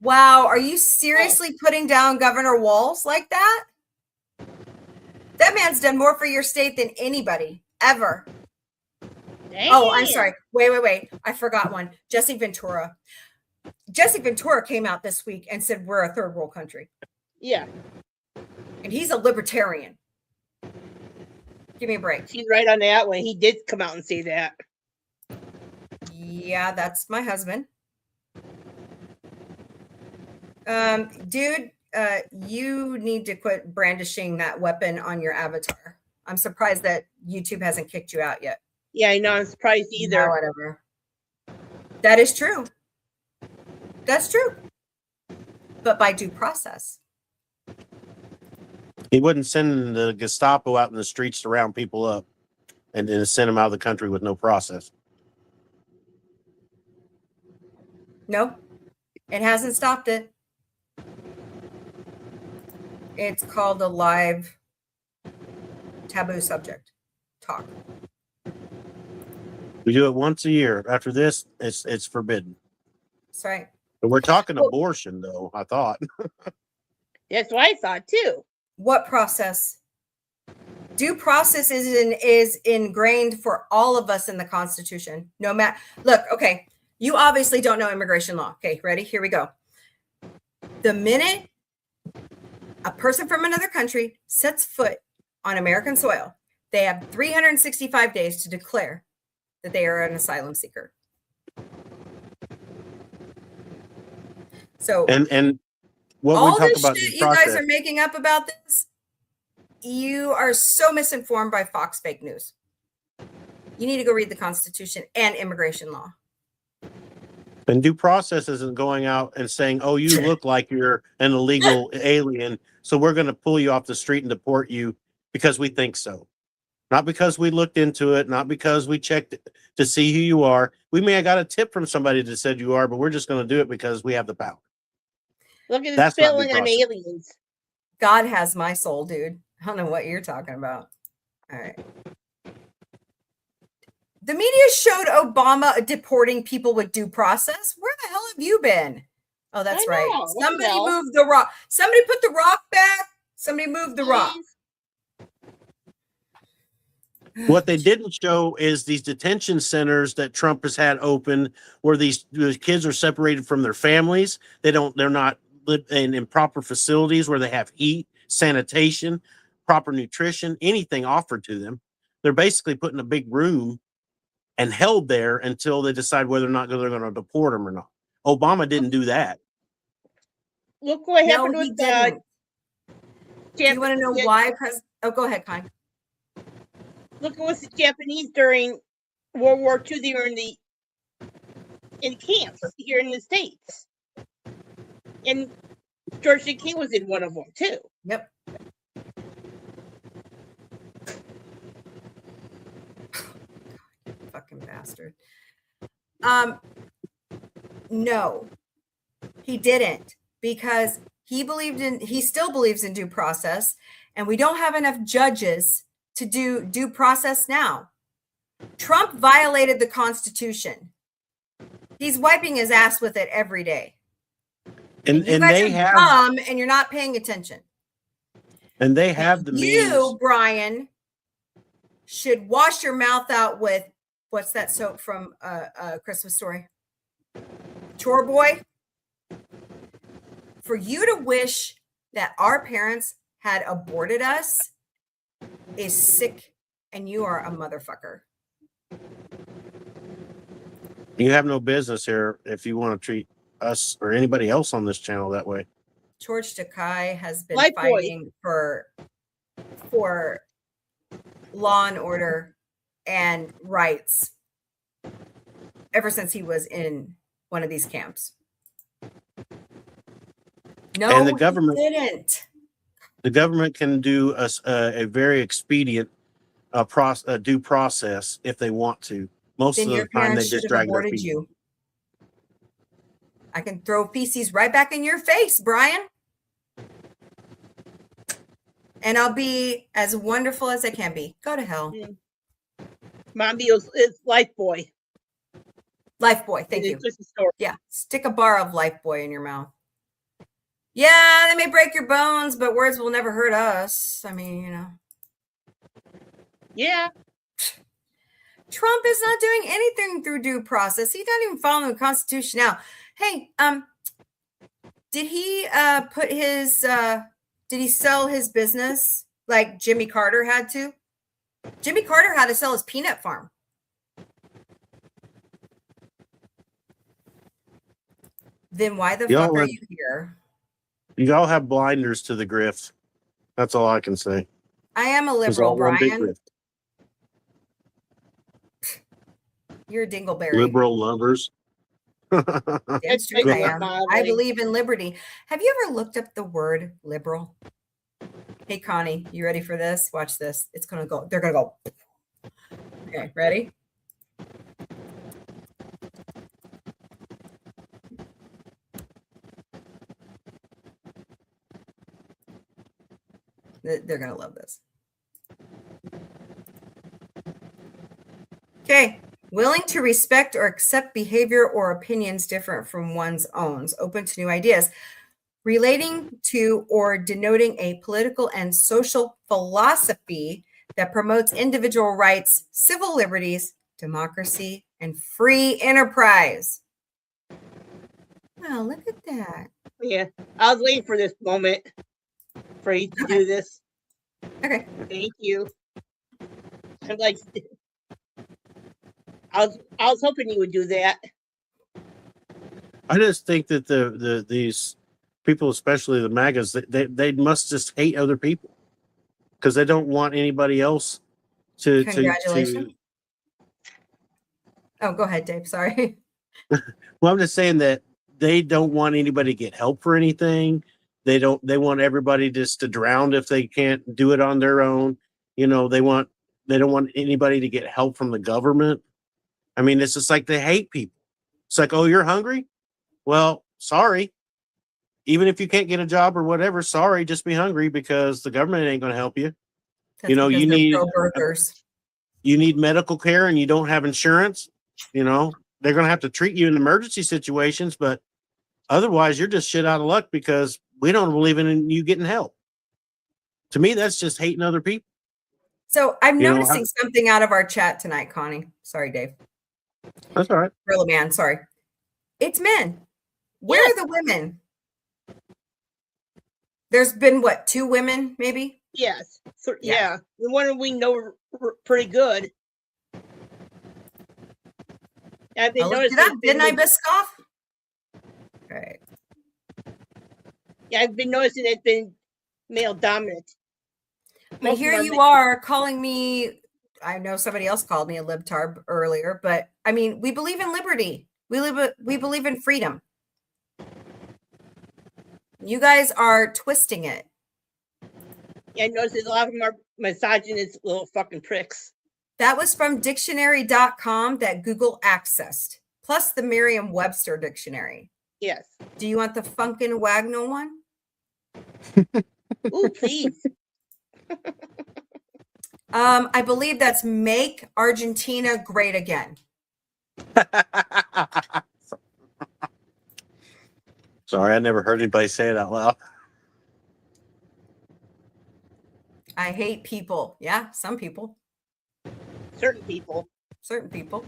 Wow, are you seriously putting down Governor Walz like that? That man's done more for your state than anybody ever. Oh, I'm
Damn.
sorry. Wait. I forgot one. Jesse Ventura. Jesse Ventura came out this week and said we're a third world country.
Yeah,
And he's a libertarian. Give me a break.
she's right on that one. He did come out and say that.
Yeah, that's my husband. Dude, you need to quit brandishing that weapon on your avatar. I'm surprised that YouTube hasn't kicked you out yet.
Yeah, I know. I'm surprised
No,
either.
whatever. That is true. That's true. But by due process.
He wouldn't send the Gestapo out in the streets to round people up and then send them out of the country with no process.
No, it hasn't stopped it. It's called a live taboo subject talk.
We do it once a year. After this, it's forbidden.
That's right.
But we're talking
Well-
abortion, though, I thought.
That's what I thought too.
What process? Due process is ingrained for all of us in the Constitution. No matter. Look, okay. You obviously don't know immigration law. Okay, ready? Here we go. The minute a person from another country sets foot on American soil, they have 365 days to declare that they are an asylum seeker. So
And what
all
we talk
this
about
shit
due
you guys
process,
are making up about this, you are so misinformed by Fox fake news. You need to go read the Constitution and immigration law.
and due process isn't going out and saying, "Oh, you look like you're an illegal alien, so we're going to pull you off the street and deport you because we think so." Not because we looked into it, not because we checked to see who you are. We may have got a tip from somebody that said you are, but we're just going to do it because we have the power.
Look at the
That's not due
spelling on
process.
aliens.
God has my soul, dude. I don't know what you're talking about. All right. The media showed Obama deporting people with due process. Where the hell have you been? Oh, that's
I
right.
know. What the
Somebody
hell?
moved the rock. Somebody put the rock back. Somebody moved the rock.
Please.
What they didn't show is these detention centers that Trump has had open, where these kids are separated from their families. They're not in proper facilities where they have heat, sanitation, proper nutrition, anything offered to them. They're basically put in a big room and held there until they decide whether or not they're going to deport them or not. Obama didn't do that.
Look what
No,
happened
he
with
didn't. Do you want to know
Japanese-
why? Oh, go ahead, Kai.
Look at what's the Japanese during World War II. They were in camps here in the States, and George the King was in one of them too.
Yep. Fucking bastard. No, he didn't, because he still believes in due process, and we don't have enough judges to do due process now. Trump violated the Constitution. He's wiping his ass with it every day.
And
You guys
they
are
have
dumb and you're not paying attention.
the
You,
means.
Brian, should wash your mouth out with what's that soap from Christmas Story? Chore Boy. For you to wish that our parents had aborted us is sick, and you are a motherfucker.
You have no business here if you want to treat us or anybody else on this channel that way.
George Takei has been
Life boy.
fighting for law and order and rights ever since he was in one of these camps. No,
And the government-
he didn't.
The government can do a very expedient due process if they want to. Most
Then
of
your
the time, they
parents
just
should have
drag their
aborted
feet.
you. I can throw feces right back in your face, Brian. And I'll be as wonderful as I can be. Go to hell.
Mombie is Life Boy.
Life Boy, thank
It's
you.
just a story.
Yeah, stick a bar of Life Boy in your mouth. Yeah, they may break your bones, but words will never hurt us. I mean,
Yeah.
Trump is not doing anything through due process. He's not even following the Constitution now. Hey, did he put his did he sell his business like Jimmy Carter had to? Jimmy Carter had to sell his peanut farm. Then why the fuck are you here?
You all have blinders to the grift. That's all I can say.
I am a
It's all
liberal,
one big
Brian.
grift.
You're a dingleberry.
Liberal lovers.
Damn straight
Go
I
ahead.
am. I believe in liberty. Have you ever looked up the word liberal? Hey, Connie, you ready for this? Watch this. It's going to go. They're going to go. Okay, ready? They're going to love this. Okay. Willing to respect or accept behavior or opinions different from one's own, open to new ideas, relating to or denoting a political and social philosophy that promotes individual rights, civil liberties, democracy, and free enterprise. Wow, look at that.
Yeah, I was waiting for this moment for you to do this.
Okay.
Thank you. I'm like, I was hoping you would do that.
I just think that these people, especially the MAGAs, they must just hate other people because they don't want anybody else to.
Congratulations. Oh, go ahead, Dave. Sorry.
Well, I'm just saying that they don't want anybody to get help for anything. They want everybody just to drown if they can't do it on their own. You know, they don't want anybody to get help from the government. I mean, it's just like they hate people. It's like, oh, you're hungry? Well, sorry. Even if you can't get a job or whatever, sorry, just be hungry because the government ain't going to help you.
That's
You know,
because
you
they're
need
pro-birthers.
you need medical care and you don't have insurance. You know, they're going to have to treat you in emergency situations, but otherwise, you're just shit out of luck because we don't believe in you getting help. To me, that's just hating other people.
So I'm
You know,
noticing something out of our chat tonight, Connie. Sorry, Dave.
That's all right.
Gorilla Man, sorry. It's men. Where are the women? There's been what, 2 women, maybe?
Yes. So,
Yeah.
yeah. The one we know pretty good. I've been
I looked
noticing.
it up, didn't I, Biscoff? Right.
Yeah, I've been noticing it's been male dominant.
But here you are calling me, I know somebody else called me a libtard earlier, but I mean, we believe in liberty. We believe in freedom. You guys are twisting it.
Yeah, I noticed a lot of them are misogynist little fucking pricks.
That was from dictionary.com that Google accessed, plus the Merriam-Webster dictionary.
Yes.
Do you want the Funkin' Wagnall one?
Ooh, please.
I believe that's make Argentina great again.
Sorry, I never heard anybody say it out loud.
I hate people. Yeah, some people.
Certain people.
Certain people.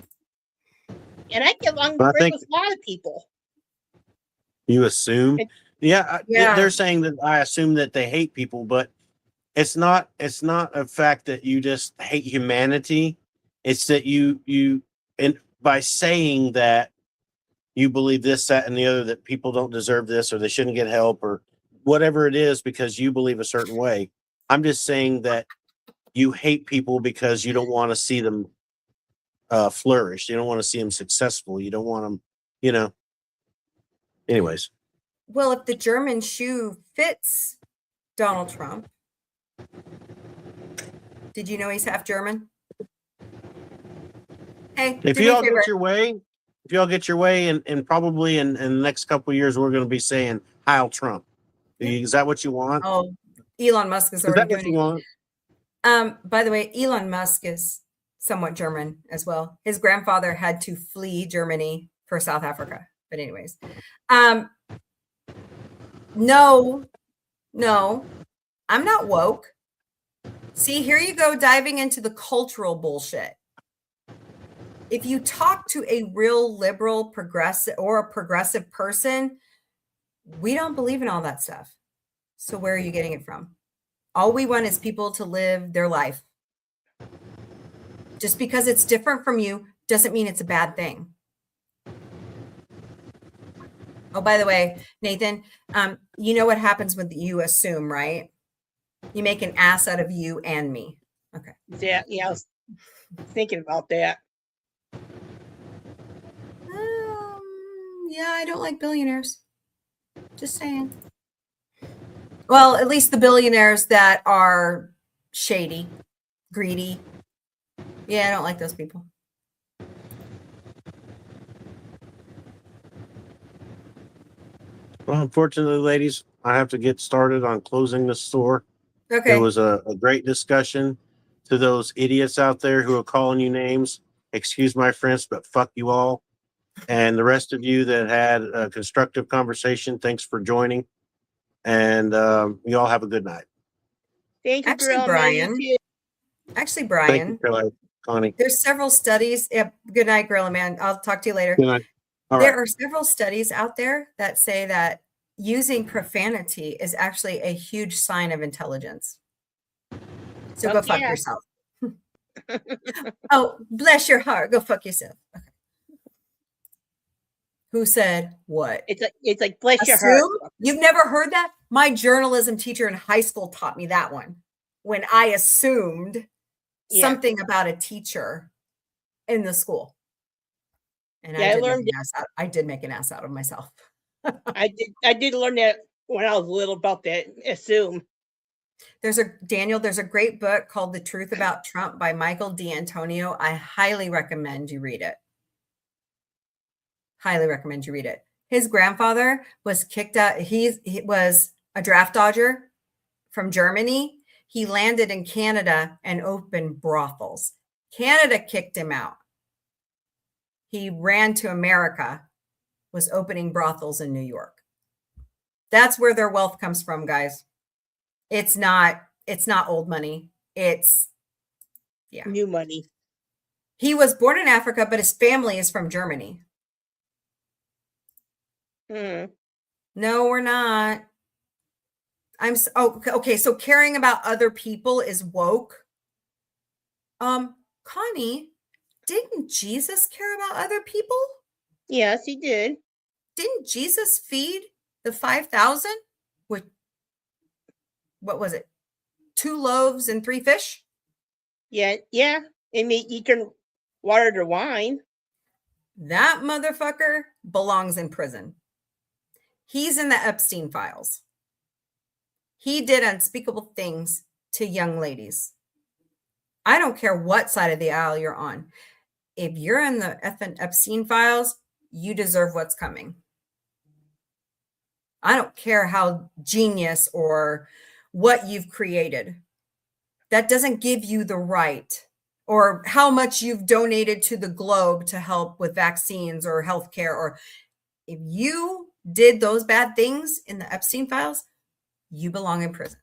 And I get along
But I think-
with a lot of people.
You assume? Yeah,
Yeah.
they're saying that I assume that they hate people, but it's not a fact that you just hate humanity. It's that you and by saying that you believe this, that, and the other, that people don't deserve this or they shouldn't get help or whatever it is because you believe a certain way. I'm just saying that you hate people because you don't want to see them flourish. You don't want to see them successful. You don't want them, you know. Anyways.
Well, if the German shoe fits Donald Trump, did you know he's half German? Hey,
If
do me
you
a
all
favor.
get your way, and probably in the next couple of years, we're going to be saying Heil Trump. Is that what you want?
Oh, Elon Musk is
Is
already
that what
doing
you
it.
want?
By the way, Elon Musk is somewhat German as well. His grandfather had to flee Germany for South Africa. But anyways, no, I'm not woke. See, here you go diving into the cultural bullshit. If you talk to a real liberal progressive or a progressive person, we don't believe in all that stuff. So where are you getting it from? All we want is people to live their life. Just because it's different from you doesn't mean it's a bad thing. Oh, by the way, Nathan, you know what happens when you assume, right? You make an ass out of you and me. Okay.
Yeah, I was thinking about that.
Yeah, I don't like billionaires. Just saying. Well, at least the billionaires that are shady, greedy. Yeah, I don't like those people.
Well, unfortunately, ladies, I have to get started on closing the store.
Okay.
It was a great discussion. To those idiots out there who are calling you names, excuse my French, but fuck you all. And the rest of you that had a constructive conversation, thanks for joining. And you all have a good night.
Thank you,
Actually,
Gorilla Man.
Brian.
You too.
Actually,
Thank you,
Brian,
Connie.
there's several studies. Yep. Good night, Gorilla Man. I'll talk to you later.
Good night. All
There
right.
are several studies out there that say that using profanity is actually a huge sign of intelligence. So go
Fuck
fuck
yeah.
yourself. Oh, bless your heart. Go fuck yourself. Okay. Who said what?
It's like bless your heart.
Assume? You've never heard that? My journalism teacher in high school taught me that one. When I assumed
Yeah.
something about a teacher in the school. And
Yeah,
I did make an ass out of myself.
I did learn that when I was little about that. Assume.
There's a great book called The Truth About Trump by Michael D'Antonio. I highly recommend you read it. Highly recommend you read it. His grandfather was kicked out. He was a draft dodger from Germany. He landed in Canada and opened brothels. Canada kicked him out. He ran to America, was opening brothels in New York. That's where their wealth comes from, guys. It's not old money. It's
New money.
He was born in Africa, but his family is from Germany.
Hmm.
No, we're not. Okay. So caring about other people is woke. Connie, didn't Jesus care about other people?
Yes, he did.
Didn't Jesus feed the 5,000 with, what was it? 2 loaves and 3 fish?
Yeah. And you turn water to wine.
That motherfucker belongs in prison. He's in the Epstein files. He did unspeakable things to young ladies. I don't care what side of the aisle you're on. If you're in the effing Epstein files, you deserve what's coming. I don't care how genius or what you've created. That doesn't give you the right, or how much you've donated to the globe to help with vaccines or healthcare. Or if you did those bad things in the Epstein files, you belong in prison.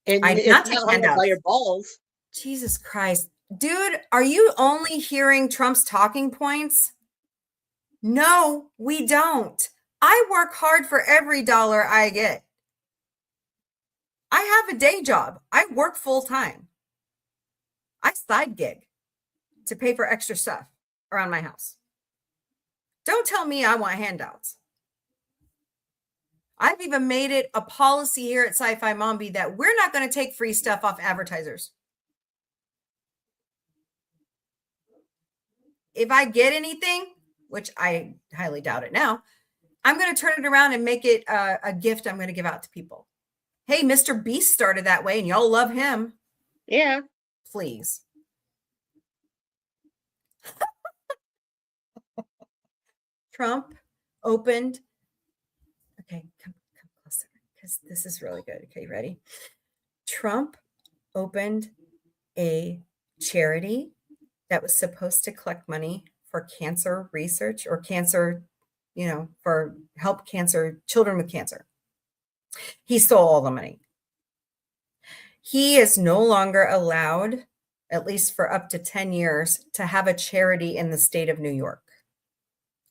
And
I did not take handouts.
by your balls.
Jesus Christ. Dude, are you only hearing Trump's talking points? No, we don't. I work hard for every dollar I get. I have a day job. I work full time. I side gig to pay for extra stuff around my house. Don't tell me I want handouts. I've even made it a policy here at Sci Fi Mombie that we're not going to take free stuff off advertisers. If I get anything, which I highly doubt it now, I'm going to turn it around and make it a gift I'm going to give out to people. Hey, Mr. Beast started that way and y'all love him.
Yeah.
Please. Trump opened. Okay, come closer because this is really good. Okay, ready? Trump opened a charity that was supposed to collect money for cancer research or cancer, for help children with cancer. He stole all the money. He is no longer allowed at least for up to 10 years, to have a charity in the state of New York,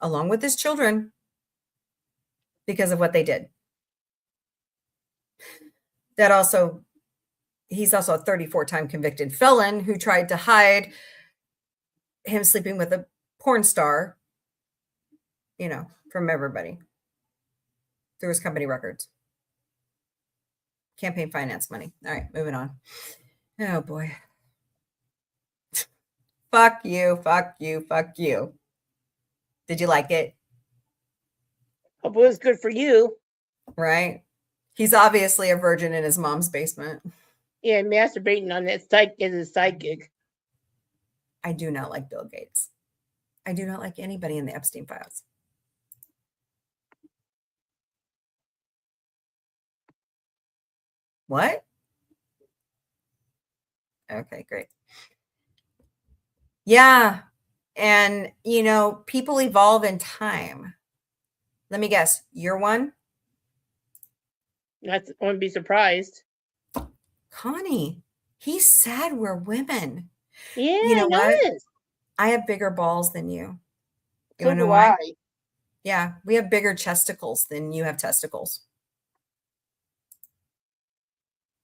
along with his children, because of what they did. He's also a 34-time convicted felon who tried to hide him sleeping with a porn star, from everybody through his company records. Campaign finance money. All right, moving on. Oh boy. Fuck you, fuck you, fuck you. Did you like it?
Hope it was good for you.
Right? He's obviously a virgin in his mom's basement.
Yeah, masturbating on that side is a side gig.
I do not like Bill Gates. I do not like anybody in the Epstein files. What? Okay, great. Yeah. And, people evolve in time. Let me guess. You're one?
I wouldn't be surprised.
Connie, he's sad we're women.
Yeah,
You know
I
what?
noticed.
I have bigger balls than you. You
So
wanna know
do
why?
I.
Yeah, we have bigger chesticles than you have testicles.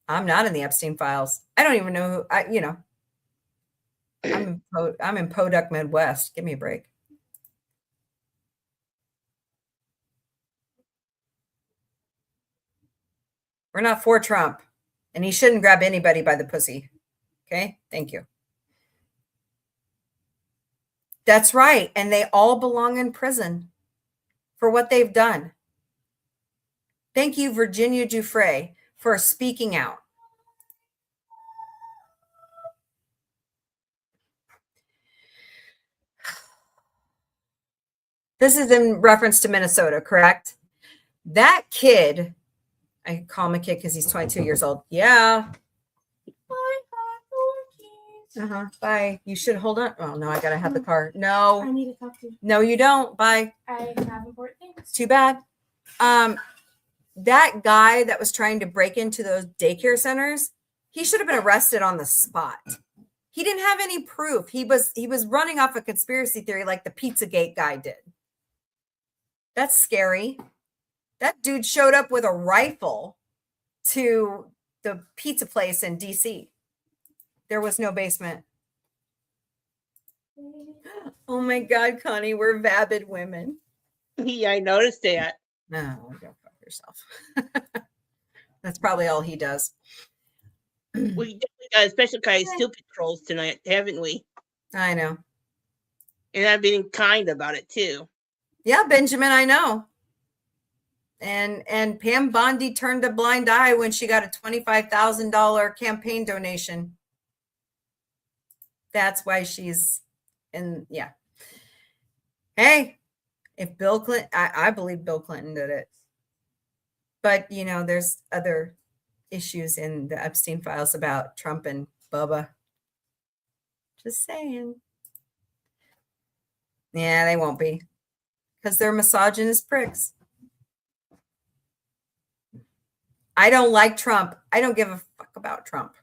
I'm not in the Epstein files. I don't even know who I'm in Podunk, Midwest. Give me a break. We're not for Trump, and he shouldn't grab anybody by the pussy. Okay, thank you. That's right, and they all belong in prison for what they've done. Thank you, Virginia Giuffre, for speaking out. This is in reference to Minnesota, correct? That kid, I call him a kid because he's 22 years old. Yeah. Bye. You should hold on. Oh, no, I got to have the car.
I
No.
need to talk to you.
No, you don't. Bye.
I have important things.
Too bad. That guy that was trying to break into those daycare centers, he should have been arrested on the spot. He didn't have any proof. He was running off a conspiracy theory like the Pizzagate guy did. That's scary. That dude showed up with a rifle to the pizza place in DC. There was no basement. Oh my God, Connie, we're vapid women.
Yeah, I noticed that.
No, go fuck yourself. That's probably all he does.
We definitely got a special kind of stupid trolls tonight, haven't we?
I know.
And I'm being kind about it too.
Yeah, Benjamin, I know. And Pam Bondi turned a blind eye when she got a $25,000 campaign donation. That's why she's in. Yeah. Hey, if Bill Clinton, I believe Bill Clinton did it. But, there's other issues in the Epstein files about Trump and Bubba. Just saying. Yeah, they won't be. Because they're misogynist pricks. I don't like Trump. I don't give a fuck about Trump.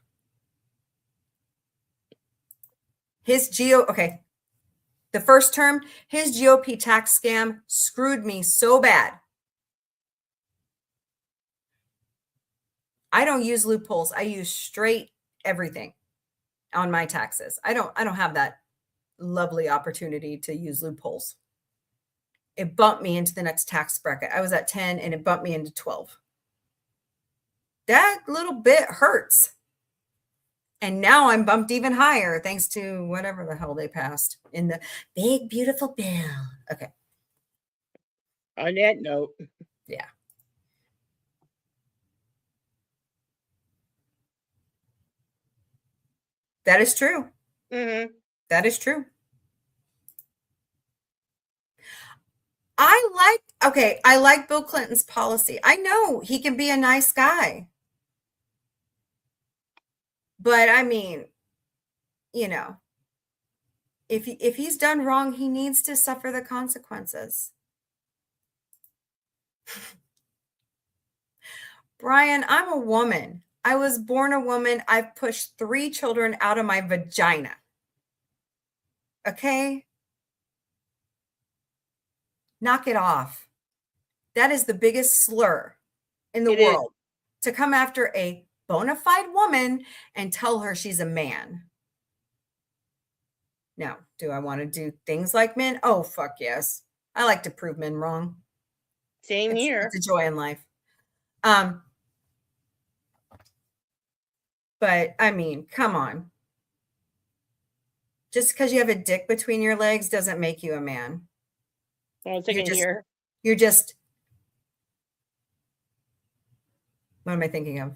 The first term, his GOP tax scam screwed me so bad. I don't use loopholes. I use straight everything on my taxes. I don't have that lovely opportunity to use loopholes. It bumped me into the next tax bracket. I was at 10 and it bumped me into 12. That little bit hurts. And now I'm bumped even higher thanks to whatever the hell they passed in the big, beautiful bill. Okay.
On that note.
Yeah. That is true.
Mm-hmm.
That is true. I like Bill Clinton's policy. I know he can be a nice guy. But I mean, if he's done wrong, he needs to suffer the consequences. Brian, I'm a woman. I was born a woman. I've pushed 3 children out of my vagina. Okay? Knock it off. That is the biggest slur in the
It is.
world, to come after a bona fide woman and tell her she's a man. Now, do I want to do things like men? Oh, fuck yes. I like to prove men wrong.
Same here.
It's a joy in life. But I mean, come on. Just because you have a dick between your legs doesn't make you a man.
I was thinking here.
You're just, what am I thinking of?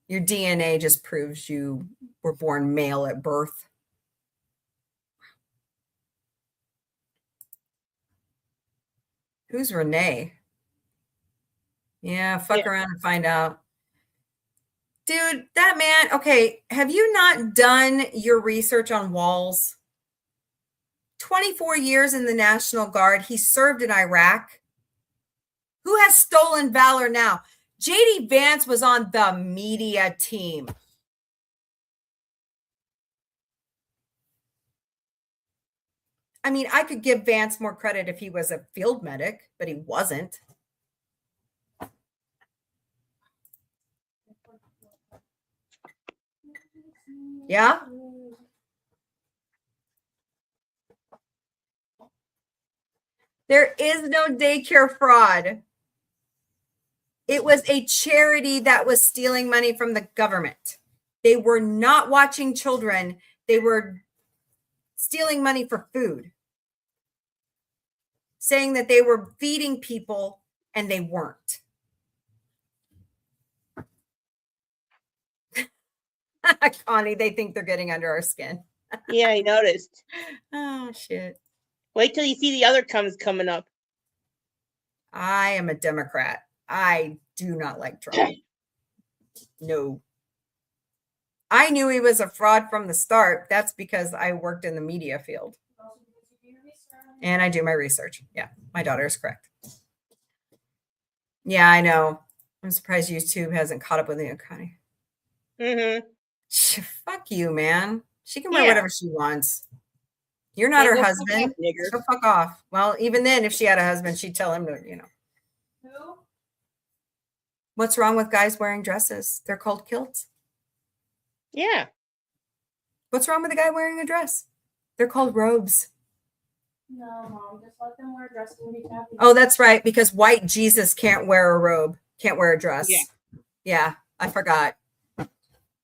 Your DNA just proves you were born male at birth. Who's Renee? Yeah, fuck around and find out. Dude, that man, okay, have you not done your research on Walls? 24 years in the National Guard. He served in Iraq. Who has stolen valor now? JD Vance was on the media team. I mean, I could give Vance more credit if he was a field medic, but he wasn't. Yeah? There is no daycare fraud. It was a charity that was stealing money from the government. They were not watching children. They were stealing money for food, saying that they were feeding people and they weren't. Connie, they think they're getting under our skin.
Yeah, I noticed.
Oh, shit.
Wait till you see the other coming up.
I am a Democrat. I do not like Trump. No. I knew he was a fraud from the start. That's because I worked in the media field. And I do my research. Yeah, my daughter is correct. Yeah, I know. I'm surprised YouTube hasn't caught up with you, Connie.
Mm-hmm.
Fuck you, man. She can wear whatever she wants. You're not her husband. So fuck off. Well, even then, if she had a husband, she'd tell him to, you know.
Who?
What's wrong with guys wearing dresses? They're called kilts.
Yeah.
What's wrong with a guy wearing a dress? They're called robes.
No, Mom. Just let them wear a dress and be happy.
Oh, that's right. Because white Jesus can't wear a robe, can't wear a dress.
Yeah.
Yeah, I forgot.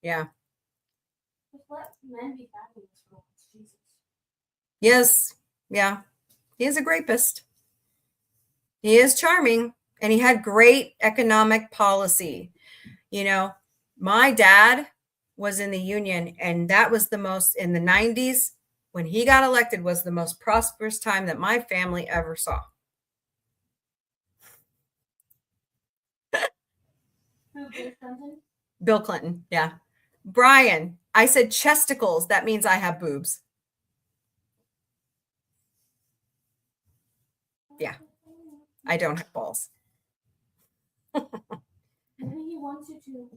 Yeah.
Just let men be happy in this world. It's Jesus.
Yes. Yeah. He is a grapist. He is charming. And he had great economic policy. You know, my dad was in the union, and that was the most, in the 90s, when he got elected, was the most prosperous time that my family ever saw.
Who? Bill Clinton?
Bill Clinton. Yeah. Brian, I said chesticles. That means I have boobs. Yeah. I don't have balls.
Maybe he wants you to.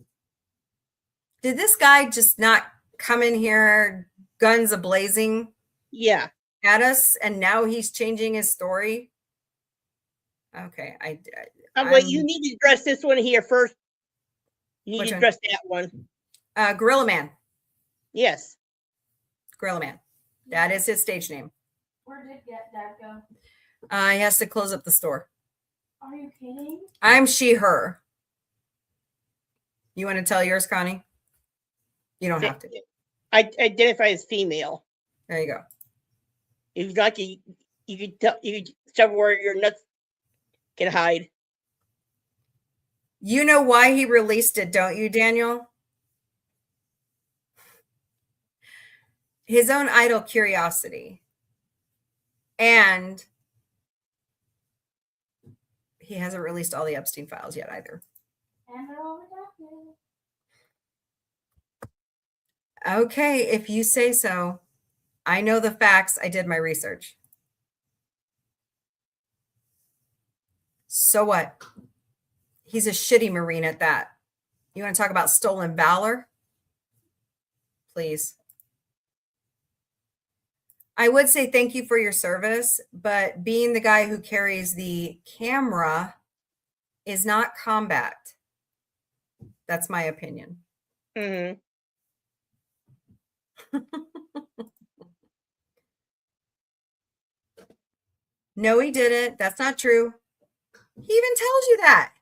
Did this guy just not come in here guns a-blazing
Yeah.
at us, and now he's changing his story? Okay.
But you need to address this one here first. You need
Which
to
one?
address that one.
Gorilla Man.
Yes.
Gorilla Man. That is his stage name.
Where did Dad go?
He has to close up the store.
Are you kidding?
I'm she, her. You want to tell yours, Connie? You don't have to.
I identify as female.
There you go.
If you'd like, you could tell, you could tell where your nuts can hide.
You know why he released it, don't you, Daniel? His own idle curiosity. And he hasn't released all the Epstein files yet either.
And they're all redacted.
Okay, if you say so. I know the facts. I did my research. So what? He's a shitty Marine at that. You want to talk about stolen valor? Please. I would say thank you for your service, but being the guy who carries the camera is not combat. That's my opinion.
Mhm.
No, he didn't. That's not true. He even tells you that.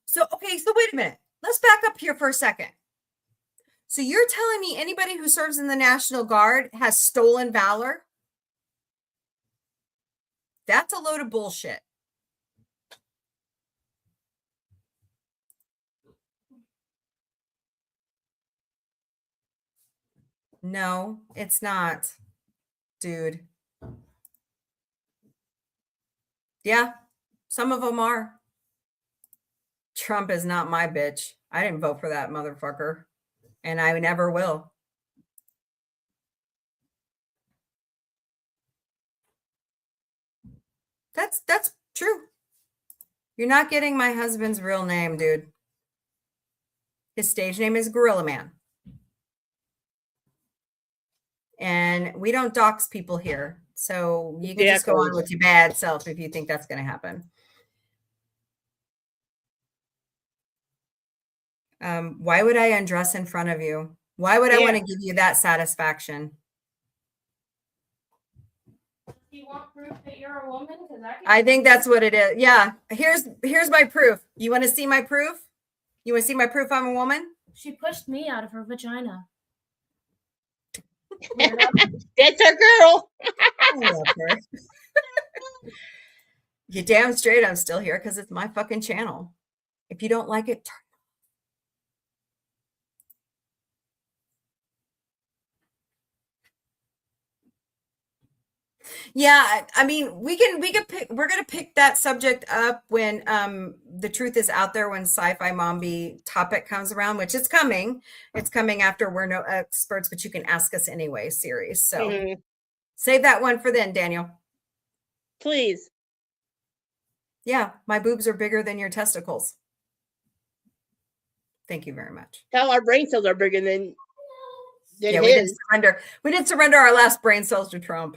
So, okay, so wait a minute. Let's back up here for a second. So you're telling me anybody who serves in the National Guard has stolen valor? That's a load of bullshit. No, it's not, dude. Yeah, some of them are. Trump is not my bitch. I didn't vote for that motherfucker, and I never will. That's true. You're not getting my husband's real name, dude. His stage name is Gorilla Man. And we don't dox people here. So you can just go on with your bad self if you think that's going to happen. Why would I undress in front of you? Why would I want to give you that satisfaction?
Do you want proof that you're a woman?
I think that's what it is. Yeah. Here's my proof. You want to see my proof? You want to see my proof I'm a woman?
She pushed me out of her vagina.
That's our girl.
I love her. You damn straight I'm still here because it's my fucking channel. If you don't like it, turn. Yeah, I mean, we can pick, we're gonna pick that subject up when the truth is out there, when Sci Fi Mombie topic comes around, which is coming. It's coming after We're No Experts, but you can ask us anyway series. So save that one for then, Daniel.
Please.
Yeah, my boobs are bigger than your testicles. Thank you very much.
Hell, our brain cells are bigger than
yeah,
his.
We did surrender our last brain cells to Trump.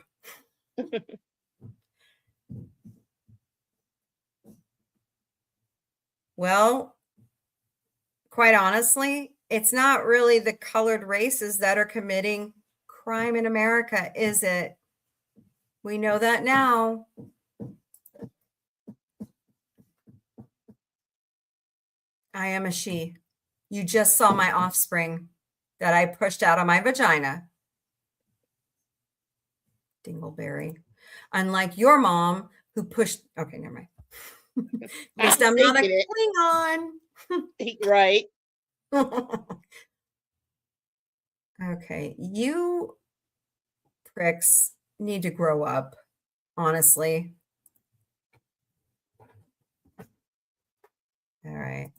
Well, quite honestly, it's not really the colored races that are committing crime in America, is it? We know that now. I am a she. You just saw my offspring that I pushed out of my vagina. Dingleberry. Unlike your mom who pushed, okay, never mind. At least I'm not a Klingon.
Right.
Okay, you pricks need to grow up, honestly. All right.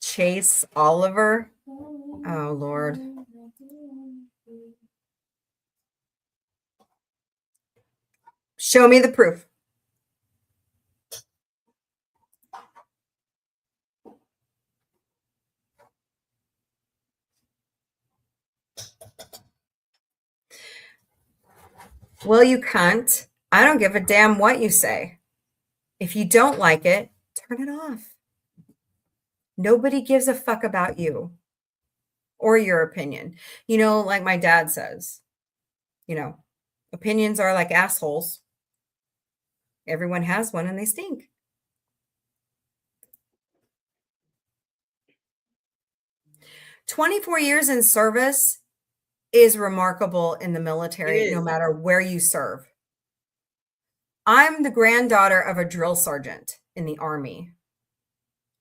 Chase Oliver. Oh, Lord. Show me the proof. Well, you cunt. I don't give a damn what you say. If you don't like it, turn it off. Nobody gives a fuck about you or your opinion. You know, like my dad says, you know, opinions are like assholes. Everyone has one and they stink. "24 years in service is remarkable in the military, no matter where you serve. I'm the granddaughter of a drill sergeant in the Army.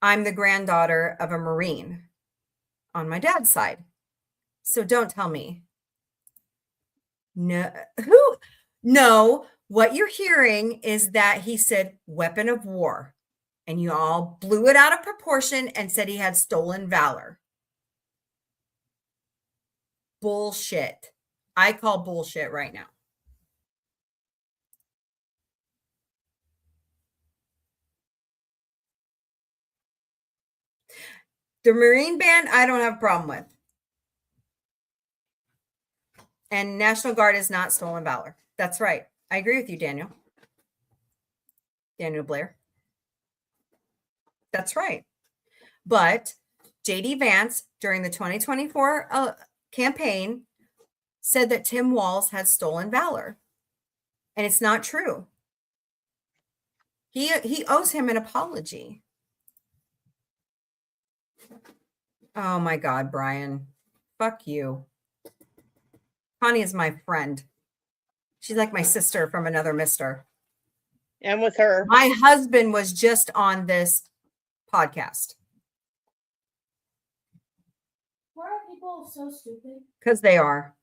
I'm the granddaughter of a Marine on my dad's side. So don't tell me. No, what you're hearing is that he said weapon of war, and you all blew it out of proportion and said he had stolen valor. Bullshit. I call bullshit right now. The Marine Band, I don't have a problem with. And National Guard is not stolen valor. That's right. I agree with you, Daniel. Daniel Blair. That's right. But J.D. Vance, during the 2024 campaign, said that Tim Walz had stolen valor. And it's not true. He owes him an apology. Oh my God, Brian. Fuck you. Connie is my friend. She's like my sister from another mister.
And with her.
My husband was just on this podcast.
Why are people so stupid?
Because they are.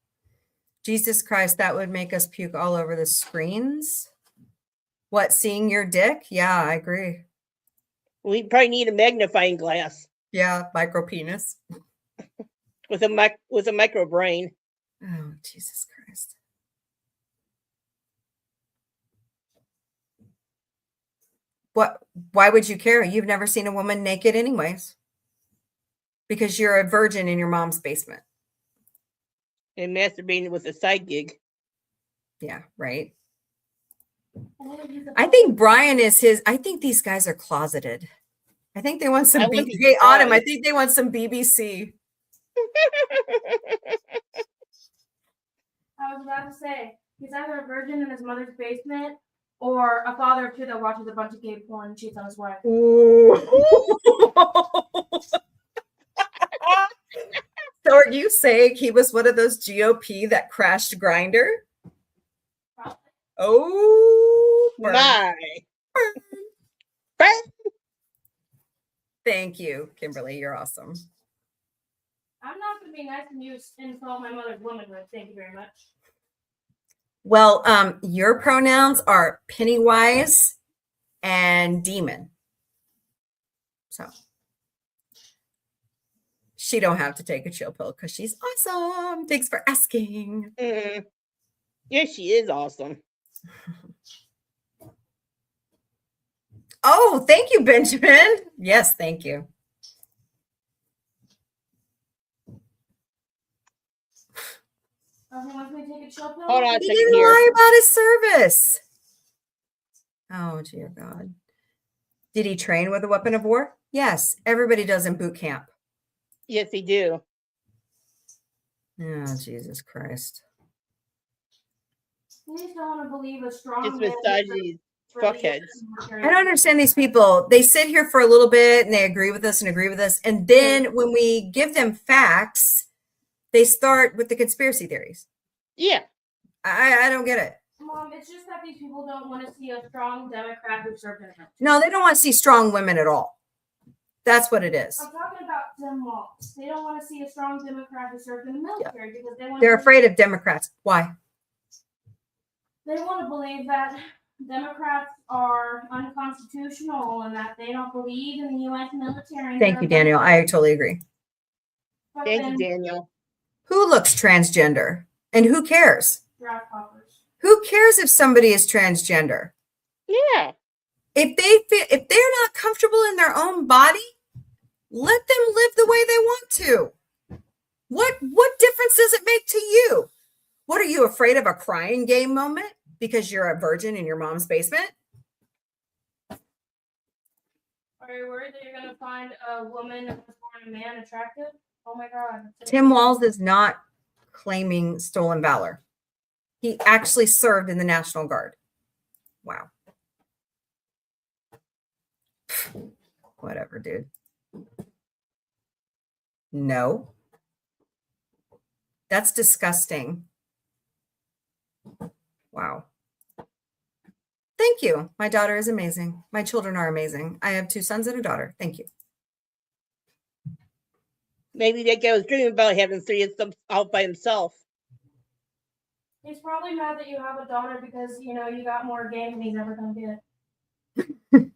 Jesus Christ, that would make us puke all over the screens. What, seeing your dick? Yeah, I agree.
We probably need a magnifying glass
Yeah, micro penis.
with a micro brain.
Oh, Jesus Christ. What? Why would you care? You've never seen a woman naked anyways. Because you're a virgin in your mom's basement.
And masturbating with a side gig.
Yeah, right.
I
I think Brian is his. I think these guys are closeted. I think they want some.
I wouldn't be
Hey, Autumn, I
surprised.
think they want some BBC.
I was about to say, he's either a virgin in his mother's basement or a father of two that watches a bunch of gay porn and cheats on his wife.
Ooh. So are you saying he was one of those GOP that crashed Grinder?
Probably.
Oh, burn.
My.
Thank you, Kimberly. You're awesome.
I'm not going to be nice and use insult my mother's womanhood. Thank you very much.
Well, your pronouns are Pennywise and Demon. So she don't have to take a chill pill because she's awesome. Thanks for asking.
Mm. Yes, she is awesome.
Oh, thank you, Benjamin. Yes, thank you.
Oh, he wants me to take a chill pill?
Hold on a
He
second
didn't
here.
lie about his service. Oh, dear God. Did he train with a weapon of war? Yes, everybody does in boot camp.
Yes, they do.
Oh, Jesus Christ.
You just don't want to believe a strong
Just
man
beside these fuckheads.
I don't understand these people. They sit here for a little bit and they agree with us. And then when we give them facts, they start with the conspiracy theories.
Yeah.
I don't get it.
Mom, it's just that these people don't want to see a strong Democrat who served in the military.
No, they don't want to see strong women at all. That's what it is.
I'm talking about Tim Walz. They don't want to see a strong Democrat who served in the military because they want
They're
to
afraid of Democrats. Why?
They want to believe that Democrats are unconstitutional and that they don't believe in the U.S. military.
Thank you, Daniel. I totally agree.
But
Thank
then
you, Daniel.
Who looks transgender? And who cares?
draft hoppers.
Who cares if somebody is transgender?
Yeah.
If they're not comfortable in their own body, let them live the way they want to. What difference does it make to you? What, are you afraid of a crying game moment because you're a virgin in your mom's basement?
Are you worried that you're going to find a woman that was born a man attractive? Oh my God.
Tim Walz is not claiming stolen valor. He actually served in the National Guard. Wow. Whatever, dude. No. That's disgusting. Wow. Thank you. My daughter is amazing. My children are amazing. I have 2 sons and a daughter. Thank you.
Maybe that guy was dreaming about having 3 of them out by himself.
He's probably mad that you have a daughter because, you know, you got more game than he's ever going to get.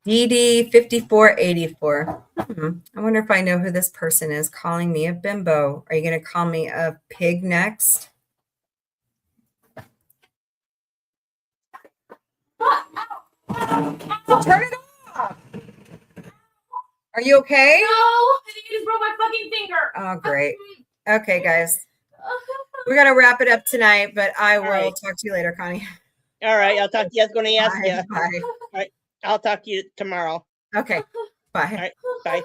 DD 5484. I wonder if I know who this person is calling me a bimbo. Are you going to call me a pig next? Turn it off. Are you okay?
No, I think you just broke my fucking finger.
Oh, great. Okay, guys. We're going to wrap it up tonight, but I will
right.
talk to you later, Connie.
All right, I'll talk to you. I was going to ask
Bye.
you.
Bye.
I'll talk to you tomorrow.
Okay. Bye.
All right, bye.